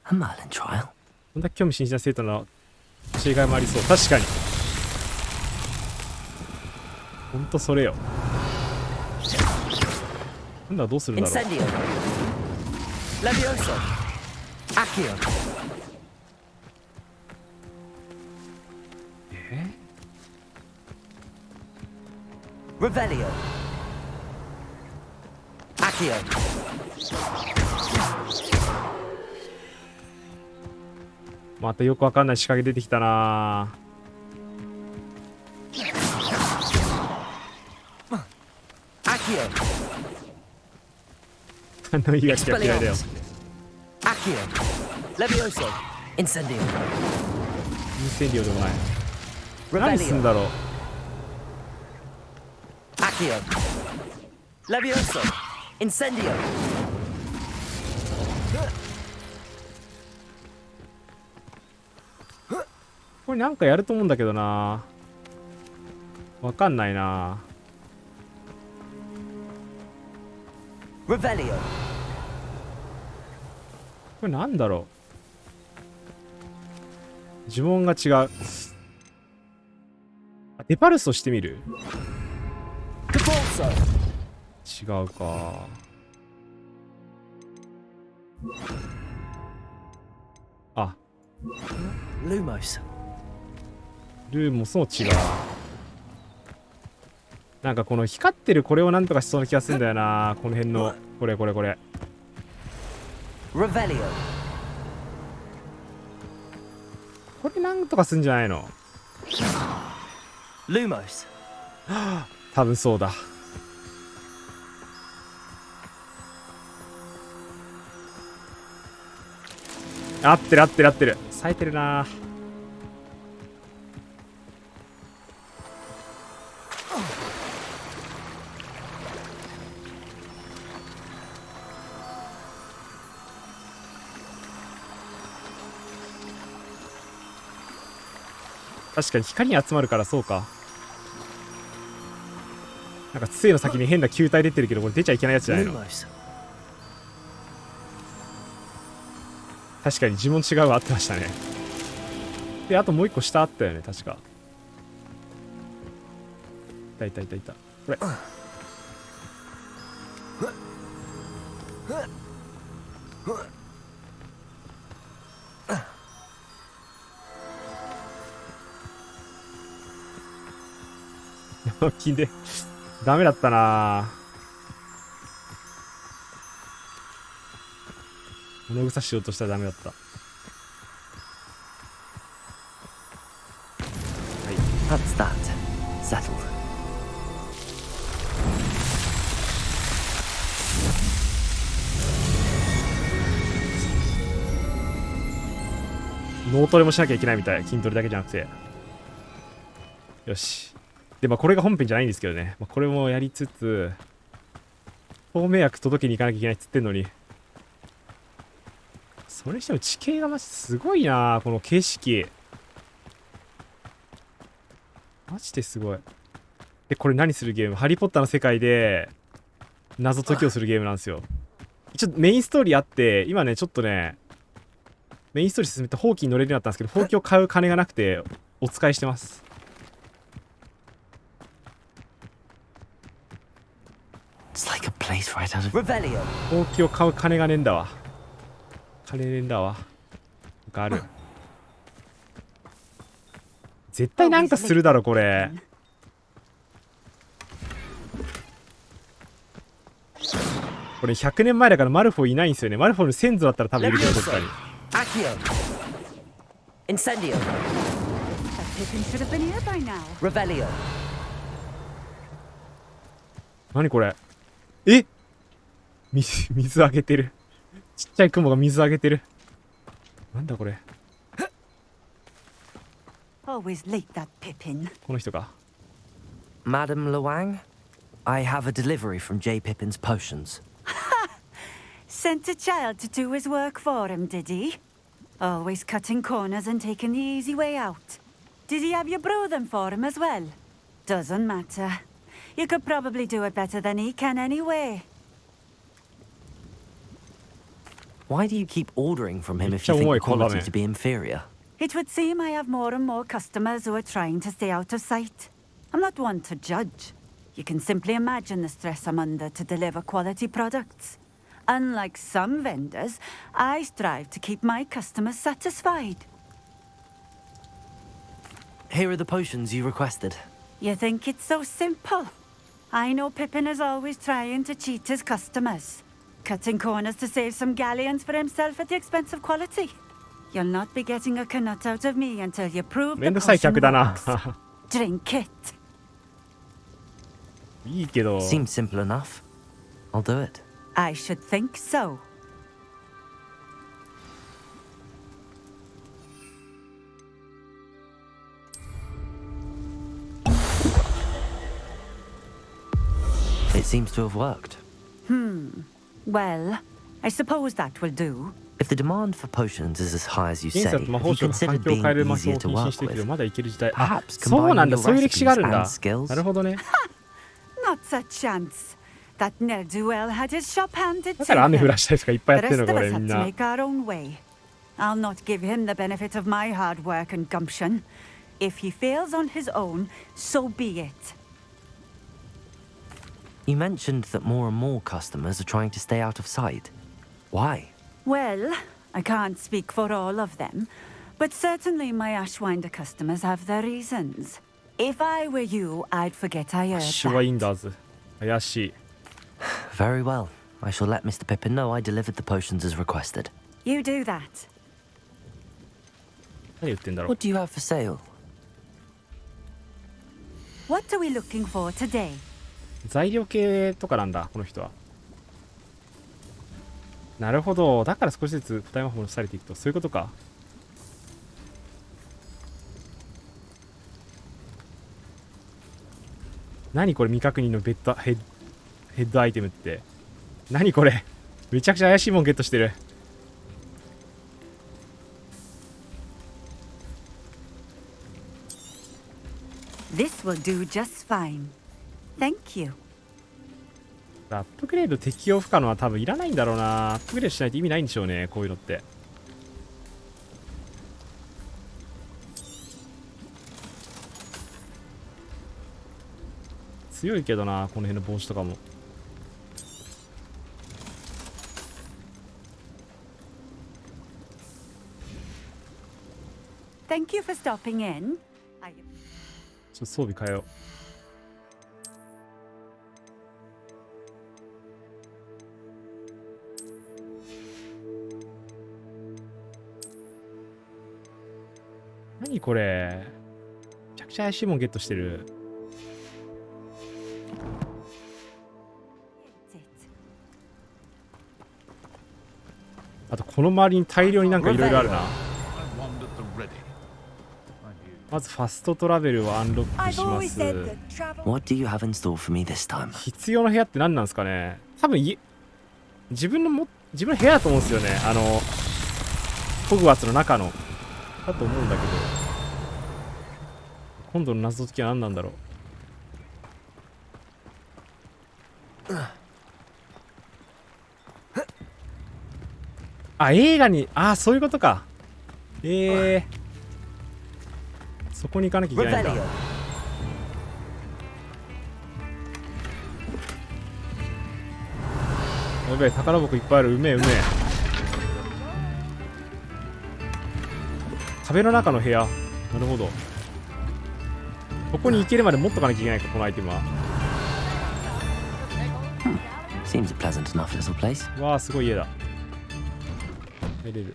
[SPEAKER 6] a Merlin trial?
[SPEAKER 1] こんな興味津々な生徒の教えがいもありそう。確かに。ほんとそれよ。今度はどうするんだろう。
[SPEAKER 6] Revelio. Accio.
[SPEAKER 1] またよくわかんない仕掛け出てきたな。あのいがきは嫌いだよ。インセンディオでもない。何すんだろう。これなんかやると思うんだけどな。わかんないな。これなんだろう。呪文が違う。デパルスをしてみる。違うか。あ、ルーモスも違う。なんかこの光ってるこれをなんとかしそうな気がするんだよな。この辺のこれ。これなんとかすんじゃないの。ルーモス。多分そうだ。合ってる。冴えてるな。確かに光に集まるからそうか。なんか杖の先に変な球体出てるけど、これ出ちゃいけないやつじゃないの。確かに呪文違うは合ってましたね。で、あともう一個下あったよね、確か。いた。これ。金でダメだったな。物草しようとしたらダメだった。はい。
[SPEAKER 6] That's that. Settled.
[SPEAKER 1] 脳トレもしなきゃいけないみたい。筋トレだけじゃなくて。よし。で、まあこれが本編じゃないんですけどね。まあ、これもやりつつ、透明薬届けに行かなきゃいけないっつってんのに。それにしても地形がマジすごいな。この景色。マジですごい。で、これ何するゲーム？ハリーポッターの世界で謎解きをするゲームなんですよ。一応メインストーリーあって、今ね、ちょっとね、メインストーリー進めてほうきに乗れるようになったんですけど、ほうきを買う金がなくて、お使いしてます。
[SPEAKER 6] It's like a place right out of
[SPEAKER 1] Revelio。ほうきを買う金がねえんだわ。金ねえんだわ。なんかある。絶対なんかするだろ、これ。これ100年前だからマルフォイいないんですよね。マルフォイの先祖だったら多分いるけど、どっかに。
[SPEAKER 17] Incendio. Pippin should have been here by now.
[SPEAKER 6] Revelio.
[SPEAKER 1] 何これ？え？水あげてる。ちっちゃい雲が水あげてる。なんだこれ。
[SPEAKER 17] Always late, that Pippin.
[SPEAKER 1] この人か。
[SPEAKER 6] Madam Luang, I have a delivery from J. Pippin's potions.
[SPEAKER 17] Sent a child to do his work for him, did he? Always cutting corners and taking the easy way out. Did he have you brew them for him as well? Doesn't matter. You could probably do it better than he can anyway.
[SPEAKER 6] Why do you keep ordering from him if you think the quality to be inferior?
[SPEAKER 17] It would seem I have more and more customers who are trying to stay out of sight. I'm not one to judge. You can simply imagine the stress I'm under to deliver quality products. Unlike some vendors, I strive to keep my customers satisfied.
[SPEAKER 6] Here are the potions you requested.
[SPEAKER 17] You think it's so simple? I know Pippin is always trying to cheat his customers, cutting corners to save some galleons for himself at the expense of quality. You'll not be getting a canut out of me until you prove
[SPEAKER 1] めん
[SPEAKER 17] the
[SPEAKER 1] どくさい
[SPEAKER 17] potion
[SPEAKER 1] 客だな。
[SPEAKER 17] works. Drink it.
[SPEAKER 1] いいけど。
[SPEAKER 6] Seems simple enough. I'll do it.
[SPEAKER 17] I should think so.
[SPEAKER 6] It seems to have worked.
[SPEAKER 17] Well, I suppose that will do.
[SPEAKER 6] If the demand for potions is as high as you
[SPEAKER 1] 現
[SPEAKER 6] say,
[SPEAKER 1] 在と魔
[SPEAKER 6] have
[SPEAKER 1] 法
[SPEAKER 6] you
[SPEAKER 1] 省が環
[SPEAKER 6] considered
[SPEAKER 1] 境を
[SPEAKER 6] being
[SPEAKER 1] 変える魔法
[SPEAKER 6] easier
[SPEAKER 1] を
[SPEAKER 6] to
[SPEAKER 1] 禁止し
[SPEAKER 6] work
[SPEAKER 1] ているけど、
[SPEAKER 6] with?
[SPEAKER 1] まだいける時代。
[SPEAKER 6] Perhaps
[SPEAKER 1] そうなんだ。
[SPEAKER 6] combining
[SPEAKER 1] そういう
[SPEAKER 6] your
[SPEAKER 1] 歴史があるん
[SPEAKER 6] recipes
[SPEAKER 1] だ
[SPEAKER 6] and。skills.
[SPEAKER 1] なるほどね。
[SPEAKER 17] Not a chance. That ne'er-do-well had his shop handed
[SPEAKER 1] だ
[SPEAKER 17] to
[SPEAKER 1] から雨降
[SPEAKER 17] him.
[SPEAKER 1] らしたりとかいっぱい
[SPEAKER 17] The
[SPEAKER 1] やってる
[SPEAKER 17] rest
[SPEAKER 1] の
[SPEAKER 17] of
[SPEAKER 1] か、
[SPEAKER 17] us
[SPEAKER 1] 俺み
[SPEAKER 17] had
[SPEAKER 1] ん
[SPEAKER 17] to
[SPEAKER 1] な。
[SPEAKER 17] make our own way. I'll not give him the benefit of my hard work and gumption. If he fails on his own, so be it.
[SPEAKER 6] You mentioned that more and more customers are trying to stay out of sight. Why?
[SPEAKER 17] Well, I can't speak for all of them, but certainly my Ashwinder customers have their reasons. If I were you, I'd forget I heard
[SPEAKER 1] シュワイ
[SPEAKER 17] that.
[SPEAKER 1] ンダーズ。怪しい。
[SPEAKER 6] Very well. I shall let Mr. Pippin know I delivered the potions as requested.
[SPEAKER 17] You do that.
[SPEAKER 1] 何言ってんだろう。
[SPEAKER 6] What do you have for sale?
[SPEAKER 17] What are we looking for today?
[SPEAKER 1] 材料系とかなんだ、この人は。なるほど。だから少しずつ二重魔法にされていくと、そういうことか。何これ、未確認のヘッドアイテムって。何これ。めちゃくちゃ怪しいもんゲットしてる。
[SPEAKER 17] This will do just fine. Thank you.
[SPEAKER 1] アップグレード適用不可能は多分いらないんだろうな。アップグレードしないと意味ないんでしょうね、こういうのって。強いけどな、この辺の帽子とかも。
[SPEAKER 17] Thank you for stopping in.
[SPEAKER 1] ちょっと装備変えよう。何これ。めちゃくちゃ怪しいもんゲットしてる。あとこの周りに大量になんかいろいろあるな。まずファストトラベルをアンロックします。
[SPEAKER 6] What do you have in store for me this time?
[SPEAKER 1] 必要な部屋って何なんですかね。多分自分の部屋だと思うんですよね。ホグワーツの中のだと思うんだけど、今度の謎解きは何なんだろう。あ、映画に、そういうことか。そこに行かなきゃいけないんだ。やべえ、宝箱いっぱいある。うめえうめえ。壁の中の部屋。なるほど。ここに行けるまで持っとかなきゃいけないか、このアイテムは。
[SPEAKER 6] Seems a pleasant enough little place.
[SPEAKER 1] わあ、すごい家だ。入れる。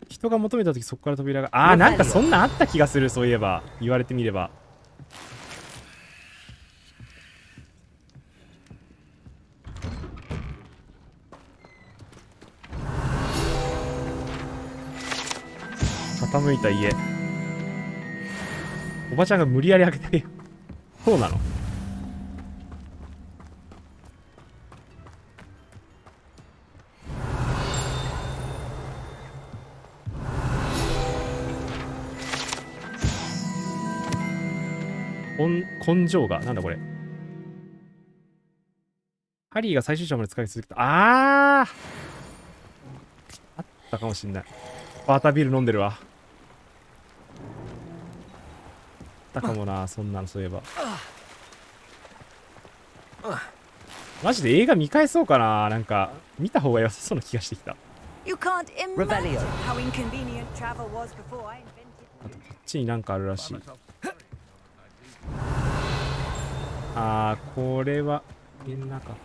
[SPEAKER 1] 人が求めた時そこから扉が。なんかそんなんあった気がする。そういえば言われてみれば。傾いた家。おばちゃんが無理やり開けてる。そうなの。根性がなんだこれ。ハリーが最終章まで使い続けた。あったかもしんない。バータービール飲んでるわ。あったかもな、そんなの。そういえばマジで映画見返そうかな。なんか見た方が良さそうな気がしてきた。
[SPEAKER 4] You can't imagine how inconvenient travel was before I invented.
[SPEAKER 1] あとこっちになんかあるらしい。これは家の中か。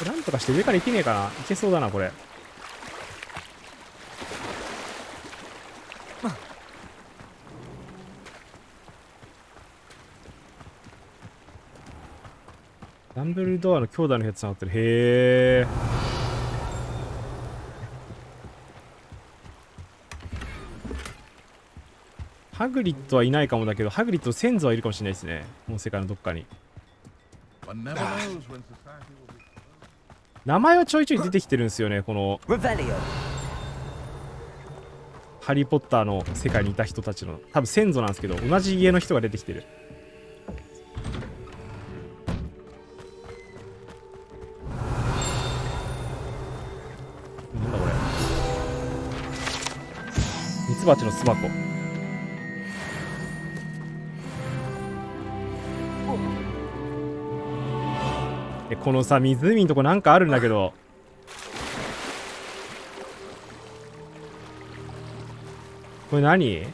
[SPEAKER 1] なんとかして上から行けねえかな。行けそうだなこれ。ダンブルドアの兄弟のやつ繋がってる。へえ。ハグリッドはいないかもだけど、ハグリッドの先祖はいるかもしれないですね。この世界のどっかに。名前はちょいちょい出てきてるんですよね。このハリー・ポッターの世界にいた人たちの多分先祖なんですけど、同じ家の人が出てきてる。なんだこれ。ミツバチの巣箱。このさ、湖のとこなんかあるんだけど。これ何？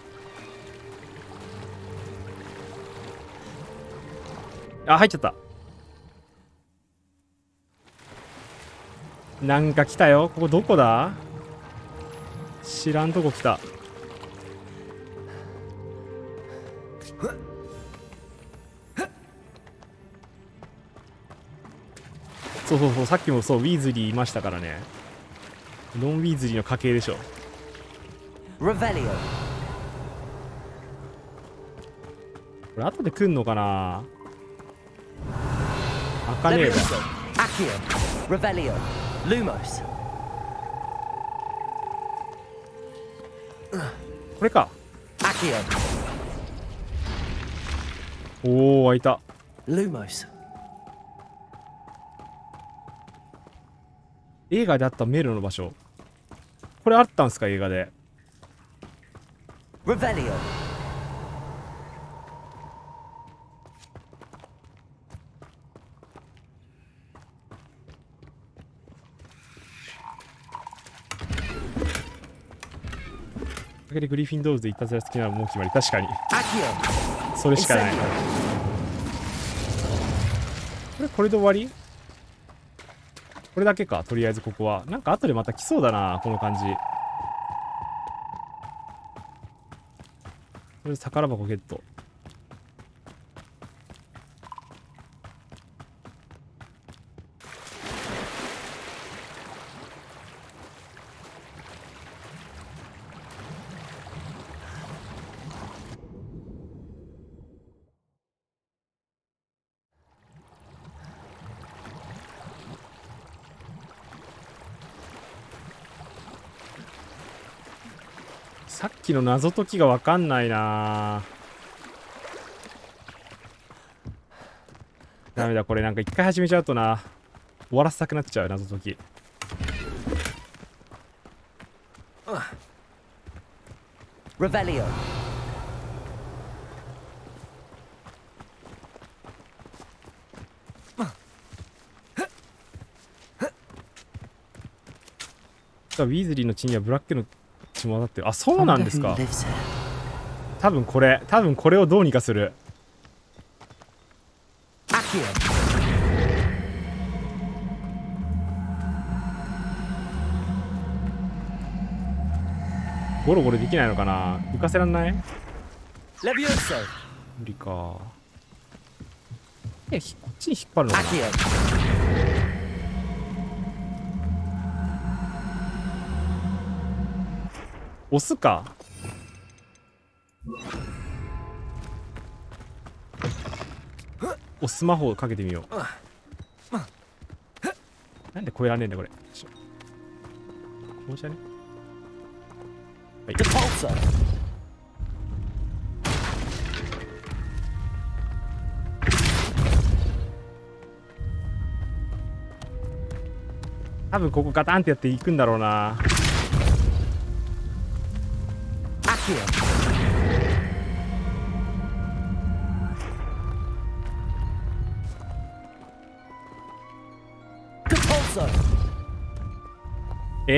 [SPEAKER 1] あ、入っちゃった。なんか来たよ。ここどこだ？知らんとこ来た。そうそうそう、さっきもそう、ウィーズリーいましたからね。ロン・ウィーズリーの家系でしょ。これ後で来んのかな。開かねえわ。これか。おお、開いた。映画であったメロの場所。これあったんすか、映画で。でグリフィンドールズでいたずら好きならもう決まり。確かにそれしかない。これで終わり？これだけか。とりあえずここはなんか後でまた来そうだな、この感じ。これ宝箱ゲット。さっきの謎解きが分かんないな。ダメだこれ、なんか一回始めちゃうとな、終わらせたくなっちゃう謎解き。ウィーズリーの地にはブラックの血も当たってる。あ、そうなんですか。多分これをどうにかする。ゴロゴロできないのかな。浮かせらんない？無理か。こっちに引っ張るのかな。押すか。スマホをかけてみよう。なんで超えらんねえんだこれ。こうじゃね。はい。多分ここガタンってやっていくんだろうな。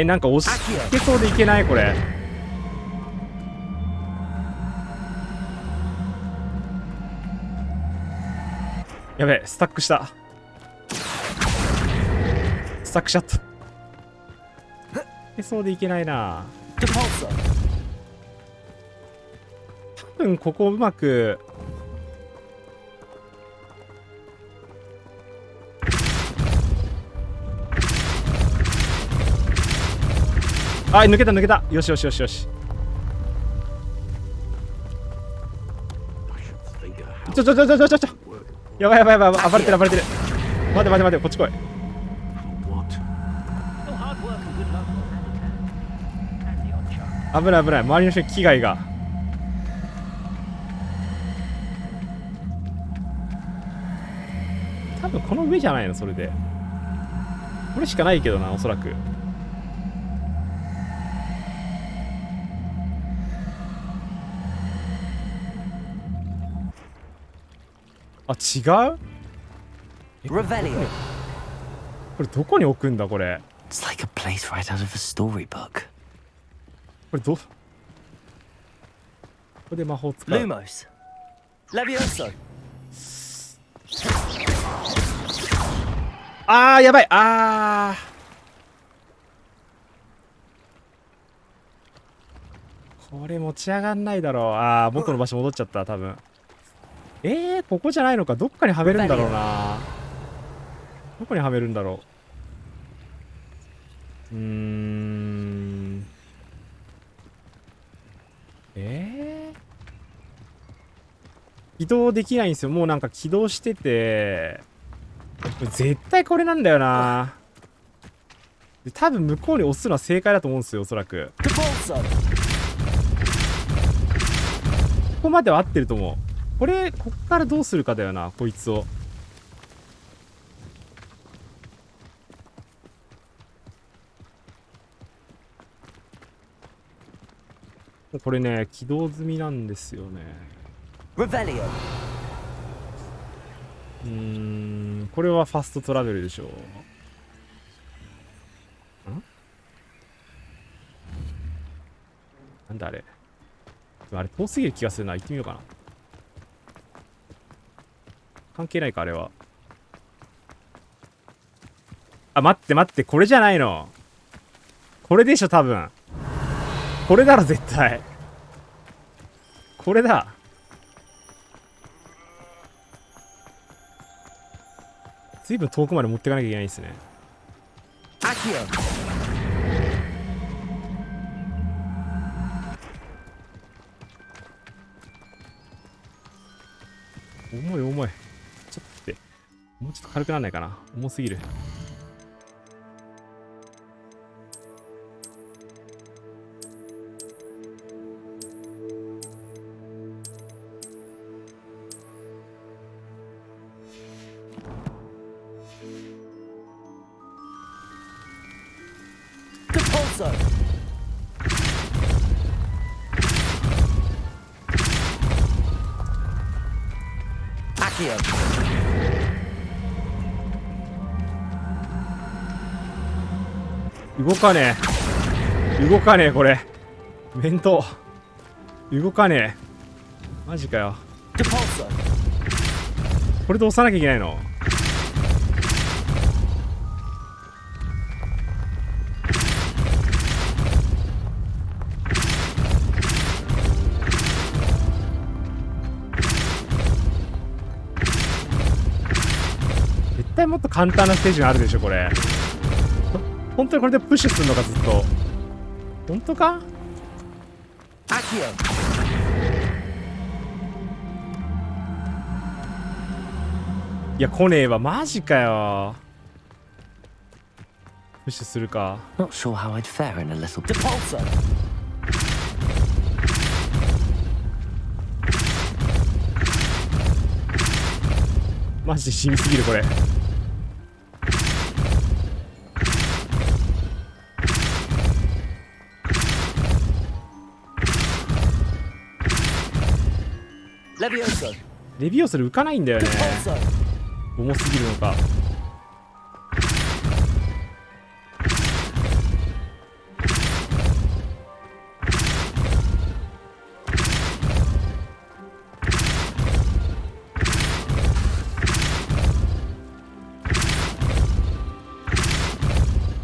[SPEAKER 1] なんか押しけそうでいけない。これやべえ、スタックした。索しちゃった。そうでいけないな。多分ここうまくあ、抜けた抜けた。よしよしよしよし。ちょやばいやばいやばい、暴れてる暴れてる。待て待て待て、こっち来い。危ない危ない、周りの人に危害が。多分この上じゃないの、それで。これしかないけどな、おそらく。あ、違う？これどこに置くんだこれ。
[SPEAKER 6] It's like a place right out of a storybook.
[SPEAKER 1] これここで魔法使う。
[SPEAKER 6] Lumos. Levioso.
[SPEAKER 1] あーやばい。あーこれ持ち上がんないだろう。あー僕の場所戻っちゃった多分。ここじゃないのか。どっかにはめるんだろうな。どこにはめるんだろう。起動できないんですよ。もうなんか起動してて、絶対これなんだよな。で多分向こうに押すのは正解だと思うんですよ、おそらく。ここまでは合ってると思う。こっからどうするかだよな、こいつを。これね、起動済みなんですよね。これはファストトラベルでしょう。なんだあれ。あれ遠すぎる気がするな。行ってみようかな。関係ないか、あれは。あ、待って待って、これじゃないの。これでしょ、多分。これだろ、絶対。これだ。ずいぶん遠くまで持っていかなきゃいけないですね。重い重い。ちょっと待って。もうちょっと軽くならないかな。重すぎる。動かねえ。動かねえ、これ。面倒。動かねえ。マジかよ。これで押さなきゃいけないの？絶対もっと簡単なステージがあるでしょ、これ。本当にこれでプッシュするのか、ずっと。本当か？いや、来ねえわ。マジかよ。プッシュするか。
[SPEAKER 6] Not sure how I'd fare in a little bit.
[SPEAKER 1] マジで染みすぎる、これ。レビオスで浮かないんだよね。重すぎるのか。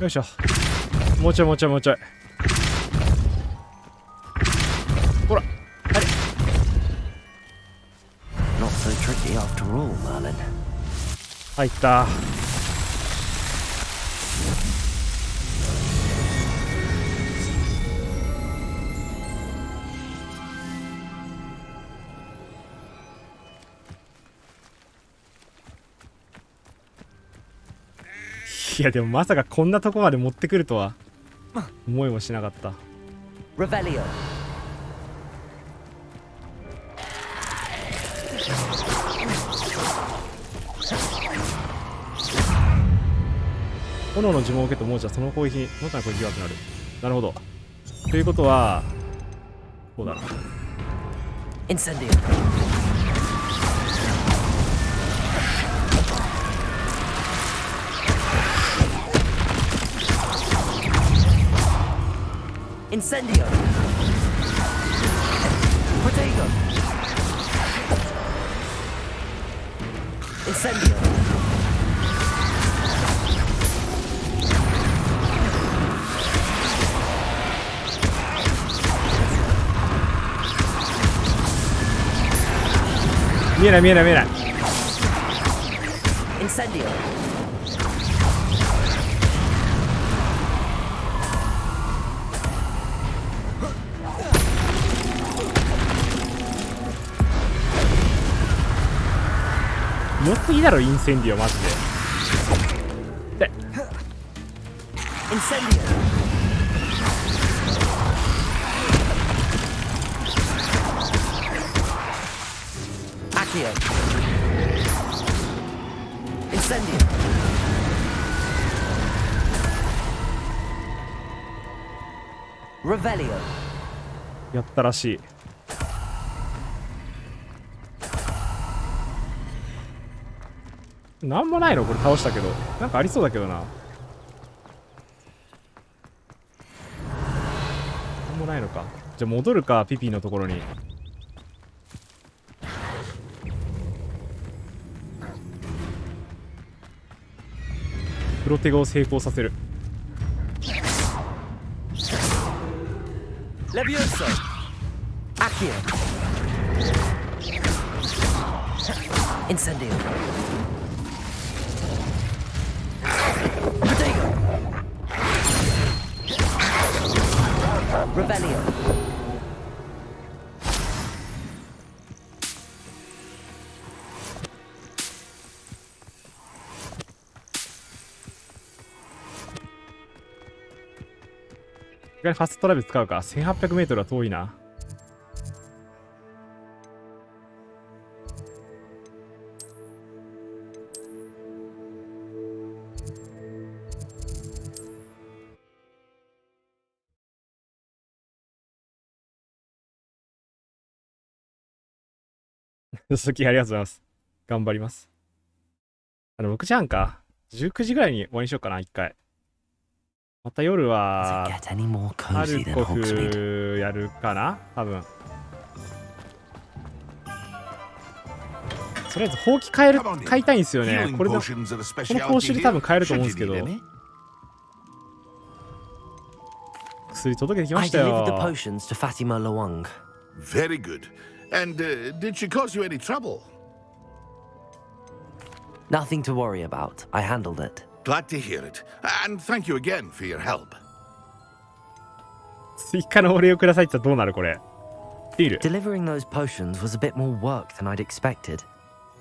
[SPEAKER 1] いしょ。もうちょいもうちょいもうちょい。ほら、あれ。
[SPEAKER 6] Not so tricky after all, Merlin.
[SPEAKER 1] 入った。いやでもまさかこんなとこまで持ってくるとは思いもしなかった。
[SPEAKER 6] Revelio.
[SPEAKER 1] 炎の呪文を受けた亡者はその攻撃にまさに攻撃がなる。なるほど。ということはこうだな。
[SPEAKER 6] Incendio. Incendio. Protego. Incendio.
[SPEAKER 1] Mira, mira, mira.
[SPEAKER 6] Incendio.
[SPEAKER 1] 持っていいだろインセンディオマジで。で。
[SPEAKER 6] Incendio. Accio. Incendio. Revelio.
[SPEAKER 1] やったらしい。なんもないのこれ倒したけど。なんかありそうだけどな。なんもないのか。じゃあ戻るか、ピピのところに。プロテゴを成功させる。
[SPEAKER 6] Levioso. Accio. Incendio. Protego. Revelio.
[SPEAKER 1] 一回ファストトラベル使うか。1800メートルは遠いな。続きありがとうございます。頑張ります。6時半か。19時ぐらいに終わりにしようかな、一回。また夜は、アルコフやるかな多分。とりあえず、ほうき買いたいんですよね。これで、この講習で多分買えると思うんですけど。薬届けてきましたよ。
[SPEAKER 5] Very good. And did she cause you any trouble?
[SPEAKER 6] Nothing to worry about. I handled it.
[SPEAKER 5] Glad to hear it. And thank you again for your help.
[SPEAKER 1] 追加のお礼をくださいってどうなるこれ。ディール。
[SPEAKER 6] Delivering those potions was a bit more work than I'd expected.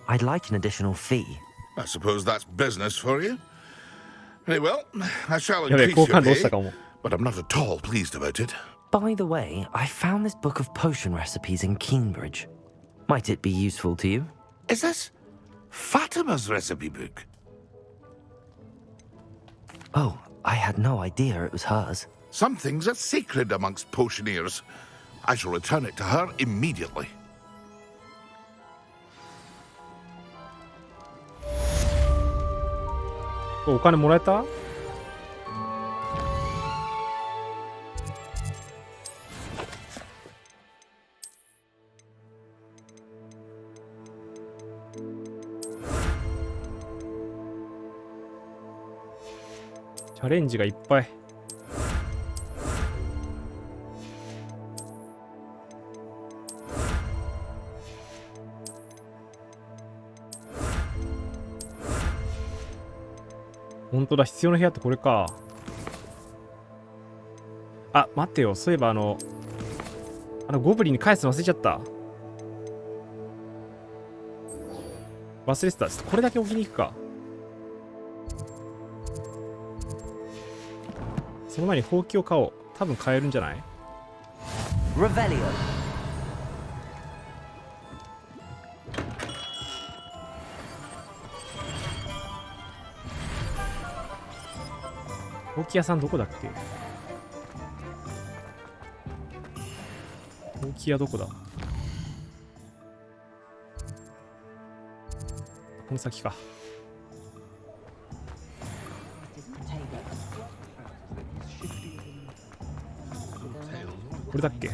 [SPEAKER 6] I'd like an additional fee.
[SPEAKER 5] I suppose that's business for you. Very well, I shall increase your pay, but I'm not at all pleased about it.
[SPEAKER 6] By the way, I found this book of potion recipes in Cambridge. Might it be useful to you?
[SPEAKER 5] Is this Fatima's recipe book?
[SPEAKER 6] Oh, I had no idea it was hers.
[SPEAKER 5] Some things are sacred amongst potioneers. I shall return it to her immediately.
[SPEAKER 1] お金もらえた？チャレンジがいっぱい。本当だ、必要な部屋ってこれか。あ、待ってよ。そういえばゴブリンに返すの忘れちゃった。忘れてた。ちょっとこれだけ置きに行くか。その前にほうきを買おう。多分買えるんじゃない？ほうき屋さんどこだっけ？ほうき屋どこだ？この先か。これだっけ？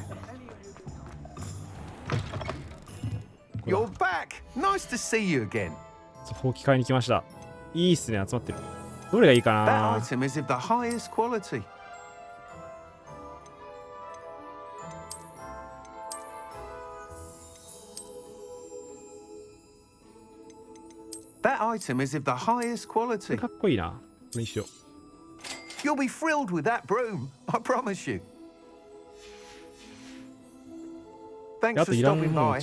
[SPEAKER 16] You're back. Nice to see you again.
[SPEAKER 1] ほうき買いに来ました。いいっすね、集まってる。どれがいいかな？
[SPEAKER 16] That item is of the highest quality. That item is of the highest quality.
[SPEAKER 1] かっこいいな。これにしよう。
[SPEAKER 16] You'll be thrilled with that broom, I promise you. Thanks for stopping by.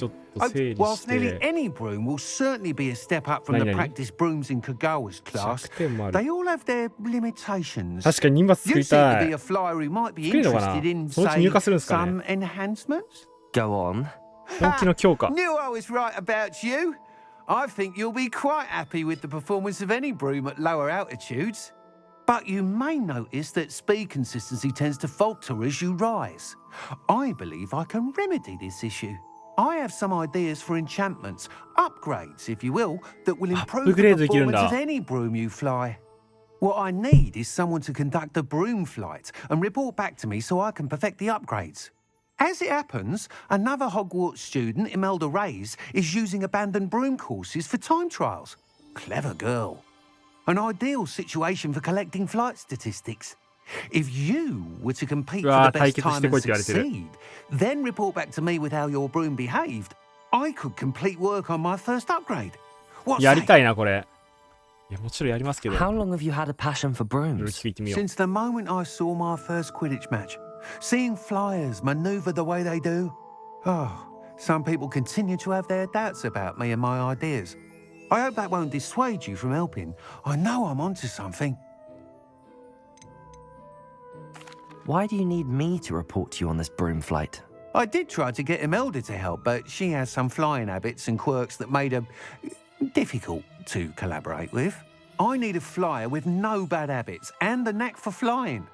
[SPEAKER 16] Whilst nearly any broom will certainly be a step up from the practice brooms in Kagawa's class, they all have their limitations.
[SPEAKER 1] 確かに任務作りたい。
[SPEAKER 16] You seem to be a flyer who might be interested in, say, some enhancements.
[SPEAKER 6] Go on.
[SPEAKER 1] 本気の強化。
[SPEAKER 16] Knew I was right about you. I think you'll be quite happy with the performance of any broom at lower altitudes. But you may notice that speed consistency tends to falter as you rise. I believe I can remedy this issue. I have some ideas for enchantments, upgrades, if you will, that will improve the performance of any broom you fly. What I need is someone to conduct a broom flight and report back to me so I can perfect the upgrades. As it happens, another Hogwarts student, Imelda Reyes, is using abandoned broom courses for time trials. Clever girl. An ideal situation for collecting flight statistics. If you were to compete for the best time and succeed, then report back to me with how your broom behaved, I could complete work on my first upgrade. What's
[SPEAKER 1] やりたいなこれ。いやもちろんやりますけど。
[SPEAKER 6] How long have you had a passion for brooms?
[SPEAKER 16] Since the moment I saw my first Quidditch match, seeing flyers maneuver the way they do. Oh, some people continue to have their doubts about me and my ideas. I hope that won't dissuade you from helping. I know I'm onto something.
[SPEAKER 6] Why do you need me to report to you on this broom flight?
[SPEAKER 16] I did try to get Imelda to help, but she has some flying habits and quirks that made her difficult to collaborate with. I need a flyer with no bad habits and the knack for flying.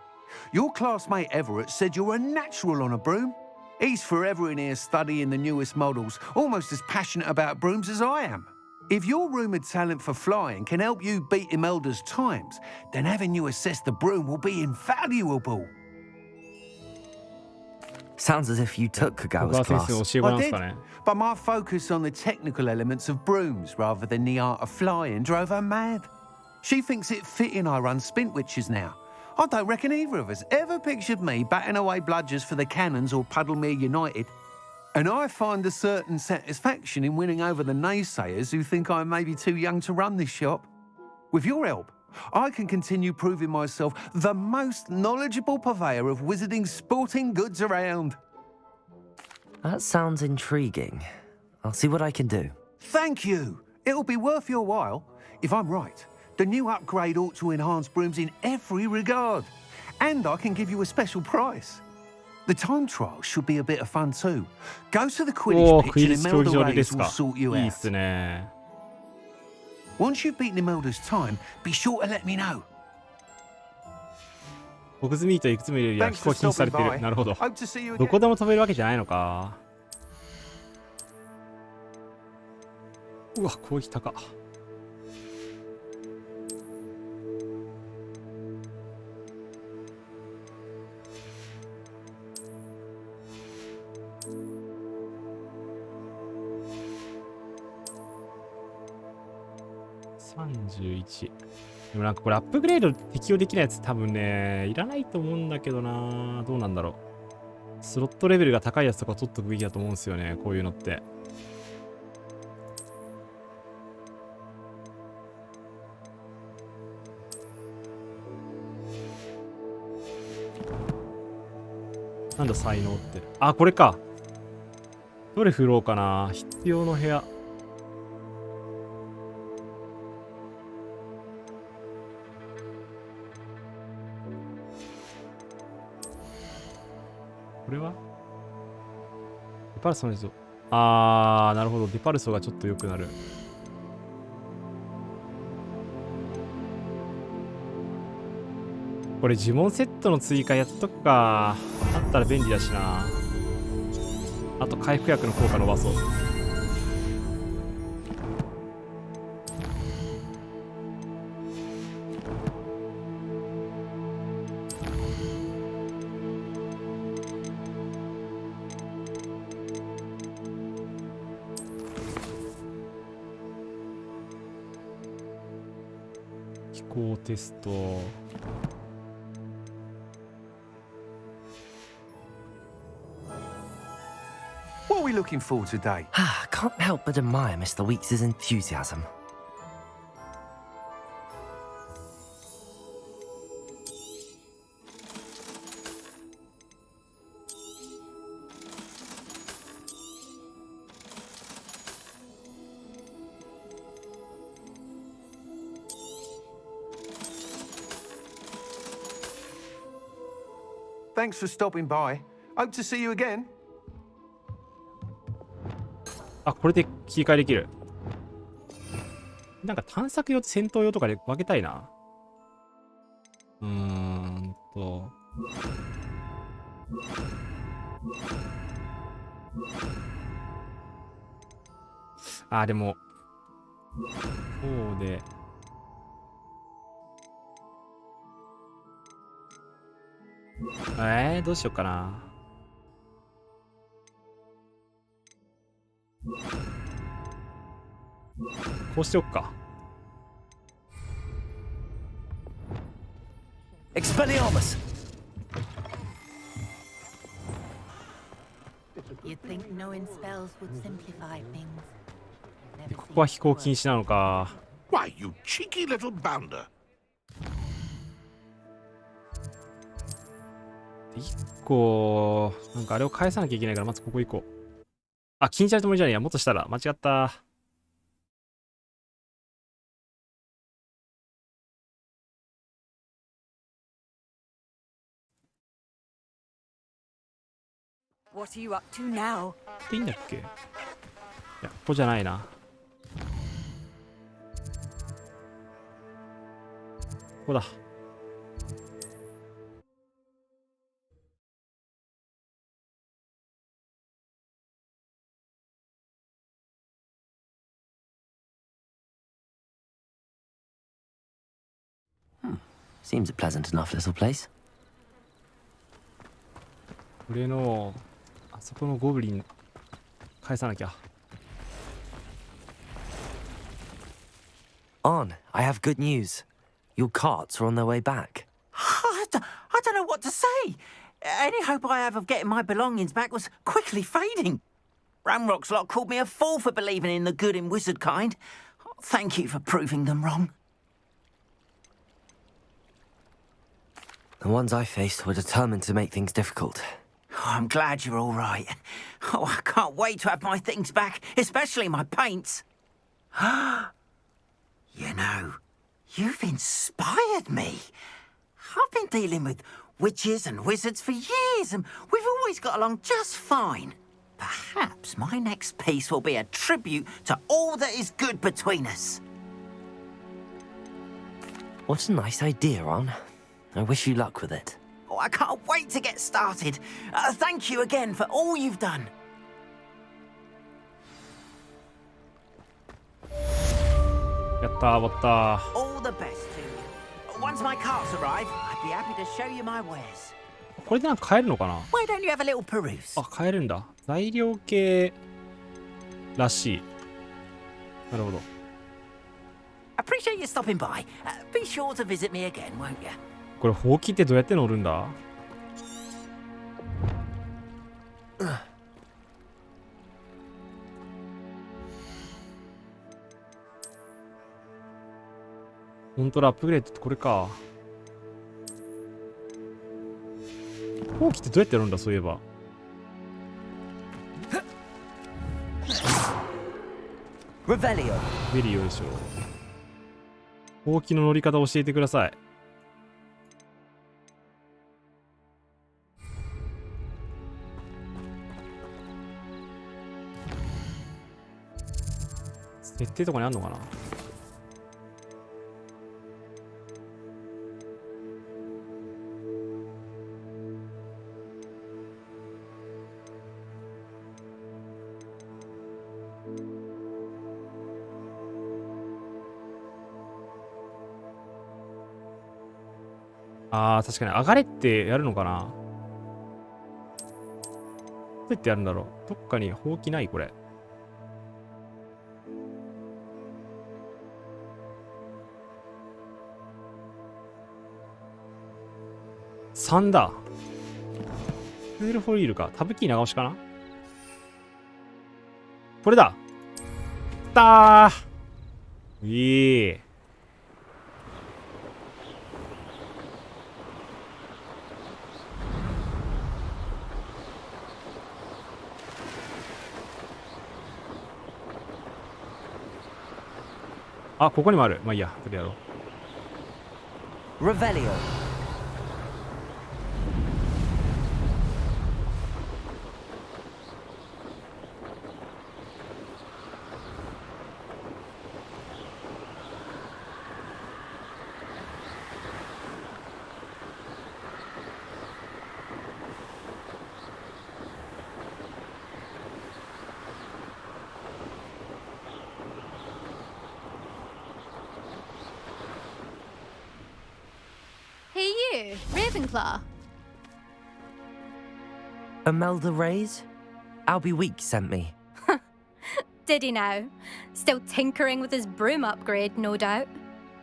[SPEAKER 16] Your classmate Everett said you're a natural on a broom. He's forever in here studying the newest models, almost as passionate about brooms as I am. If your rumoured talent for flying can help you beat Imelda's times, then having you assess the broom will be invaluable.
[SPEAKER 6] Sounds as if you took Kagawa's class.
[SPEAKER 16] I did, but my focus on the technical elements of brooms rather than the art of flying drove her mad. She thinks it fitting I run Spintwitches now. I don't reckon either of us ever pictured me batting away bludgers for the Cannons or Puddlemere United. And I find a certain satisfaction in winning over the naysayers who think I may be too young to run this shop. With your help, I can continue proving myself the most knowledgeable purveyor of wizarding sporting goods around.
[SPEAKER 6] That sounds intriguing. I'll see what I can do.
[SPEAKER 16] Thank you. It'll be worth your while. If I'm right, the new upgrade ought to enhance brooms in every regard. And I can give you a special price. The time trial should be a bit of fun too. Go to the Quidditch pitch and Imelda Reyes will sort you out. Once you've beaten Imelda's time, be sure to let me know.
[SPEAKER 1] ホグズミートいくつもいるよりは飛行禁止されてる。なるほど。どこでも飛べるわけじゃないのか。うわ、攻撃高っ。31。でもなんかこれアップグレード適用できないやつ多分ね、いらないと思うんだけどな。どうなんだろう。スロットレベルが高いやつとか取っとくべきだと思うんですよね、こういうのって。なんだ才能って。あ、これか。どれ振ろうかな。必要の部屋。これはデパルソの人。あー、なるほど。デパルソがちょっと良くなる。これ呪文セットの追加やっとくか。あったら便利だしな。あと回復薬の効果伸ばそう。飛行テスト。
[SPEAKER 16] What are we looking for today?
[SPEAKER 6] Can't help but admire Mr. Weeks' enthusiasm.
[SPEAKER 16] Thanks for stopping by. Hope to see you again.
[SPEAKER 1] あ、これで切り替えできる。なんか探索用と戦闘用とかで分けたいな。あ、でもこうでどうしようかな。こうしておくか。
[SPEAKER 6] Expelliarmus!
[SPEAKER 15] You'd think knowing spells would simplify things.
[SPEAKER 1] でここは飛行禁止なのか。
[SPEAKER 5] Why, you cheeky little bounder.
[SPEAKER 1] 1個なんかあれを返さなきゃいけないから、まずここ行こう。あ、禁止されたものじゃねえや。もっとしたら間違った。
[SPEAKER 4] What are you up to now?
[SPEAKER 1] っていいんだっけ。いや、ここじゃないな。ここだ。
[SPEAKER 6] Seems a pleasant enough little place.
[SPEAKER 1] これのあそこのゴブリン返さなきゃ。
[SPEAKER 6] On, I have good news. Your carts are on their way back.
[SPEAKER 18] I don't know what to say. Any hope I have of getting my belongings back was quickly fading. Ramrock's lot called me a fool for believing in the good in wizard kind. Thank you for proving them wrong.
[SPEAKER 6] The ones I faced were determined to make things difficult.
[SPEAKER 18] Oh, I'm glad you're all right. Oh, I can't wait to have my things back, especially my paints. You know, you've inspired me. I've been dealing with witches and wizards for years, and we've always got along just fine. Perhaps my next piece will be a tribute to all that is good between us.
[SPEAKER 6] What a nice idea, Ron. I wish you luck with it.
[SPEAKER 18] Oh, I can't wait to get started. Thank you again for all you've done.
[SPEAKER 1] やったー、終わったー。
[SPEAKER 18] All the best to you. Once my carts arrive, I'd be happy to show you my wares.
[SPEAKER 1] これでなんか買えるのかな。
[SPEAKER 18] Why don't you have a little peruse?
[SPEAKER 1] あ、買えるんだ。材料系らしい。なるほど。
[SPEAKER 18] Appreciate appreciate you stopping by. Be sure to visit me again, won't you?
[SPEAKER 1] これほうきってどうやって乗るんだ？本当だ、アップグレードってこれか。ほうきってどうやって乗るんだ、そういえば。
[SPEAKER 6] レベリオ
[SPEAKER 1] でしょ。ほうきの乗り方教えてください。設定とかにあんのかな。あー、確かに上がれってやるのかな。どうやってやるんだろう。どっかにほうきないこれ。3だ。スールホイールか。タブキー長押しかな。これだ。たー。いい。あ、ここにもある。まあいいや、これやろう。
[SPEAKER 6] レベリオ。
[SPEAKER 11] Hey you, Ravenclaw.
[SPEAKER 6] Imelda Reyes? Albie Weeks sent me.
[SPEAKER 11] Did he now? Still tinkering with his broom upgrade, no doubt.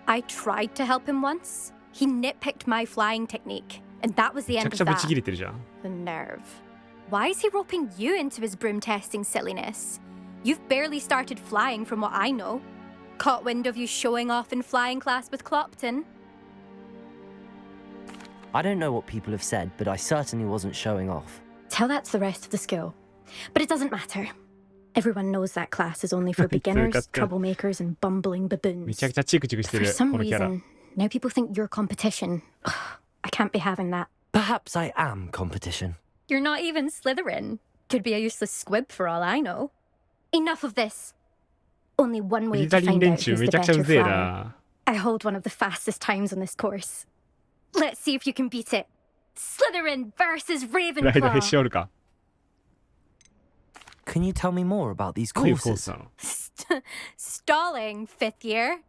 [SPEAKER 11] I tried to help him once. He nitpicked my flying technique, and that was the end of that. The nerve. Why is he roping you into his broom testing silliness? You've barely started flying from what I know. Caught wind of you showing off in flying class with Clopton.
[SPEAKER 6] I don't know what people have said, but I certainly wasn't showing off.
[SPEAKER 11] Tell that to the rest of the school. But it doesn't matter. Everyone knows that class is only for beginners, troublemakers, and bumbling baboons. For some reason, now people think you're competition. I can't be having that.
[SPEAKER 6] Perhaps I am competition.
[SPEAKER 11] You're not even Slytherin. Could be a useless squib for all I know. Enough of this. Only one way to find out who's the better flyer. I hold one of the fastest times on this course. Let's see if you can beat it. Slytherin versus Ravenclaw.
[SPEAKER 6] Can you tell me more about these courses?
[SPEAKER 11] Stalling, 5th year.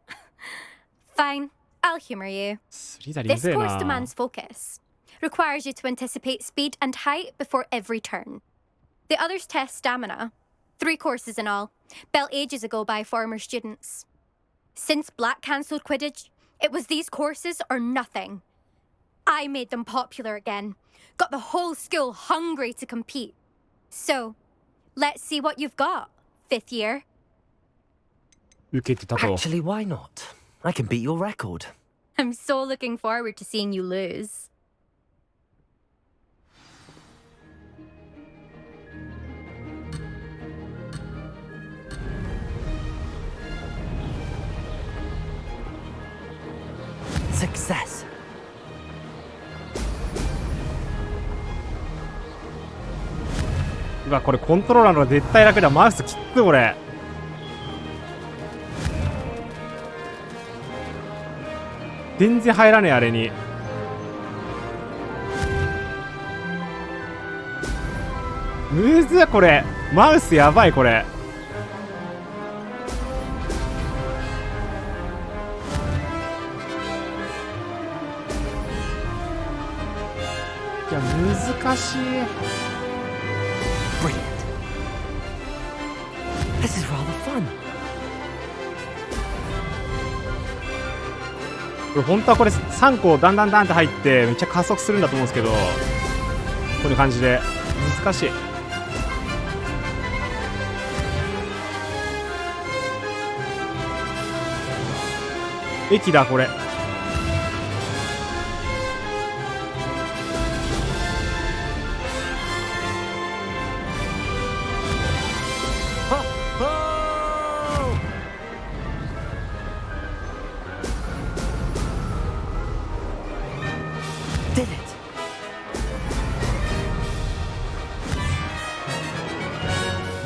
[SPEAKER 11] Fine, I'll humor you. This course demands focus. Requires you to anticipate speed and height before every turn. The others test stamina. 3 courses in all, built ages ago by former students. Since Black cancelled Quidditch, it was these courses or nothing. I made them popular again. Got the whole school hungry to compete. So, let's see what you've got, 5th year.
[SPEAKER 6] Actually, why not? I can beat your record.
[SPEAKER 11] I'm so looking forward to seeing you lose.
[SPEAKER 6] Success.
[SPEAKER 1] うわ、これコントローラーの方が絶対楽だ。マウスきっつ俺。全然入らねえあれに。むずいこれ。マウスやばいこれ。いや難しい。
[SPEAKER 6] Brilliant. This is rather fun.
[SPEAKER 1] これ本当はこれ3個だんだんって入ってめっちゃ加速するんだと思うんですけど、こういう感じで難しい。駅だこれ。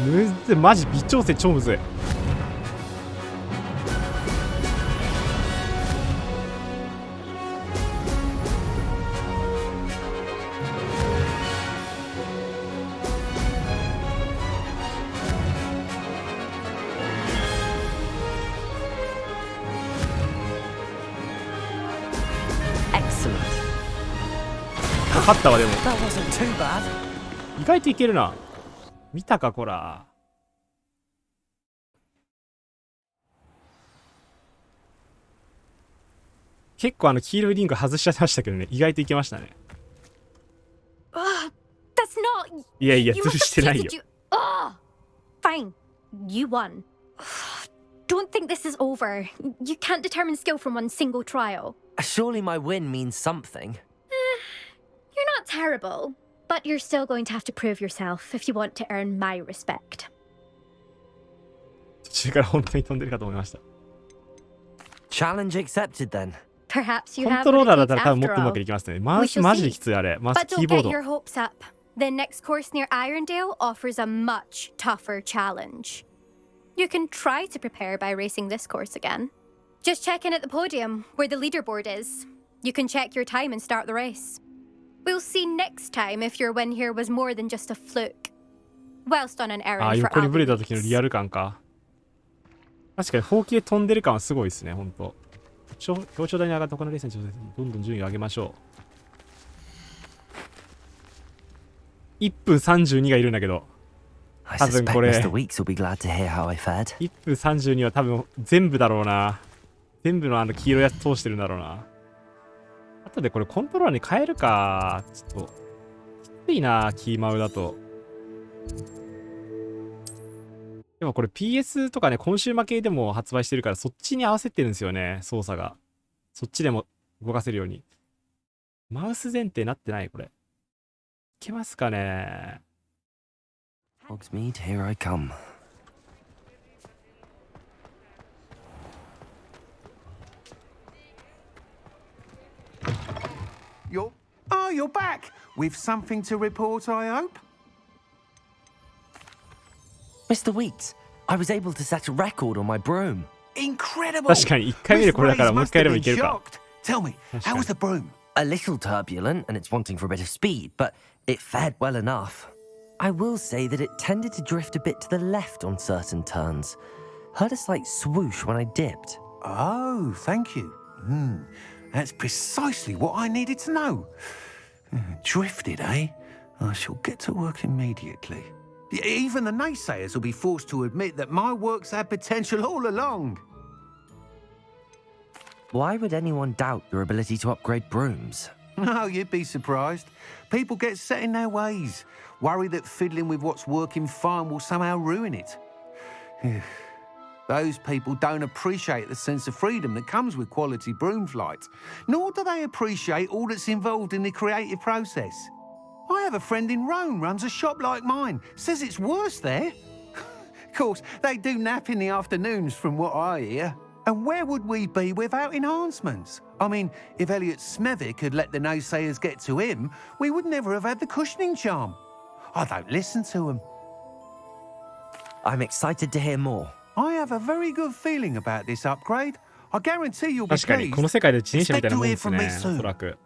[SPEAKER 1] むずい、マジ微調整超むずい。勝ったわ。でも意外といけるな。見たかこら。結構黄色いリング外しちゃいましたけどね、意外といけましたね。いやいや、ズルしてないよ。
[SPEAKER 11] Fine, you won. Don't think this is over. You can't determine skill from one single trial.
[SPEAKER 6] Surely my win means something.
[SPEAKER 11] You're not terrible, but you're still going to have to prove yourself if you want to earn my respect.
[SPEAKER 1] 途中から本当に飛んでるかと思いました。
[SPEAKER 6] Challenge accepted then.
[SPEAKER 11] Perhaps you
[SPEAKER 1] コン
[SPEAKER 11] have
[SPEAKER 1] トローラーだ
[SPEAKER 11] what
[SPEAKER 1] った
[SPEAKER 11] it
[SPEAKER 1] ら
[SPEAKER 11] takes
[SPEAKER 1] 多分もっ
[SPEAKER 11] after
[SPEAKER 1] とうま
[SPEAKER 11] all.
[SPEAKER 1] くいきますね。マウスマジできついあれ。マウス
[SPEAKER 11] But
[SPEAKER 1] キ
[SPEAKER 11] don't
[SPEAKER 1] ーボー
[SPEAKER 11] get
[SPEAKER 1] ド。
[SPEAKER 11] your hopes up. The next course near Irondale offers a much tougher challenge. You can try to prepare by racing this course again. Just check in at the podium, where the leaderboard is. You can check your time and start the race. We'll see next time if your win here was more than just a fluke. Whilst on an
[SPEAKER 1] あ、
[SPEAKER 11] errand for
[SPEAKER 1] 横にブレた時の
[SPEAKER 11] Albion.
[SPEAKER 1] リアル感か。確かにほうきで飛んでる感はすごいですね、ほんと。表彰台に上がった他のレースに挑戦、どんどん順位を上げましょう。1分32がいるんだけど。多分これ。1分32は多分全部だろうな。全部の黄色いやつ通してるんだろうな。あとでこれコントローラーに変えるか。ちょっと、きついな、キーマウだと。でもこれ PS とかね、コンシューマー系でも発売してるから、そっちに合わせてるんですよね、操作が。そっちでも動かせるように。マウス前提なってないこれ。いけますかね。
[SPEAKER 6] Hogsmeade, here I come.
[SPEAKER 16] You're back! With something to report, I hope?
[SPEAKER 6] Mr. Weeks, I was able to set a record on my broom.
[SPEAKER 16] Incredible!
[SPEAKER 1] 確かに1回目でこれだからもう1回やればいけるか。
[SPEAKER 16] Tell me, how was the broom?
[SPEAKER 6] A little turbulent and it's wanting for a bit of speed, but it fared well enough. I will say that it tended to drift a bit to the left on certain turns. Heard a slight swoosh when I dipped.
[SPEAKER 16] Oh, thank you. That's precisely what I needed to know. Drifted, eh? I shall get to work immediately. Even the naysayers will be forced to admit that my work's had potential all along.
[SPEAKER 6] Why would anyone doubt your ability to upgrade brooms?
[SPEAKER 16] No, you'd be surprised. People get set in their ways, worry that fiddling with what's working fine will somehow ruin it. Those people don't appreciate the sense of freedom that comes with quality broom flight, nor do they appreciate all that's involved in the creative process. I have a friend in Rome runs a shop like mine, says it's worse there. Of course, they do nap in the afternoons from what I hear. And where would we be without enhancements? I mean, if Elliot Smethwick had let the naysayers get to him, we would never have had the cushioning charm. I don't listen to them.
[SPEAKER 6] I'm excited to hear more.
[SPEAKER 16] I have a very good feeling about this upgrade. I guarantee you'll be
[SPEAKER 1] 確かに
[SPEAKER 16] pleased.
[SPEAKER 1] この世界で自転車みたいなもんですね、おそらく。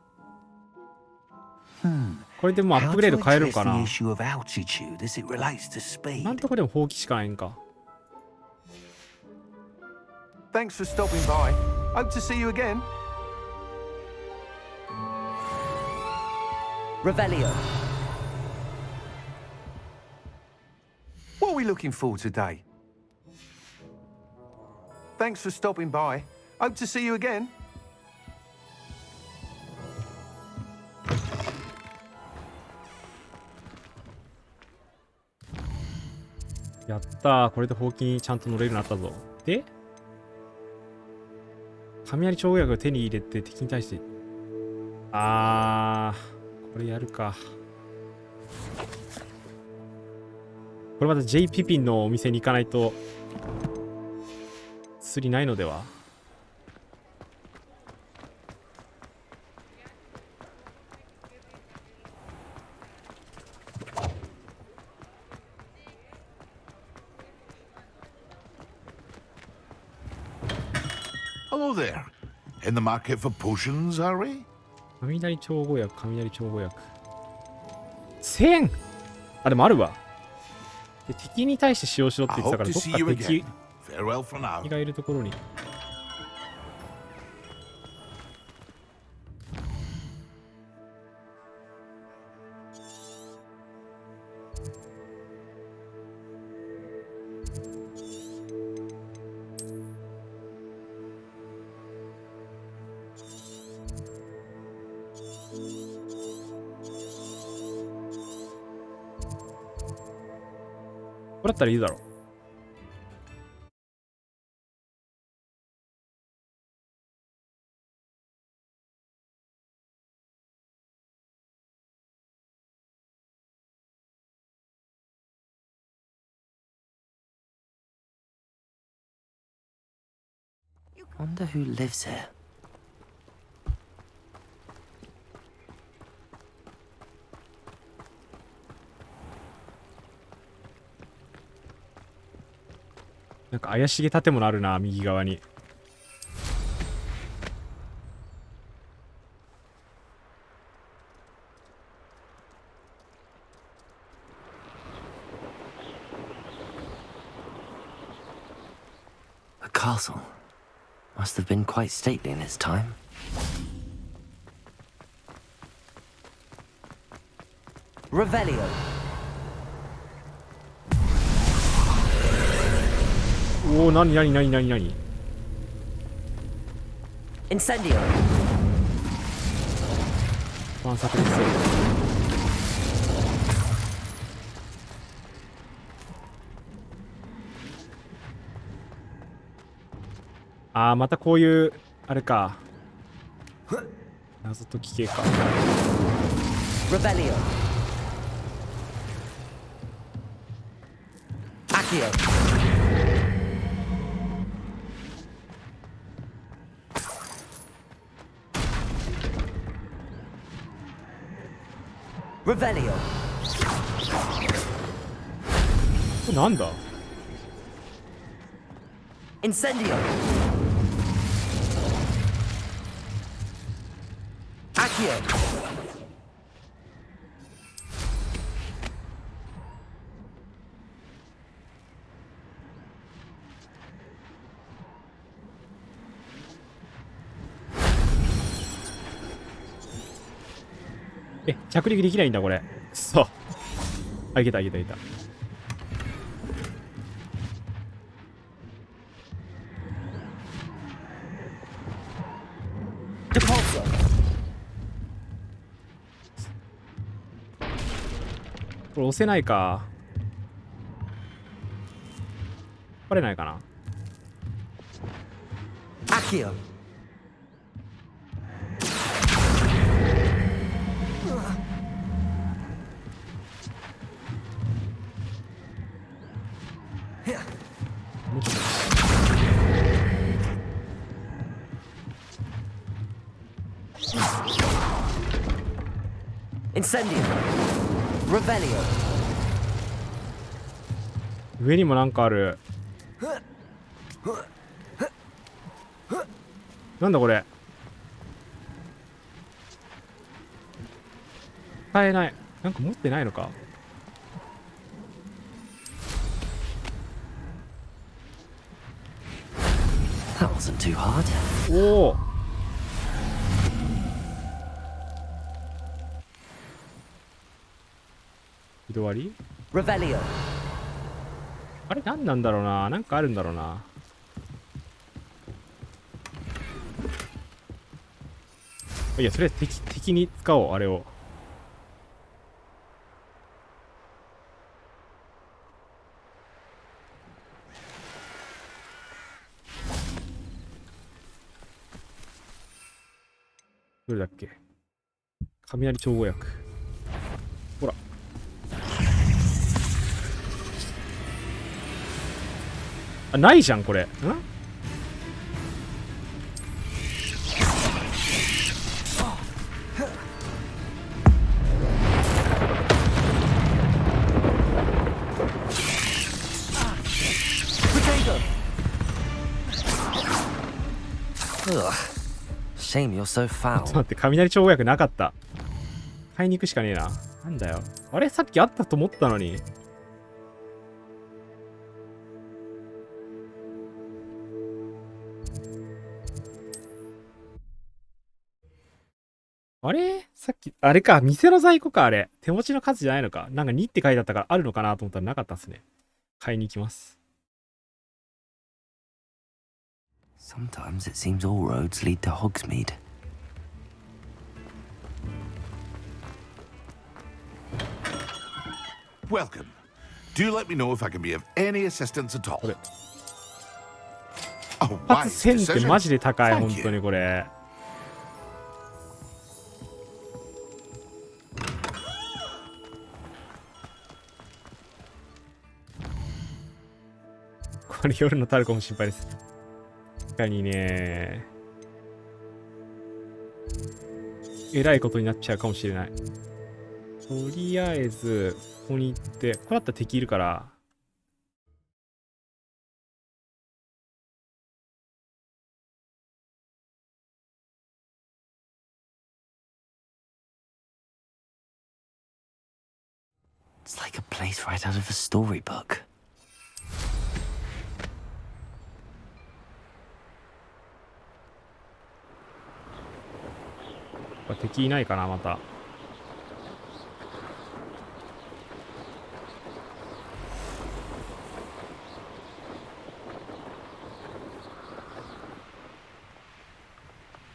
[SPEAKER 1] これでもうアップグレード変えるのかな。なんとかでもほうきしかないんか。
[SPEAKER 16] Thanks for stopping by. Hope to see you again.
[SPEAKER 6] Revelio.
[SPEAKER 16] What are we looking for today? Thanks for stopping by. Hope to see you again.
[SPEAKER 1] ったー。これでほうきにちゃんと乗れるようになったぞ。で雷超薬を手に入れて敵に対して、これやるか。これまた J ピピンのお店に行かないと釣りないのでは。
[SPEAKER 5] Hello there. In the market for potions, are we?
[SPEAKER 1] 雷調合薬、雷調合薬。1000! あ、でもあるわ。で敵に対して使用しろって言ってたから、どっか敵がいるところに。これだったらいいだろう。
[SPEAKER 6] Wonder who lives here.
[SPEAKER 1] なんか怪しげ建物あるな、右側に。
[SPEAKER 6] A castle. Must have been quite stately in its time. Revelio.
[SPEAKER 1] おお、なに
[SPEAKER 6] Incendio.
[SPEAKER 1] ワンサクですよ。またこういうあれか。謎解き系か。
[SPEAKER 6] Revelio. Accio. Revelio.
[SPEAKER 1] これなんだ？
[SPEAKER 6] Incendio. Accio.
[SPEAKER 1] 着陸できないんだこれ。そう。いけた。これ押せないか。バレないかな。
[SPEAKER 6] Accio. Incendio. Revelio.
[SPEAKER 1] 上にもなんかある。なんだこれ。使えない。なんか持ってないのか。
[SPEAKER 6] That wasn't too hard.
[SPEAKER 1] おお。移動あり？
[SPEAKER 6] Revelio.
[SPEAKER 1] あれ何なんだろうな。なんかあるんだろうな。いや、それ敵に使おう、あれを。どれだっけ。雷調合薬。ほら。あ、ないじゃん、これ。ん
[SPEAKER 6] Shame you're so
[SPEAKER 1] ちょ
[SPEAKER 6] foul.
[SPEAKER 1] っと待って、雷調合薬なかった。買いに行くしかねえな。なんだよ。あれさっきあったと思ったのに。あれさっき、あれか、店の在庫か、あれ。手持ちの数じゃないのか。なんか2って書いてあったからあるのかなと思ったらなかったっすね。買いに行きます。
[SPEAKER 6] Sometimes it seems all roads lead to Hogsmeade.
[SPEAKER 5] Welcome. Do let me know if I can be of any assistance at all. Oh,
[SPEAKER 1] 発
[SPEAKER 5] wise
[SPEAKER 1] 1000って
[SPEAKER 5] decision.
[SPEAKER 1] マジで高い、
[SPEAKER 5] Thank
[SPEAKER 1] 本
[SPEAKER 5] you.
[SPEAKER 1] 当にこれ。これ夜のタルコも心配です。確かにね。えらいことになっちゃうかもしれない。とりあえず、ここに行って、これだったら敵いるから。
[SPEAKER 6] It's like a place right out of a storybook.
[SPEAKER 1] 敵いないかな、また。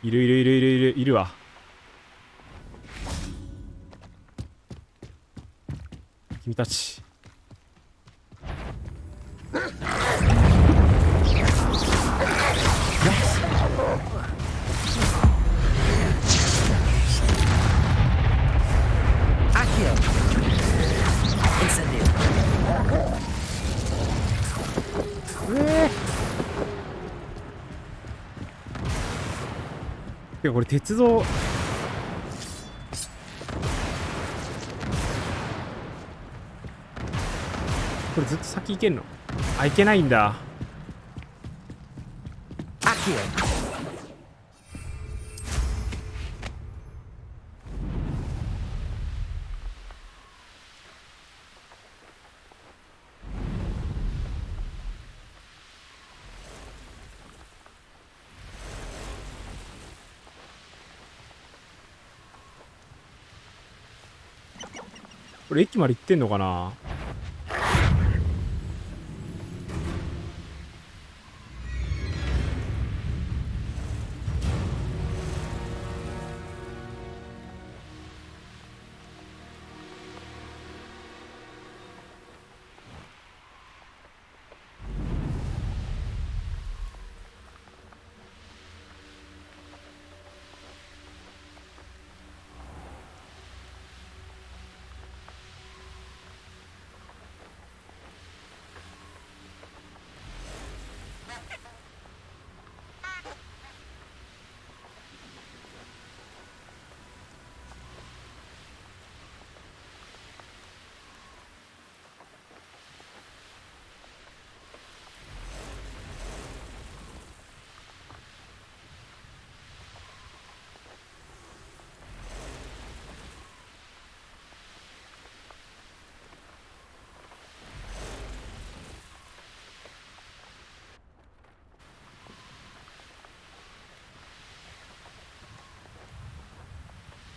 [SPEAKER 1] いるわ。君たち。てかこれ鉄道。これずっと先行けんの？あ、行けないんだ。これ駅まで行ってんのかな？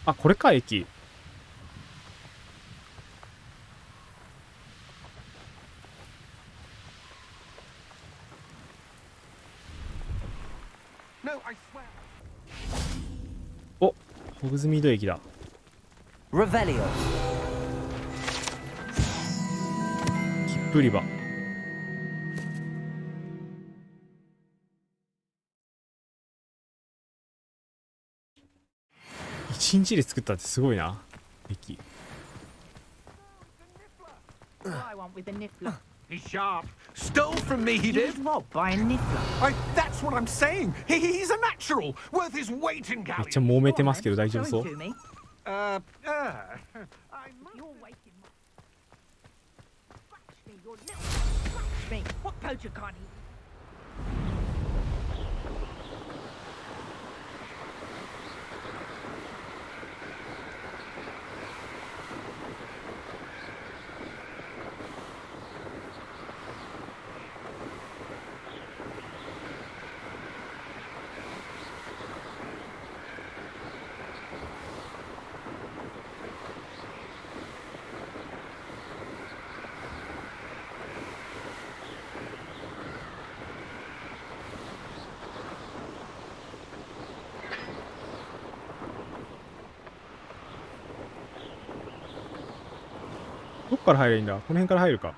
[SPEAKER 1] あ、これか、駅。お、ホグズミード駅だ。
[SPEAKER 6] Revelio。
[SPEAKER 1] 切符売り場。1日で作ったってすごいな。駅。
[SPEAKER 12] I want with the niffler.
[SPEAKER 16] He's sharp. Stole from me, he did.
[SPEAKER 12] What, by a niffler?
[SPEAKER 16] That's what I'm saying. He's a natural, worth his weight in
[SPEAKER 1] めっ
[SPEAKER 16] galleons.
[SPEAKER 1] ちゃ揉めてますけど大丈夫そう？
[SPEAKER 12] Show him to me.
[SPEAKER 16] Uh, uh,
[SPEAKER 12] You're waking my... Scratch me, your little... Scratch me. What poacher can't eat?
[SPEAKER 1] どっから入ればいいんだ？この辺から入るか。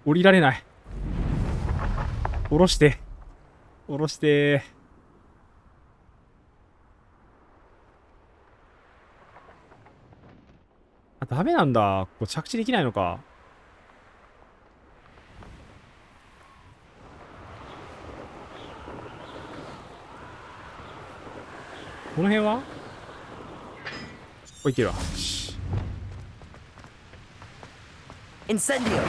[SPEAKER 1] 降りられない。降ろして。降ろして。あ、ダメなんだ。ここ着地できないのか。この辺はこいけるわ。
[SPEAKER 6] Incendio!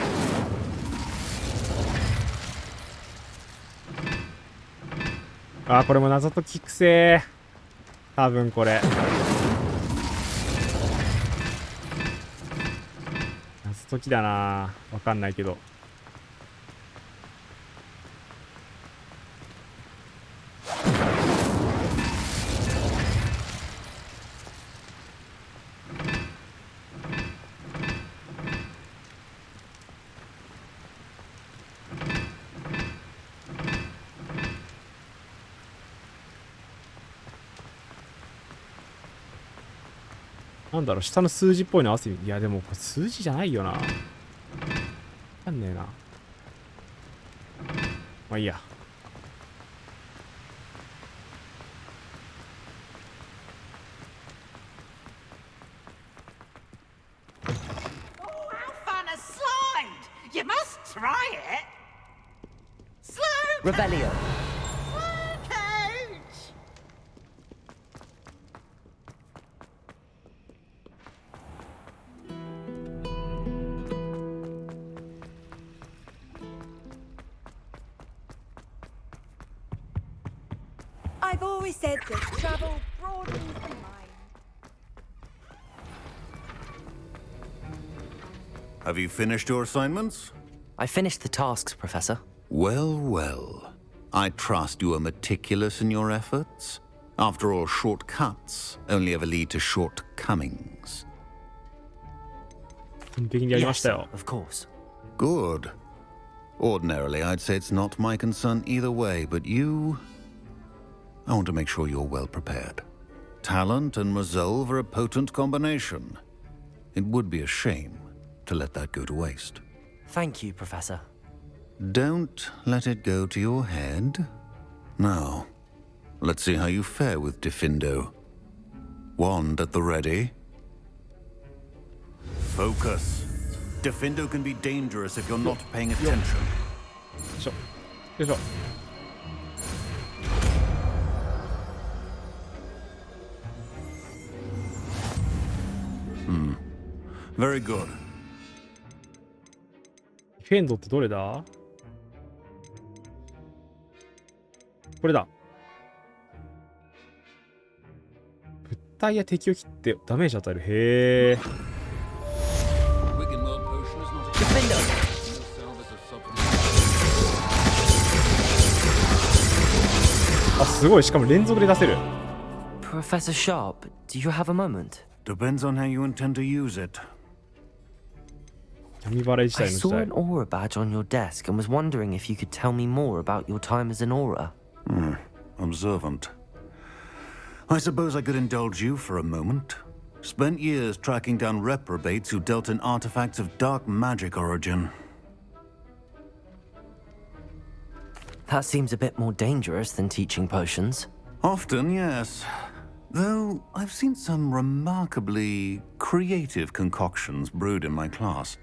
[SPEAKER 1] あー、これも謎解きくせー。多分これ。謎解きだな。わかんないけど。なんだろう、下の数字っぽいの合わせてみ。いやでもこれ数字じゃないよな。わかんねえな。まあいいや。
[SPEAKER 15] Oh, how fun a slide! You must try it. Slow
[SPEAKER 6] Revelio.
[SPEAKER 15] coach.
[SPEAKER 4] I've always said that travel broadens the mind.
[SPEAKER 10] Have you finished your assignments?
[SPEAKER 6] I finished the tasks, Professor.
[SPEAKER 10] Well, well. I trust you are meticulous in your efforts. After all, shortcuts only ever lead to shortcomings.
[SPEAKER 1] 完璧にやりましたよ。
[SPEAKER 6] Of course.
[SPEAKER 10] Good. Ordinarily, I'd say it's not my concern either way, but you... I want to make sure you're well prepared. Talent and resolve are a potent combination. It would be a shame to let that go to waste.
[SPEAKER 6] Thank you, Professor.
[SPEAKER 10] Don't let it go to your head. Now, let's see how you fare with Defindo. Wand at the ready. Focus. Defindo can be dangerous if you're not paying attention. Very good.
[SPEAKER 1] フェンドってどれだ？これだ。物体や敵を切ってダメージ与える。へー。あ、すごい。しかも連続で出せる。
[SPEAKER 6] Professor Sharp, do you have a moment?
[SPEAKER 10] Depends on how you intend to use it.
[SPEAKER 6] I saw an aura badge on your desk and was wondering if you could tell me more about your time as an aura.
[SPEAKER 10] Observant. I suppose I could indulge you for a moment. Spent years tracking down reprobates who dealt in artifacts of dark magic origin.
[SPEAKER 6] That seems a bit more dangerous than teaching potions.
[SPEAKER 10] Often, yes. Though I've seen some remarkably creative concoctions brewed in my class.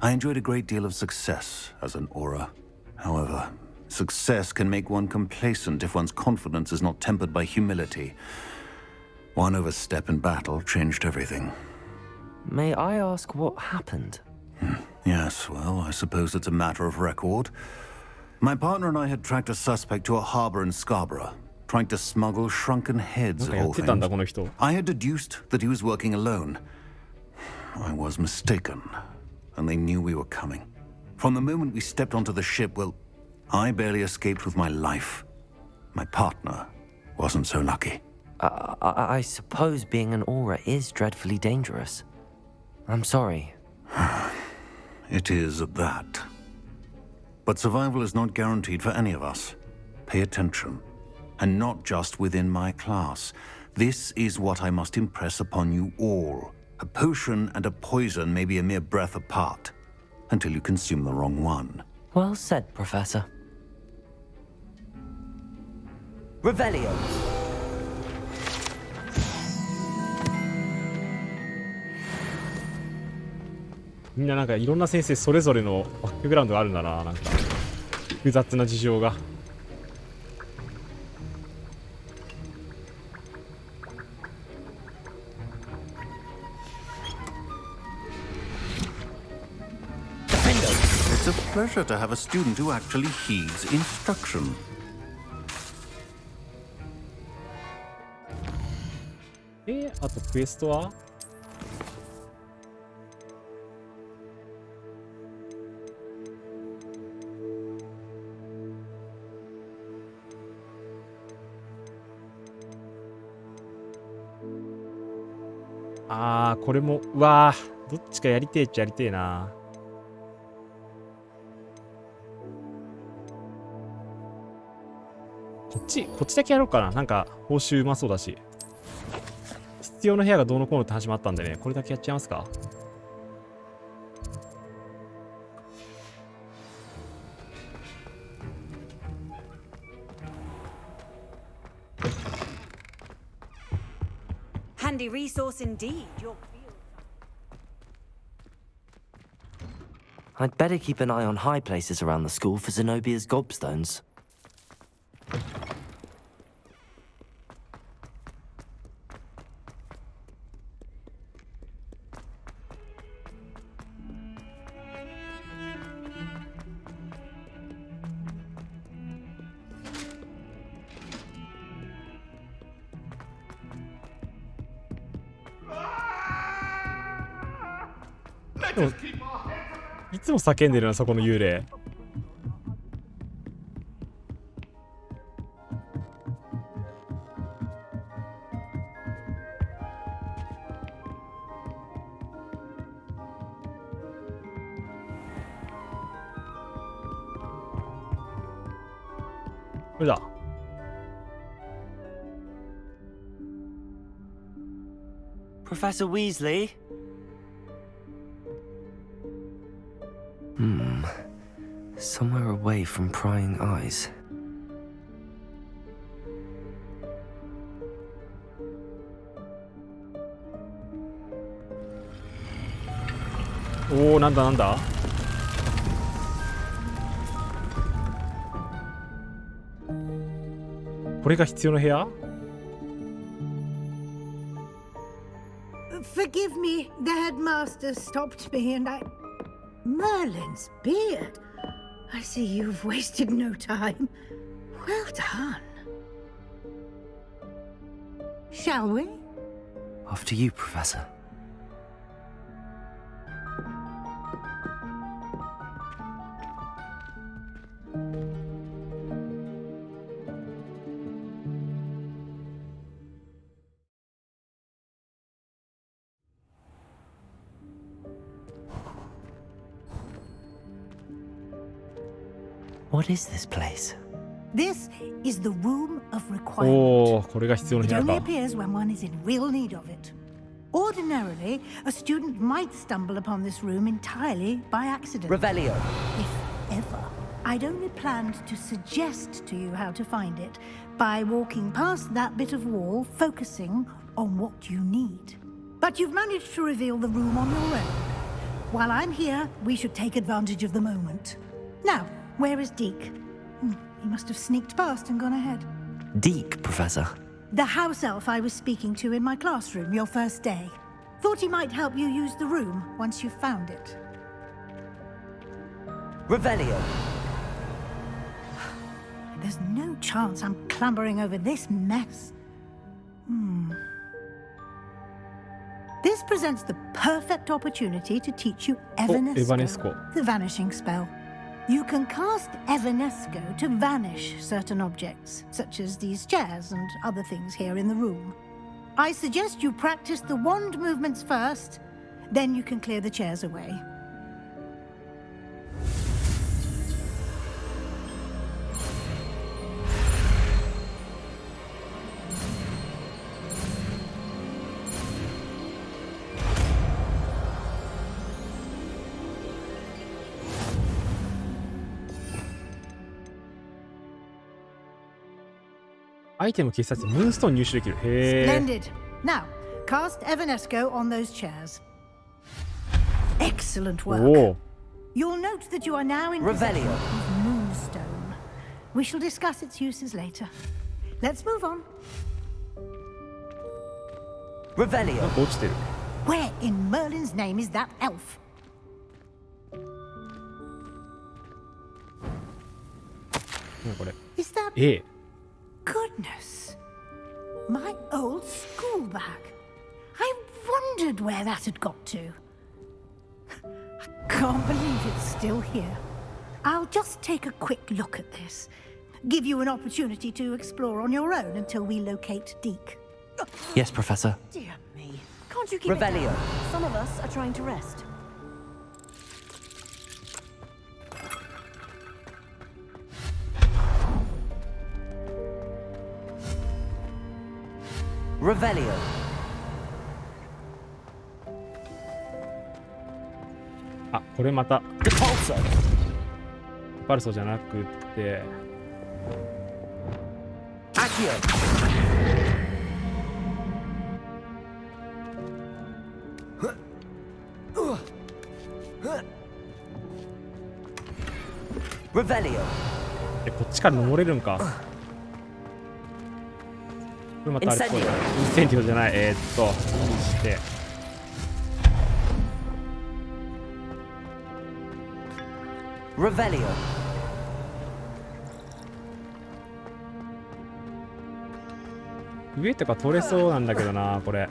[SPEAKER 10] I enjoyed a great deal of success as an aura. However, success can make one complacent if one's confidence is not tempered by humility. One overstep in battle changed everything.
[SPEAKER 6] May I ask what happened?
[SPEAKER 10] Yes, well, I suppose it's a matter of record. My partner and I had tracked a suspect to a harbor in Scarborough, trying to smuggle shrunken heads of all things. I had deduced that he was working alone. I was mistaken, and they knew we were coming. From the moment we stepped onto the ship, well, I barely escaped with my life. My partner wasn't so lucky.
[SPEAKER 6] I suppose being an aura is dreadfully dangerous. I'm sorry.
[SPEAKER 10] It is at that. But survival is not guaranteed for any of us. Pay attention. And not just within my class. This is what I must impress upon you all. A potion and a poison may be a mere breath apart, until you consume the wrong one.
[SPEAKER 6] Well said, Professor. Revelio.
[SPEAKER 1] みんななんかいろんな先生それぞれのバックグラウンドがあるんだな。なんか複雑な事情が。
[SPEAKER 10] It's a pleasure to have a student who actually heeds instruction.
[SPEAKER 1] あとクエストはこれもうわー、どっちかやりてえっちゃやりてえな。こっちだけやろうかな。なんか報酬うまそうだし、必要な部屋がどうのこうのって始まったんでね、これだけやっちゃいますか。
[SPEAKER 4] Handy resource indeed.
[SPEAKER 6] I'd better keep an eye on high places around the school for Zenobia's gobstones.
[SPEAKER 1] でもいつも叫んでるな、そこの幽霊。これだ。
[SPEAKER 6] Professor Weasley? Somewhere away from prying eyes.
[SPEAKER 1] Oh, なんだなんだ。これが必要な部屋？
[SPEAKER 15] Forgive me, the headmaster stopped me and I... Merlin's beard. I see you've wasted no time. Well done. Shall we?
[SPEAKER 6] After you, Professor. What is this place?
[SPEAKER 15] This is the room of requirement.
[SPEAKER 1] これが必要な部
[SPEAKER 15] It
[SPEAKER 1] 屋
[SPEAKER 15] only
[SPEAKER 1] か。
[SPEAKER 15] appears when one is in real need of it. Ordinarily, a student might stumble upon this room entirely by accident.
[SPEAKER 6] Revelio.
[SPEAKER 15] If ever. I'd only planned to suggest to you how to find it by walking past that bit of wall, focusing on what you need. But you've managed to reveal the room on your own. While I'm here, we should take advantage of the moment. Now, where is Deke? He must have sneaked past and gone ahead.
[SPEAKER 6] Deke, Professor.
[SPEAKER 15] The house elf I was speaking to in my classroom your first day. Thought he might help you use the room once you've found it.
[SPEAKER 6] Revelio.
[SPEAKER 15] There's no chance I'm clambering over this mess. This presents the perfect opportunity to teach you Evanesco, the vanishing spell. You can cast Evanesco to vanish certain objects, such as these chairs and other things here in the room. I suggest you practice the wand movements first, then you can clear the chairs away. Splendid. Now, cast Evanesco on those chairs. Excellent work.
[SPEAKER 1] Whoa.
[SPEAKER 15] You'll note that you are now in possession of Moonstone. We shall discuss its uses later. Let's move on.
[SPEAKER 6] Revelio.
[SPEAKER 15] Where in Merlin's name is that elf? Is that... Goodness. My old school bag. I wondered where that had got to. I can't believe it's still here. I'll just take a quick look at this. Give you an opportunity to explore on your own until we locate Deke.
[SPEAKER 6] Yes, Professor.
[SPEAKER 19] Dear me. Can't you keep it
[SPEAKER 6] Revelio.
[SPEAKER 19] down? Some of us are trying to rest.
[SPEAKER 6] Revelio.
[SPEAKER 1] Ah, これまたパルソじゃなくて
[SPEAKER 6] Revelio.
[SPEAKER 1] こっちから登れるんか。これまたあれっぽい。インセンディオじゃない。して
[SPEAKER 6] Revelio.
[SPEAKER 1] 上とか取れそうなんだけどな、これ。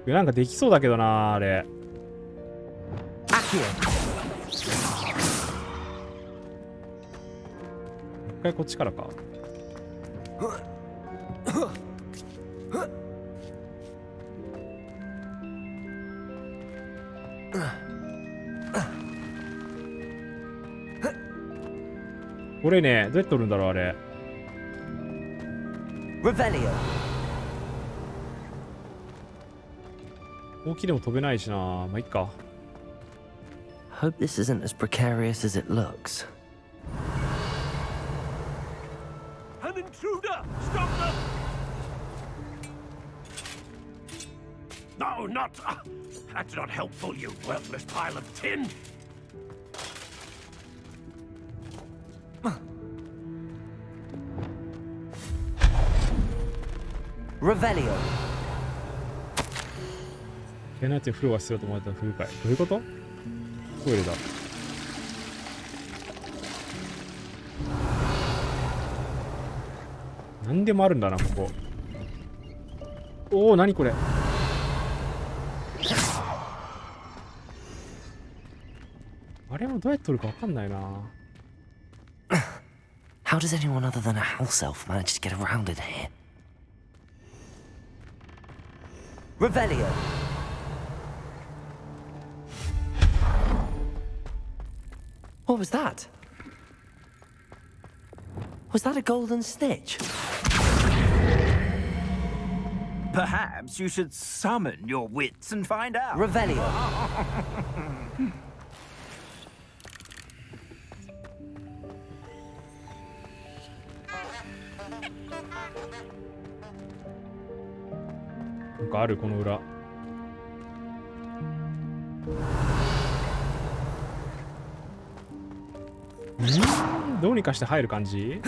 [SPEAKER 1] なんかできそうだけどな、あれ。一回こっちからか。これね、どうやって取るんだろう、あれ。
[SPEAKER 6] Revelio.
[SPEAKER 1] 大きいでも飛べないしな。まあいいか。
[SPEAKER 6] Hope this isn't as precarious as it looks.
[SPEAKER 20] An intruder! Stop them! No, not... that's not helpful, you worthless pile of tin!
[SPEAKER 6] Revelio.
[SPEAKER 1] 毛のやつに風呂が必要と思われたら風かい。どういうこと？トイレだ。何でもあるんだな、ここ。おお、何これ。あれもどうやって取るか分かんないな。
[SPEAKER 6] How does anyone other than a house elf manage to get around in here? Revelio. What was that? Was that a golden snitch?
[SPEAKER 2] Perhaps you should summon your wits and find out.
[SPEAKER 6] Revelio.
[SPEAKER 1] なんかあるこの裏。どうにかして入る感じ？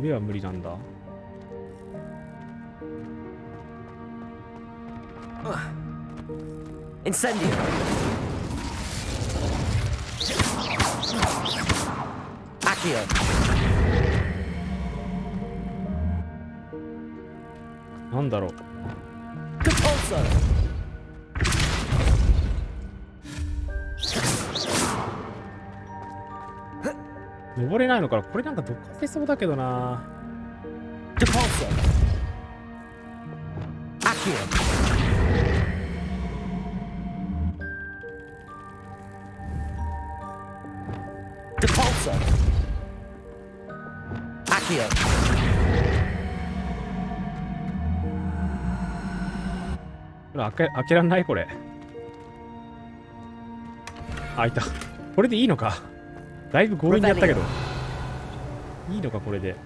[SPEAKER 1] 上は無理なんだ。
[SPEAKER 13] Incendio. Accio.
[SPEAKER 1] なんだろう。
[SPEAKER 13] Compulso.
[SPEAKER 1] 登れないのかな。これなんかどっかせそうだけどな。
[SPEAKER 13] Compulso. Accio. Depulso. Accio.
[SPEAKER 1] これ開けらんないこれ。開いた。これでいいのか。だいぶ強引にやったけど。いいのかこれで。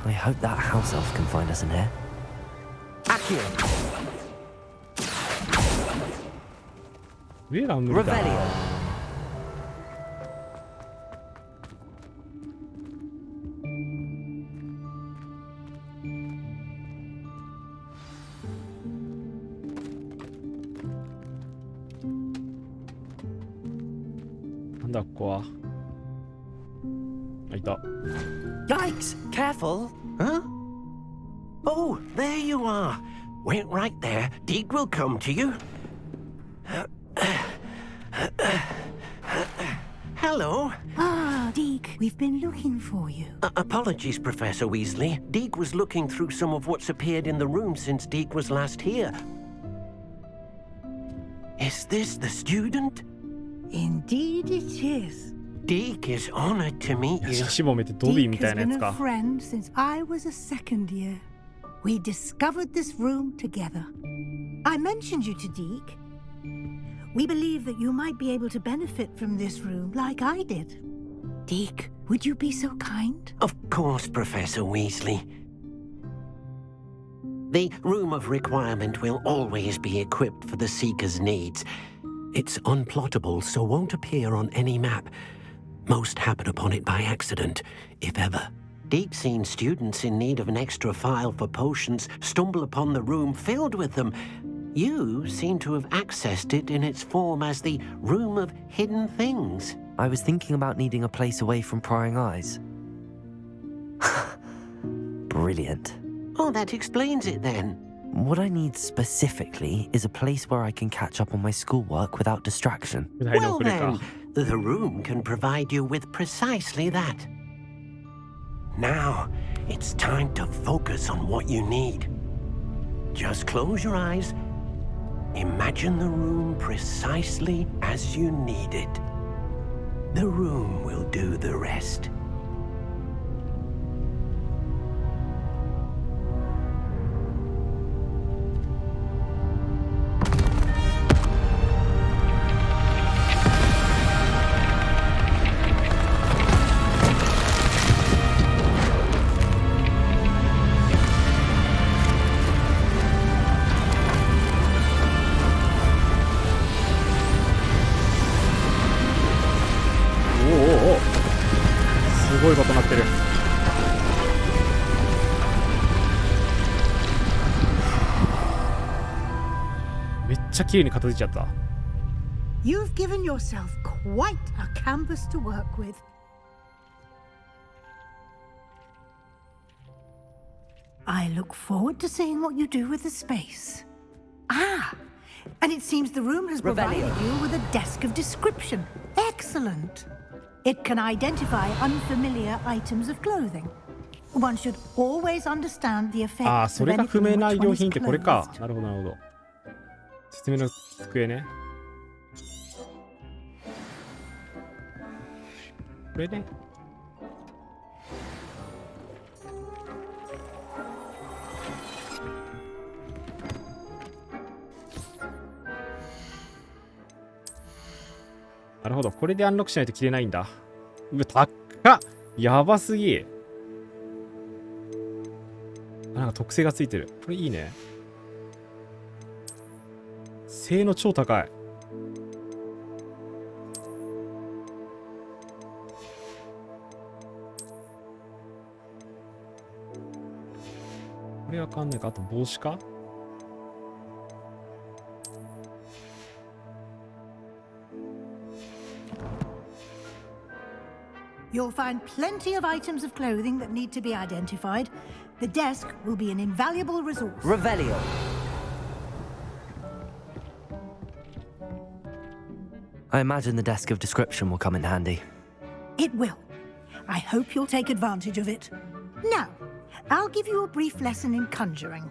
[SPEAKER 6] I hope that house elf can find us in here.
[SPEAKER 13] Accio.
[SPEAKER 1] 上が無理だな。なんだここは。あ、いた。
[SPEAKER 13] Yikes! Careful! Huh? Oh, there you are. Wait right there. Deke will come to you. Hello.
[SPEAKER 15] Ah, Deke, we've been looking for you.
[SPEAKER 13] Apologies, Professor Weasley. Deke was looking through some of what's appeared in the room since Deke was last here. Is this the student?
[SPEAKER 15] Indeed it is.
[SPEAKER 13] Deke is honored to meet you.
[SPEAKER 1] 写真もめてドビーみたいなやつ
[SPEAKER 15] Deke has been
[SPEAKER 1] か。
[SPEAKER 15] a friend since I was a second year. We discovered this room together. I mentioned you to Deke. We believe that you might be able to benefit from this room like I did. Deke, would you be so kind?
[SPEAKER 13] Of course, Professor Weasley. The Room of Requirement will always be equipped for the Seeker's needs. It's unplottable, so won't appear on any map. Most happen upon it by accident, if ever. Deke's seen students in need of an extra file for potions stumble upon the room filled with them. You seem to have accessed it in its form as the Room of Hidden Things.
[SPEAKER 6] I was thinking about needing a place away from prying eyes. Brilliant.
[SPEAKER 13] Oh, that explains it then.
[SPEAKER 6] What I need specifically is a place where I can catch up on my schoolwork without distraction.
[SPEAKER 13] Well then, the room can provide you with precisely that. Now, it's time to focus on what you need. Just close your eyes. Imagine the room precisely as you need it. The room will do the rest.
[SPEAKER 1] Oh, すごいことになってる。めっちゃ綺麗に片付いちゃった。
[SPEAKER 15] You've given yourself quite a canvas to work with. I look forward to seeing what you do with the space. Ah, and it seems the room has provided you with a desk of description. Excellent. It can identify unfamiliar items of clothing. One should always understand the effects
[SPEAKER 1] ああ、そ
[SPEAKER 15] of
[SPEAKER 1] れが
[SPEAKER 15] anything
[SPEAKER 1] 不明な
[SPEAKER 15] which
[SPEAKER 1] 衣
[SPEAKER 15] one
[SPEAKER 1] 料
[SPEAKER 15] is
[SPEAKER 1] 品ってこれか。
[SPEAKER 15] clothed.
[SPEAKER 1] なるほどなるほど。説明の机ね。これね。なるほど。これでアンロックしないと切れないんだ。うわ、高っ。やばすぎ。なんか特性がついてる。これいいね。性能超高い。これわかんないか。あと帽子か。
[SPEAKER 15] You'll find plenty of items of clothing that need to be identified. The desk will be an invaluable resource.
[SPEAKER 6] Revelio. I imagine the desk of description will come in handy.
[SPEAKER 15] It will. I hope you'll take advantage of it. Now, I'll give you a brief lesson in conjuring.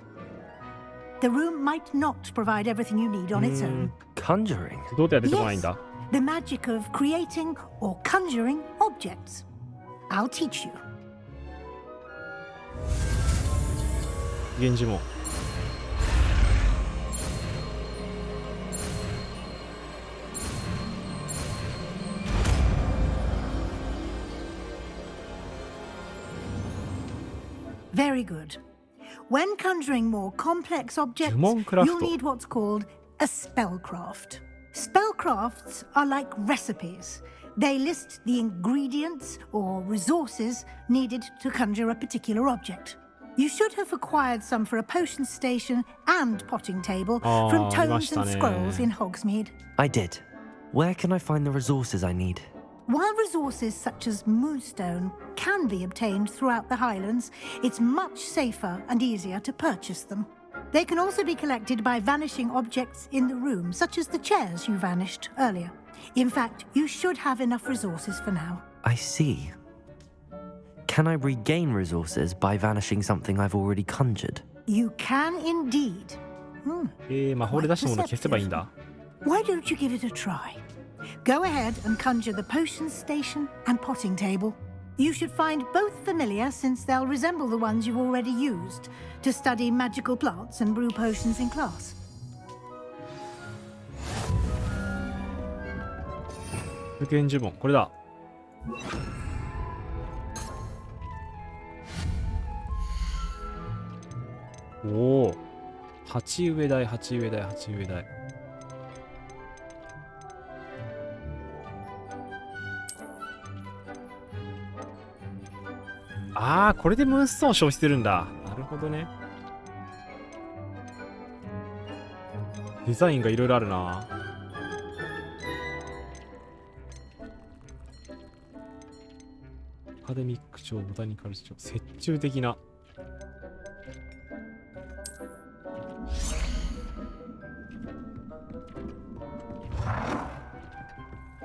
[SPEAKER 15] The room might not provide everything you need on its own.
[SPEAKER 6] Conjuring?
[SPEAKER 15] Yes, the magic of creating or conjuring objects. I'll teach you.
[SPEAKER 1] 源氏も。
[SPEAKER 15] Very good. When conjuring more complex objects, you'll need what's called a spellcraft. Spellcrafts are like recipes. They list the ingredients or resources needed to conjure a particular object. You should have acquired some for a potion station and potting table from tomes and scrolls in Hogsmeade.
[SPEAKER 6] I did. Where can I find the resources I need?
[SPEAKER 15] While resources such as moonstone can be obtained throughout the Highlands, it's much safer and easier to purchase them. They can also be collected by vanishing objects in the room, such as the chairs you vanished earlier. In fact, you should have enough resources for now.
[SPEAKER 6] I see. Can I regain resources by vanishing something I've already conjured?
[SPEAKER 15] You can indeed.
[SPEAKER 1] 魔法で出したものを消せばいいんだ。
[SPEAKER 15] Why don't you give it a try? Go ahead and conjure the potion station and potting table. You should find both familiar since they'll resemble the ones you've already used to study magical plants and brew potions in class.
[SPEAKER 1] 源氏本、これだ。おお、鉢植え台、鉢植え台、鉢植え台。ああ、これでムーンストーン消費してるんだ。なるほどね。デザインがいろいろあるな。アカデミック庁、ボタニカル庁、折衷的な。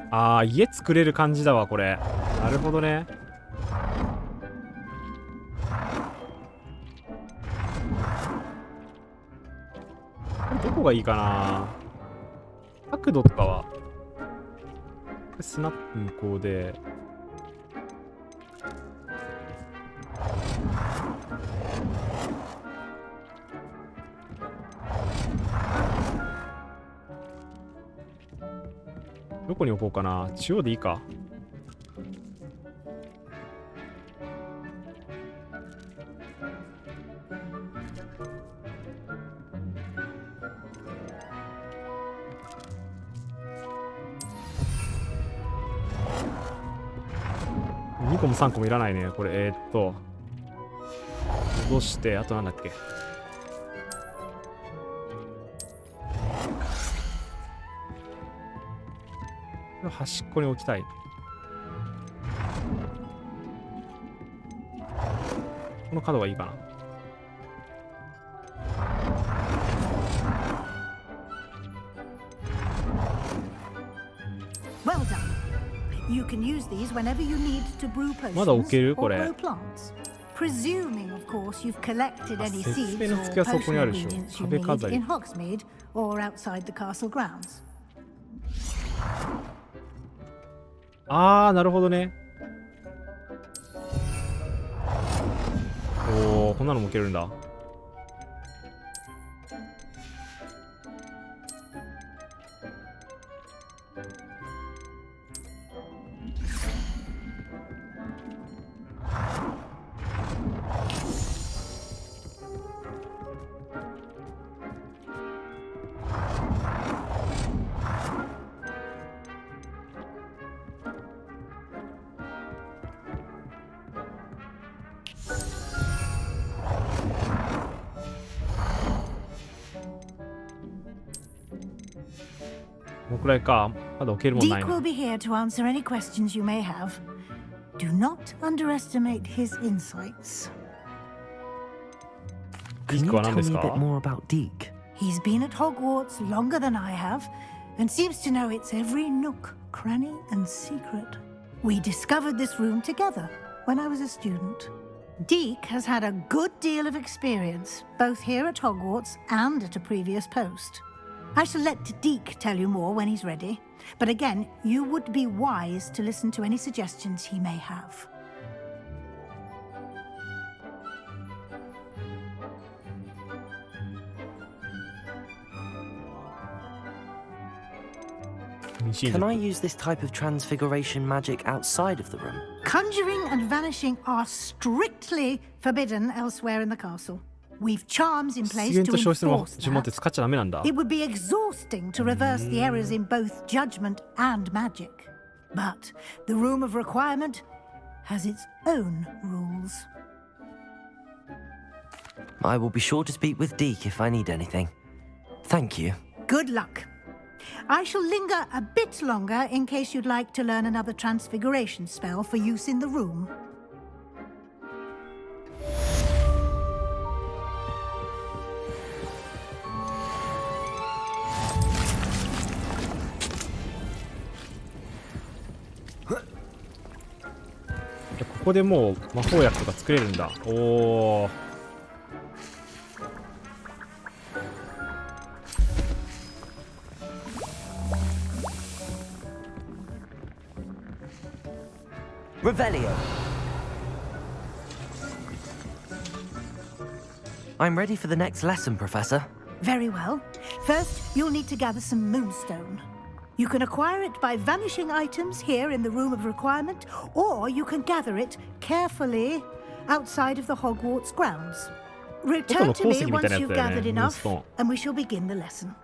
[SPEAKER 1] ああ、家作れる感じだわ、これ。なるほどね。どこがいいかな。角度とかはスナップ向こうで、どこに置こうかな。中央でいいか。2個も3個もいらないね。これ戻して、あとなんだっけ。端っこに置きたい。この角がいいかな。
[SPEAKER 15] Well done. You can use these whenever you need to brew potions
[SPEAKER 1] まだ置けるこ
[SPEAKER 15] or
[SPEAKER 1] れ。
[SPEAKER 15] grow plants. Presuming, of course, you've collected any
[SPEAKER 1] 説
[SPEAKER 15] seeds
[SPEAKER 1] 明の
[SPEAKER 15] or
[SPEAKER 1] 付けはそこ
[SPEAKER 15] potion
[SPEAKER 1] にあるでしょ。
[SPEAKER 15] ingredients you
[SPEAKER 1] 壁
[SPEAKER 15] need
[SPEAKER 1] 飾り
[SPEAKER 15] in。Hogsmeade or outside the castle grounds.
[SPEAKER 1] あー、なるほどね。おー、こんなのも置けるんだ。のくらいか。まだ置けるもんない
[SPEAKER 15] Deke
[SPEAKER 1] な。
[SPEAKER 15] will be here to answer any questions you may have. Do not underestimate his insights.
[SPEAKER 6] Can you tell me a bit more about Deke?
[SPEAKER 15] He's been at Hogwarts longer than I have, and seems to know its every nook, cranny, and secret. We discovered this room together when I was a student. Deke has had a good deal of experience, both here at Hogwarts and at a previous post. I shall let Deke tell you more when he's ready, but again, you would be wise to listen to any suggestions he may have.
[SPEAKER 6] Can I use this type of transfiguration magic outside of the room?
[SPEAKER 15] Conjuring and vanishing are strictly forbidden elsewhere in the castle. We've charms in place to enforce that. It would be exhausting to reverse the errors in both judgment and magic. But the Room of Requirement has its own rules.
[SPEAKER 6] I will be sure to speak with Deke if I need anything. Thank you.
[SPEAKER 15] Good luck. I shall linger a bit longer in case you'd like to learn another transfiguration spell for use in the room. .
[SPEAKER 1] ここでもう魔法薬とか作れるんだ。おお。
[SPEAKER 6] Revelio. I'm ready for the next lesson, Professor.
[SPEAKER 15] Very well. First, you'll need to gather some moonstone. You can acquire it by vanishing items here in the Room of Requirement, or you can gather it carefully outside of the Hogwarts grounds. Return to me once you've gathered enough, and we shall begin the lesson.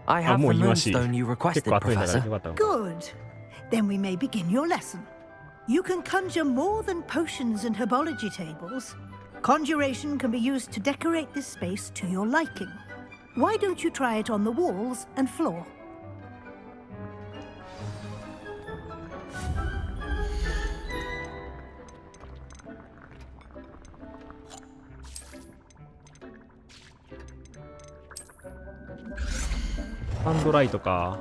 [SPEAKER 6] I have the moonstone you requested, Professor.
[SPEAKER 15] Good. Then we may begin your lesson. You can conjure more than potions and herbology tables. Conjuration can be used to decorate this space to your liking. Why don't you try it on the walls and floor?
[SPEAKER 1] Hand light か。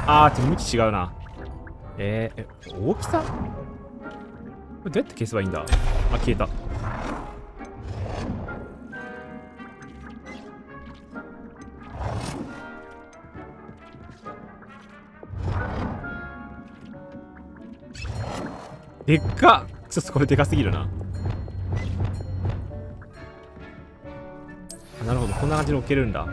[SPEAKER 1] あーって向き違うな。大きさ？これどうやって消せばいいんだ？あ、消えた。でっかっ！ちょっとこれでかすぎるな。なるほど、こんな感じで置けるんだ。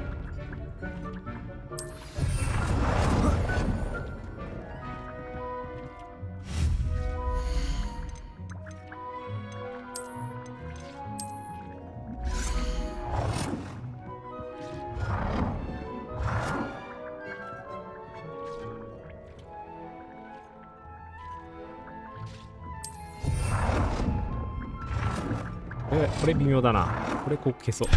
[SPEAKER 1] これ微妙だな。これこう消そう。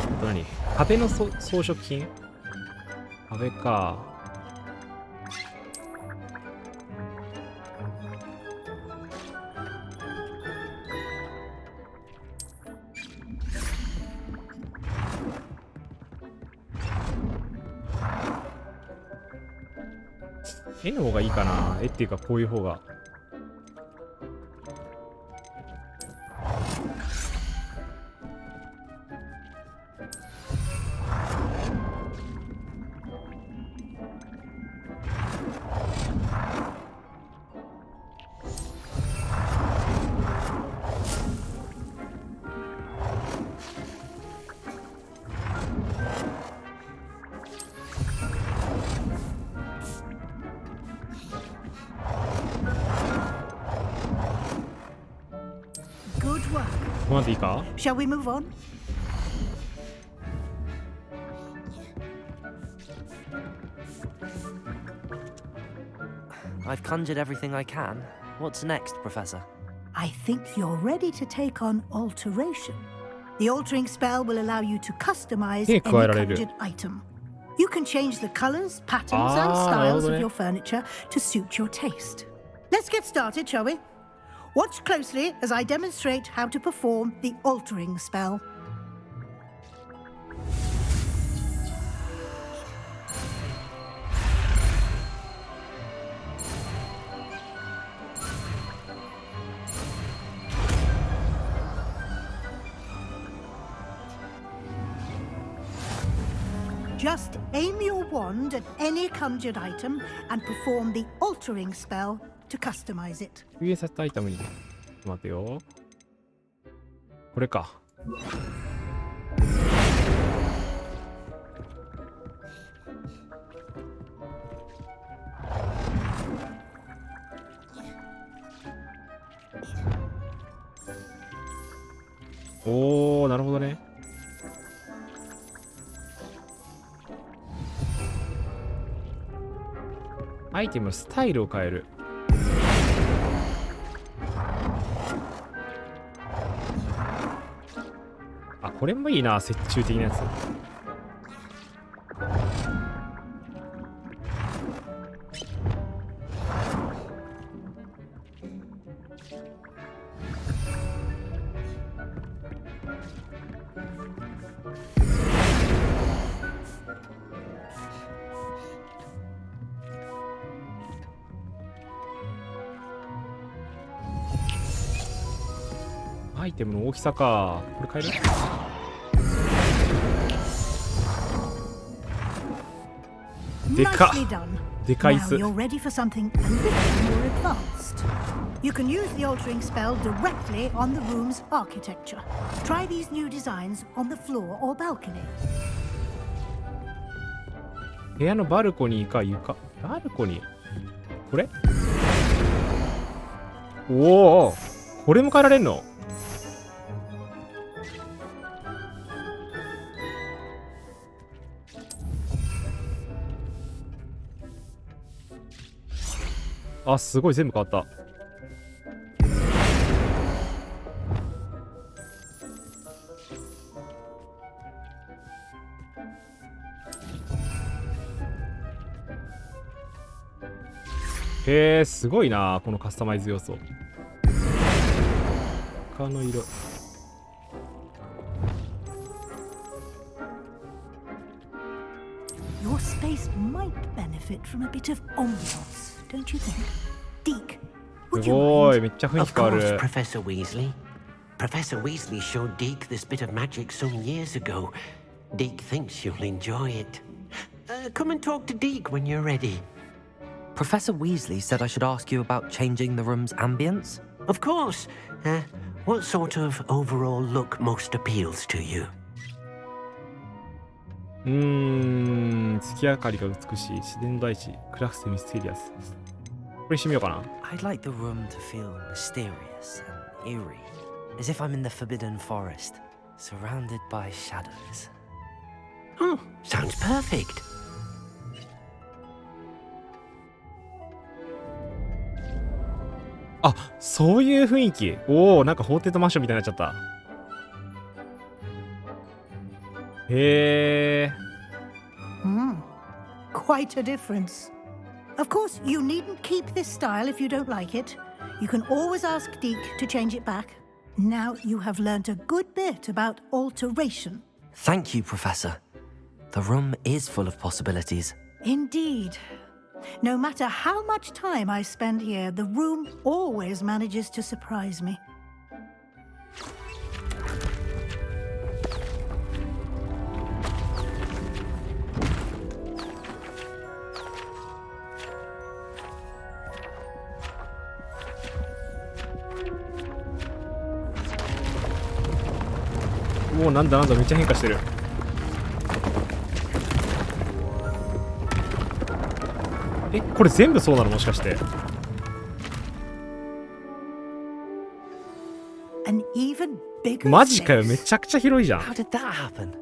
[SPEAKER 1] あと何？壁の装飾品？壁か。絵の方がいいかな。絵っていうかこういう方が。
[SPEAKER 15] work.
[SPEAKER 1] こうなっていいか？
[SPEAKER 15] Shall we move on?
[SPEAKER 6] I've conjured everything I can. What's next, Professor?
[SPEAKER 15] I think you're ready to take on alteration. The altering spell will allow you to customize any conjured item. You can change the colors, patterns, and styles of your furniture to suit your taste. Let's get started, shall we? Watch closely as I demonstrate how to perform the altering spell. Just aim your wand at any conjured item and perform the altering spell to customize it.
[SPEAKER 1] 上させたアイテムに。ちょっと待てよ。これか。おー、なるほどね。アイテムのスタイルを変える。あ、これもいいな、折衷的なやつ。アイテムの大きさか。これ変える？でかっ。でかいっす。
[SPEAKER 15] Now you're ready for something a little more advanced. You can use the altering spell directly on the room's architecture. Try these new designs on the floor or balcony.
[SPEAKER 1] 部屋のバルコニーか床。バルコニー。これ？おお、これも変えられんの？あ、すごい全部変わった。へえ、すごいな、このカスタマイズ要素。他の色。
[SPEAKER 15] Your space might benefit from a bit of ambiance, don't you think? Deke,
[SPEAKER 1] すごい、めっちゃ雰囲気変わ
[SPEAKER 3] Of course,
[SPEAKER 1] る。
[SPEAKER 3] Professor Weasley. Professor Weasley showed Deke this bit of magic some years ago. Deke thinks you'll enjoy it. Come and talk to Deke when you're ready.
[SPEAKER 6] Professor Weasley said I should ask you about changing the room's ambience?
[SPEAKER 3] Of course. What sort of overall look most appeals to you?
[SPEAKER 1] 月明かりが美しい、自然の大地、暗くてミステリアス。これしてみようかな。
[SPEAKER 6] I'd like the room to feel mysterious and eerie, as if I'm in the Forbidden Forest, surrounded by shadows.
[SPEAKER 3] Oh, sounds perfect.
[SPEAKER 1] あ、そういう雰囲気。おお、なんかホーンテッドマンションみたいになっちゃった。へえ。
[SPEAKER 15] Quite a difference. Of course, you needn't keep this style if you don't like it. You can always ask Deke to change it back. Now you have learnt a good bit about alteration.
[SPEAKER 6] Thank you, Professor. The room is full of possibilities.
[SPEAKER 15] Indeed. No matter how much time I spend here, the room always manages to surprise me.
[SPEAKER 1] もうなんだめっちゃ変化してる。え、これ全部そうなのもしかして。
[SPEAKER 15] an even bigger
[SPEAKER 1] マジかよ、
[SPEAKER 15] space.
[SPEAKER 1] めちゃくちゃ広いじゃん。
[SPEAKER 13] How did that happen?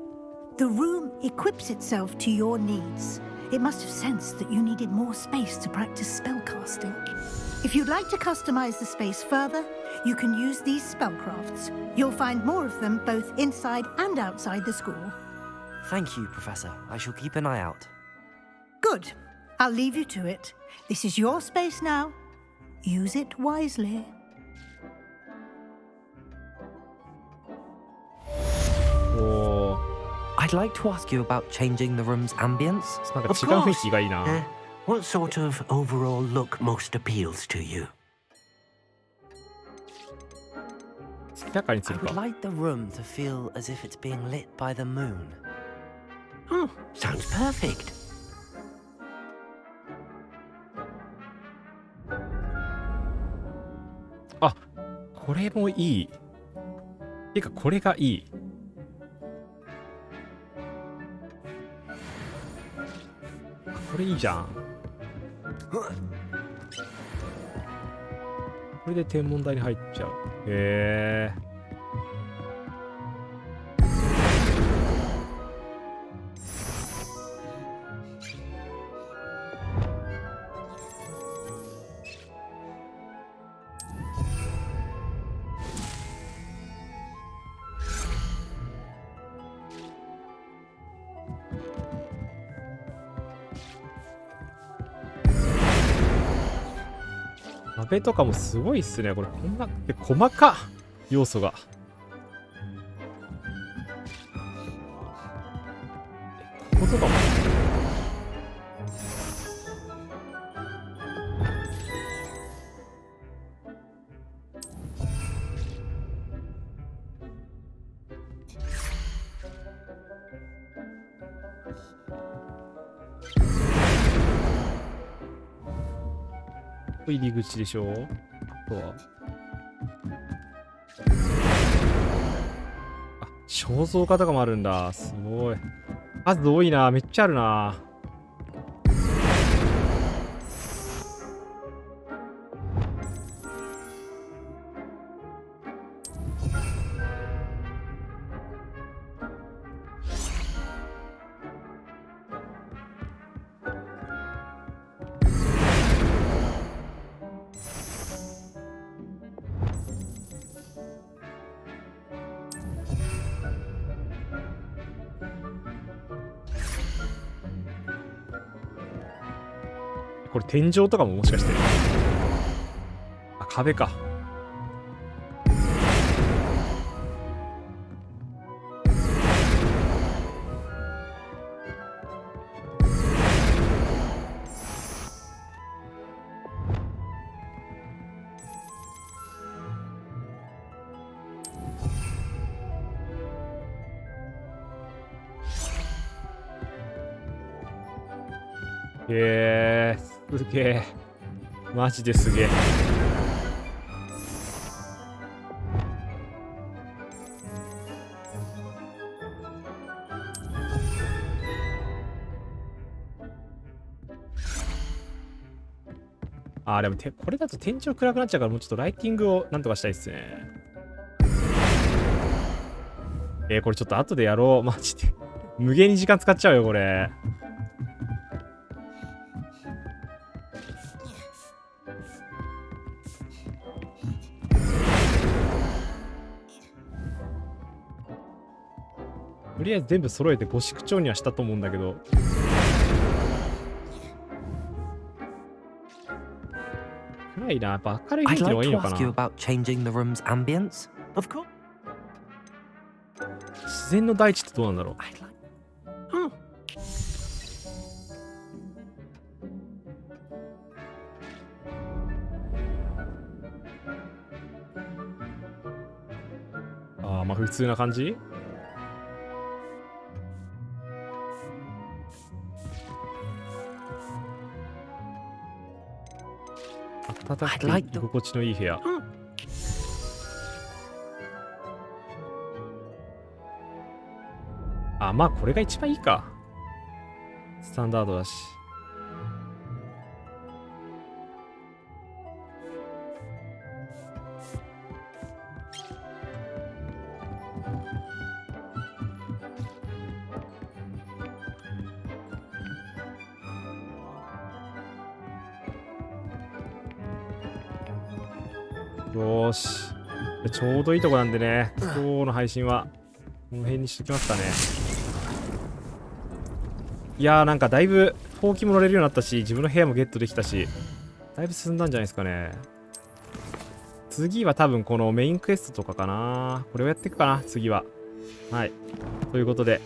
[SPEAKER 15] The room equips itself to your needs. It must have sensed that you needed more space to practice spellcasting. If you'd like to customize the space further, you can use these spellcrafts. You'll find more of them both inside and outside the school.
[SPEAKER 6] Thank you, Professor. I shall keep an eye out.
[SPEAKER 15] Good. I'll leave you to it. This is your space now. Use it wisely.
[SPEAKER 1] おー、
[SPEAKER 6] I'd like to ask you about changing the room's ambience.
[SPEAKER 1] なんか違う雰囲気がいいな。
[SPEAKER 3] What sort of overall look most appeals to you?
[SPEAKER 1] 明らかにす
[SPEAKER 6] I
[SPEAKER 1] る
[SPEAKER 6] would
[SPEAKER 1] か。
[SPEAKER 6] like the room to feel as if it's being lit by the moon.
[SPEAKER 3] Oh, sounds perfect.
[SPEAKER 1] あ、これもいい。てかこれがいい。これいいじゃん。これで天文台に入っちゃう。へえ。壁とかもすごいっすね。これこんなって細か要素が。こことかも。入り口でしょ。あとは肖像画とかもあるんだ。すごい数多いな。めっちゃあるな。これ天井とかももしかして。あ、壁か。すげえ。マジですげえ。あー、でもこれだと天井暗くなっちゃうから、もうちょっとライティングをなんとかしたいですね。これちょっと後でやろう。マジで。無限に時間使っちゃうよ、これ。とりあえず全部揃えてゴシック調にはしたと思うんだけど。暗いな。やっぱ明るい雰囲気の方がいいのかな。自然の大地ってどうなんだろう。ああ、まあ普通な感じ。暖かく居心地のいい部屋。あ、まあこれが一番いいか。スタンダードだし。よーし。ちょうどいいとこなんでね、今日の配信はこの辺にしときますかね。いやー、なんかだいぶほうきも乗れるようになったし、自分の部屋もゲットできたし、だいぶ進んだんじゃないですかね。次は多分このメインクエストとかかな。これをやっていくかな、次は。はい。ということで、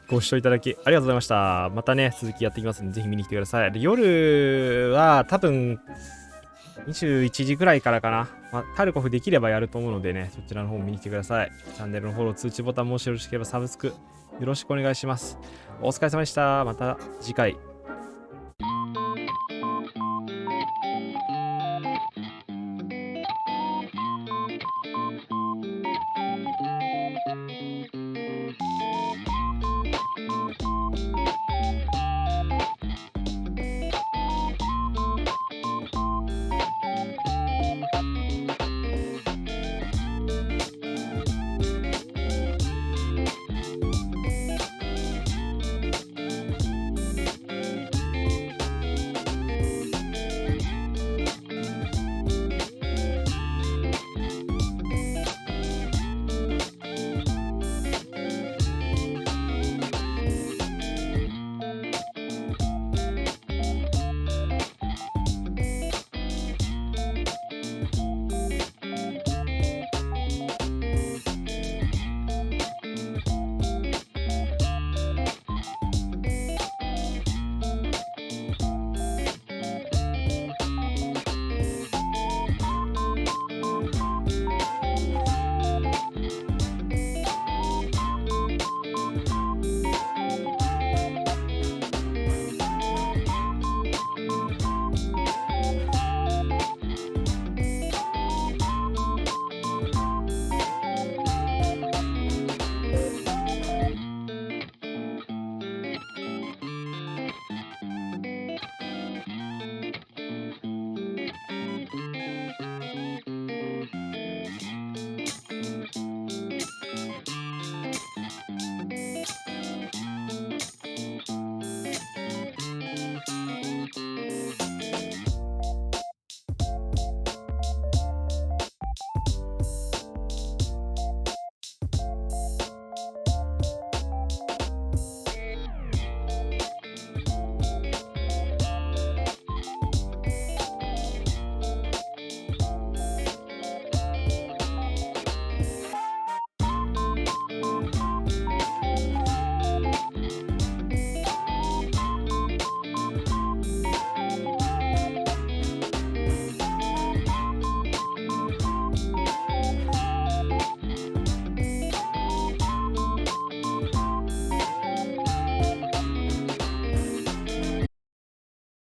[SPEAKER 1] ご視聴いただきありがとうございました。またね、続きやっていきますので、ぜひ見に来てください。で、夜は多分、21時ぐらいからかな。タルコフできればやると思うのでね、そちらの方も見に来てください。チャンネルのフォロー、通知ボタンもしよろしければサブスクよろしくお願いします。お疲れ様でした。また次回。